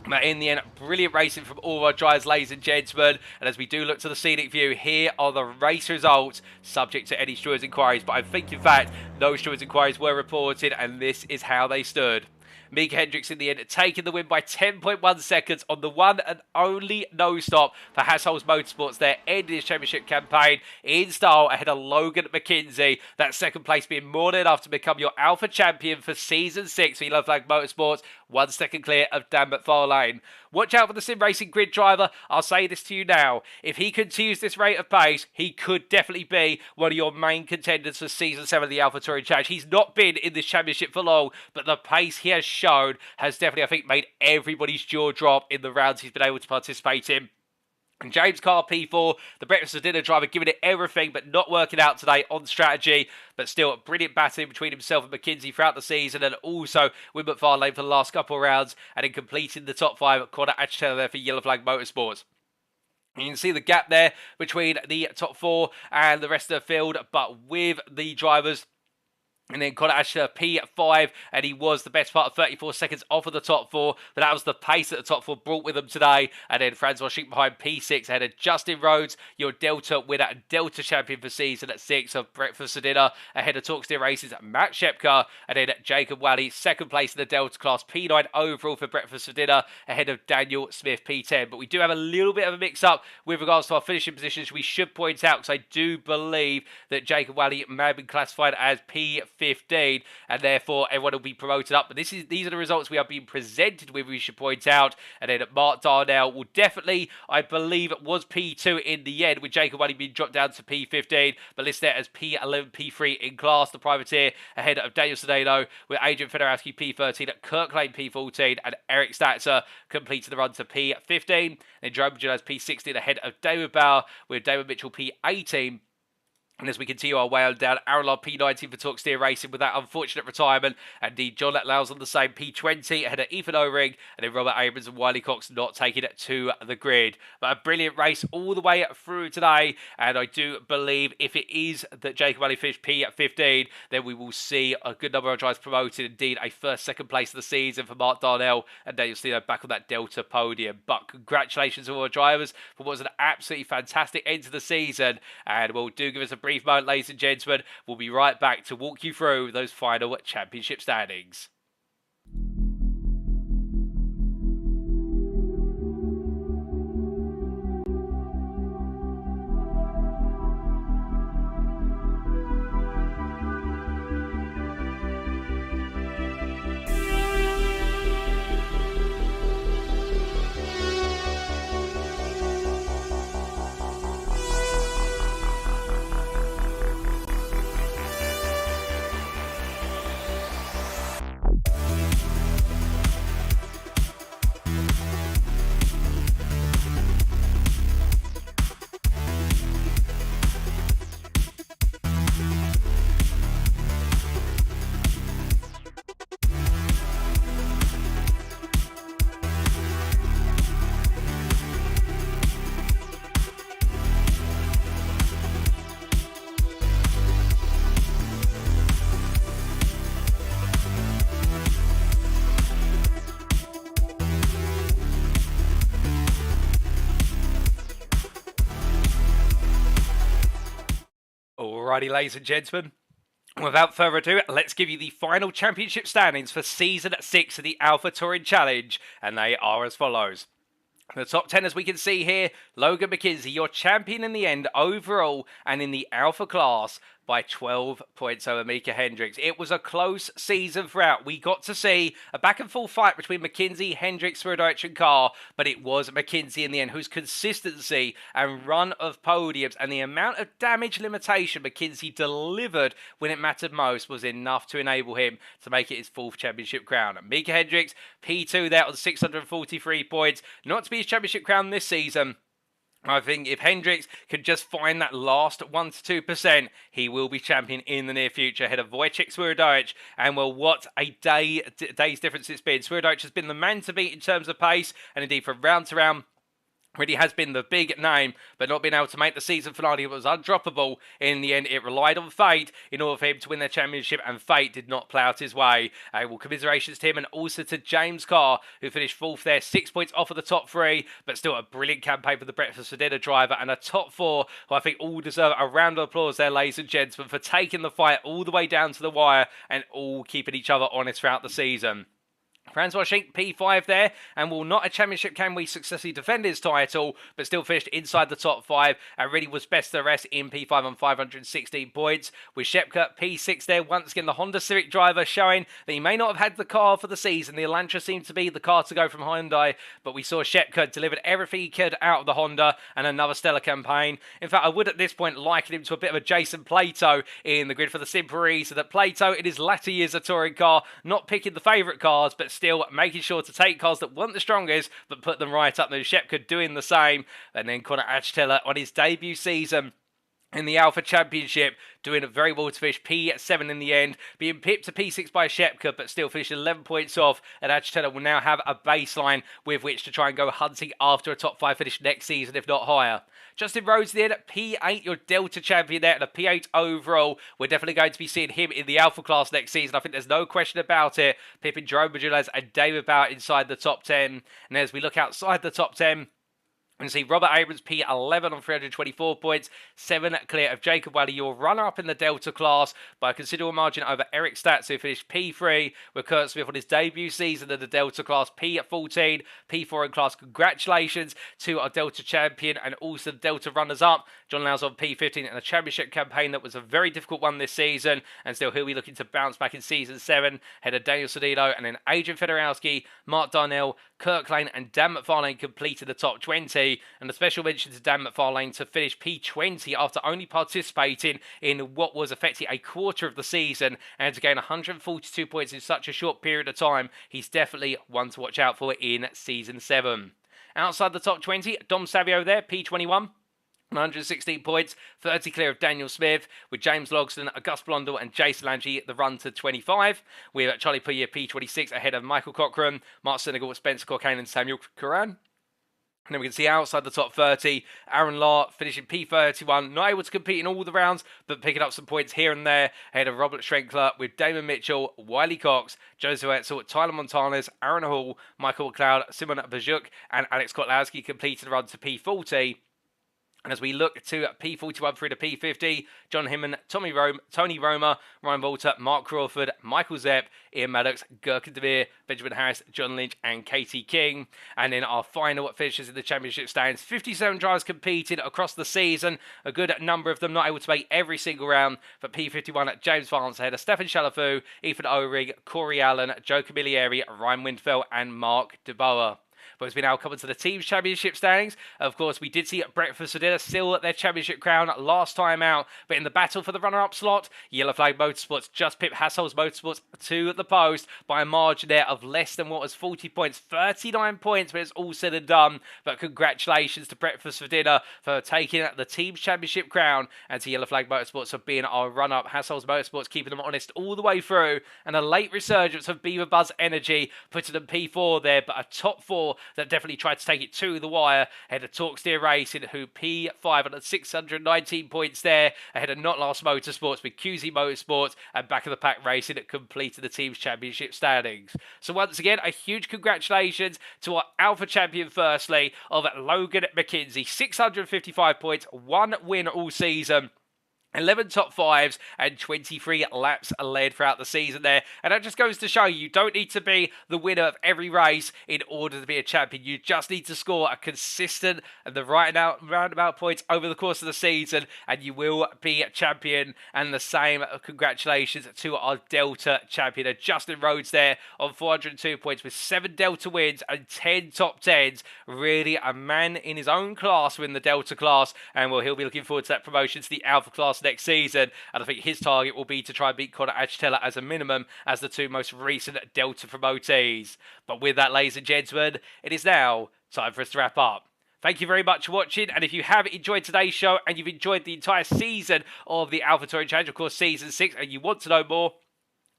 But in the end, brilliant racing from all of our drivers, ladies and gentlemen. And as we do look to the scenic view, here are the race results, subject to any stewards' inquiries. But I think, in fact, no stewards' inquiries were reported, and this is how they stood. Micah Hendricks in the end taking the win by 10.1 seconds on the one and only no-stop for Hassel's Motorsports. Their ending his championship campaign in style ahead of Logan McKinzie. That second place being more than enough to become your Alpha champion for Season 6 for Yellow Flag Motorsports. 1 second clear of Dan McFarlane. Watch out for the Sim Racing Grid driver. I'll say this to you now. If he continues this rate of pace, he could definitely be one of your main contenders for Season 7 of the Alpha Touring Challenge. He's not been in this championship for long, but the pace he has shown has definitely, I think, made everybody's jaw drop in the rounds he's been able to participate in. And James Carr, P4, the Breakfast for Dinner driver, giving it everything, but not working out today on strategy. But still, a brilliant battle between himself and McKinzie throughout the season, and also with McFarlane for the last couple of rounds, and in completing the top 5, Connor Achetella there for Yellow Flag Motorsports. You can see the gap there between the top 4 and the rest of the field, but with the drivers. And then Connor Achetella P5, and he was the best part of 34 seconds off of the top 4. But that was the pace that the top 4 brought with them today. And then Wojciech behind P6 ahead of Justin Rhodes, your Delta winner and Delta champion for Season 6 of Breakfast for Dinner. Ahead of Talk Steer Races, Matt Shepka. And then Jacob Wally, second place in the Delta class, P9 overall for Breakfast for Dinner, ahead of Daniel Smith, P10. But we do have a little bit of a mix-up with regards to our finishing positions. We should point out, because I do believe that Jacob Wally may have been classified as P4 P15, and therefore everyone will be promoted up. But these are the results we are being presented with, we should point out. And then Mark Darnell will definitely, I believe, it was P2 in the end, with Jacob Wally being dropped down to P15, but listed there as P11, P3 in class. The privateer ahead of Daniel Sedano, with Adrian Fedorowski P13, Kirk Lane P14, and Eric Statzer completed the run to P15. Then Joe Magilla has P16 ahead of David Bauer, with David Mitchell P18. And as we continue our way on down, Aaron Ladd P19 for Talk Steer Racing with that unfortunate retirement. And indeed, John Letlow's on the same P20 ahead of Ethan O'Ring. And then Robert Abrams and Wiley Cox not taking it to the grid. But a brilliant race all the way through today. And I do believe if it is that Jacob Wally finished P15, then we will see a good number of drivers promoted. Indeed, a first, second place of the season for Mark Darnell. And Daniel Sedano back on that Delta podium. But congratulations to all our drivers for what was an absolutely fantastic end to the season. And we'll do give us a brief moment, ladies and gentlemen. We'll be right back to walk you through those final championship standings. Alrighty, ladies and gentlemen, without further ado, let's give you the final championship standings for Season 6 of the Alpha Touring Challenge, and they are as follows. The top 10, as we can see here, Logan McKinzie, your champion in the end overall and in the Alpha class, by 12 points over Micah Hendricks. It was a close season throughout. We got to see a back-and-forth fight between McKinzie, Hendricks, Świrydowicz and Carr, but it was McKinzie in the end, whose consistency and run of podiums and the amount of damage limitation McKinzie delivered when it mattered most was enough to enable him to make it his 4th championship crown. Micah Hendricks, P2 there on 643 points. Not to be his championship crown this season. I think if Hendricks could just find that last 1 to 2%, he will be champion in the near future ahead of Wojciech Świrydowicz. And well, what a day's difference it's been. Świrydowicz has been the man to beat in terms of pace, and indeed from round to round, really has been the big name, but not being able to make the season finale. It was undroppable. In the end, it relied on fate in order for him to win their championship, and fate did not play out his way. Well, commiserations to him and also to James Carr, who finished 4th there, 6 points off of the top 3, but still a brilliant campaign for the Breakfast for Dinner driver, and a top 4 who I think all deserve a round of applause there, ladies and gentlemen, for taking the fight all the way down to the wire and all keeping each other honest throughout the season. Francois Schenk, P5 there, and will not a championship can we successfully defend his title, but still finished inside the top 5, and really was best of the rest in P5 on 516 points. With Shepka, P6 there, once again the Honda Civic driver showing that he may not have had the car for the season. The Elantra seemed to be the car to go from Hyundai, but we saw Shepka delivered everything he could out of the Honda, and another stellar campaign. In fact, I would at this point liken him to a bit of a Jason Plato in the grid, for the simple reason that Plato in his latter years of touring car, not picking the favourite cars, but still making sure to take cars that weren't the strongest, but put them right up there. Shepka doing the same. And then Connor Achtela on his debut season in the Alpha Championship, doing it very well to finish P7 in the end, being pipped to P6 by Shepka, but still finishing 11 points off, and Achtela will now have a baseline with which to try and go hunting after a top 5 finish next season, if not higher. Justin Rhodes there at P8, your Delta champion there, and a P8 overall. We're definitely going to be seeing him in the Alpha class next season. I think there's no question about it. Pipping Jerome Bajulas and David Bauer inside the top 10. And as we look outside the top 10, We can see Robert Abrams P11 on 324 points, 7 clear of Jacob Wally, your runner-up in the Delta class by a considerable margin over Eric Statz, who finished P3 with Kurt Smith on his debut season in the Delta class, P14, P4 in class. Congratulations to our Delta champion and also the Delta runners-up, John Lowes on P15 in a championship campaign that was a very difficult one this season, and still he'll be looking to bounce back in Season 7, ahead of Daniel Sodino, and then Adrian Fedorowski, Mark Darnell, Kirk Lane and Dan McFarlane completed the top 20, and a special mention to Dan McFarlane to finish P20 after only participating in what was effectively a quarter of the season, and to gain 142 points in such a short period of time. He's definitely one to watch out for in Season 7. Outside the top 20, Dom Savio there, P21. 116 points, 30 clear of Daniel Smith, with James Logston, Auguste Blondell and Jason Lange the run to 25. We have Charlie Pouillet P26 ahead of Michael Cochran, Mark Senegal, Spencer Cockane and Samuel Curran. And then we can see outside the top 30, Aaron Law finishing P31, not able to compete in all the rounds, but picking up some points here and there, ahead of Robert Schrenkler, with Damon Mitchell, Wiley Cox, Joseph Etzel, Tyler Montanes, Aaron Hall, Michael McLeod, Simon Bajuk and Alex Kotlowski completed the run to P40. And as we look to P41 through to P50, John Hinman, Tony Roma, Ryan Walter, Mark Crawford, Michael Zepp, Ian Maddox, Gurkan Demir, Benjamin Harris, John Lynch and Katie King. And then our final finishes in the championship stands, 57 drivers competed across the season, a good number of them not able to make every single round. For P51, James Vance ahead of Stefan Chalafu, Ethan O'Rig, Corey Allen, Joe Camilleri, Ryan Windfell and Mark DeBoer. But as we now come to the team's championship standings, of course, we did see Breakfast for Dinner still at their championship crown last time out. But in the battle for the runner-up slot, Yellow Flag Motorsports just pipped Hassel's Motorsports to the post by a margin there of less than what was 40 points, 39 points when it's all said and done. But congratulations to Breakfast for Dinner for taking the team's championship crown, and to Yellow Flag Motorsports for being our run-up. Hassel's Motorsports keeping them honest all the way through, and a late resurgence of Beaver Buzz Energy putting them P4 there, but a top 4 that definitely tried to take it to the wire, ahead of Talksteer Racing, who P5 on 619 points there, ahead of Not Last Motorsports with QZ Motorsports, and Back of the Pack Racing that completed the team's championship standings. So once again, a huge congratulations to our Alpha champion firstly of Logan McKinzie, 655 points, 1 win all season. 11 top 5s and 23 laps led throughout the season there. And that just goes to show you don't need to be the winner of every race in order to be a champion. You just need to score a consistent and the roundabout points over the course of the season, and you will be a champion. And the same congratulations to our Delta champion, Justin Rhodes there on 402 points with 7 Delta wins and 10 top 10s. Really a man in his own class win the Delta class, and well, he'll be looking forward to that promotion to the Alpha class next season, and I think his target will be to try and beat Connor Achitella as a minimum as the 2 most recent Delta promotees. But with that, ladies and gentlemen, it is now time for us to wrap up. Thank you very much for watching, and if you have enjoyed today's show and you've enjoyed the entire season of the Alpha Touring Challenge, of course Season 6, and you want to know more,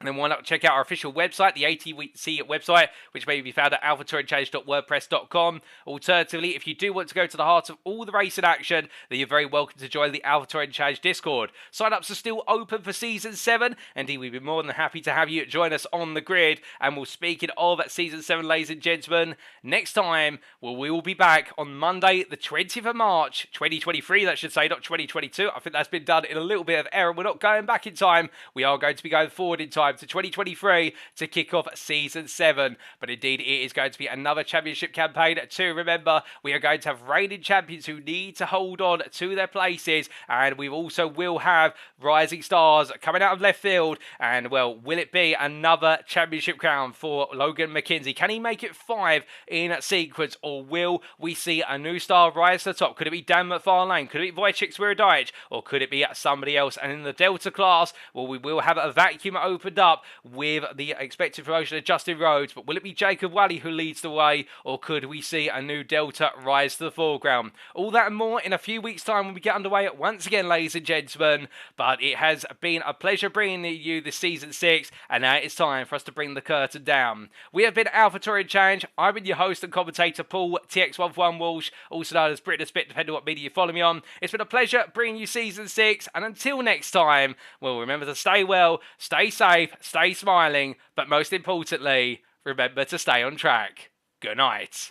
then why not check out our official website, the ATC website, which may be found at alphatouringchallenge.wordpress.com. Alternatively, if you do want to go to the heart of all the racing action, then you're very welcome to join the Alpha Touring Challenge Discord. Sign-ups are still open for Season 7, and we'd be more than happy to have you join us on the grid. And we'll speak of Season 7, ladies and gentlemen, next time, well, we will be back on Monday, the 20th of March, 2023, that should say, not 2022. I think that's been done in a little bit of error. We're not going back in time. We are going to be going forward in time to 2023 to kick off Season 7. But indeed, it is going to be another championship campaign to remember. We are going to have reigning champions who need to hold on to their places, and we also will have rising stars coming out of left field. And well, will it be another championship crown for Logan McKinzie? Can he make it 5 in sequence, or will we see a new star rise to the top? Could it be Dan McFarlane? Could it be Wojciech Świrydowicz? Or could it be somebody else? And in the Delta class, well, we will have a vacuum opened up with the expected promotion of Justin Rhodes, but will it be Jacob Wally who leads the way, or could we see a new Delta rise to the foreground? All that and more in a few weeks' time when we get underway once again, ladies and gentlemen. But it has been a pleasure bringing you this Season 6, and now it's time for us to bring the curtain down. We have been Alpha Touring Challenge. I've been your host and commentator, Paul TX11 Walsh, also known as Britain Spit, depending on what media you follow me on. It's been a pleasure bringing you Season 6, and until next time, well, remember to stay well, stay safe, stay smiling, but most importantly, remember to stay on track. Good night.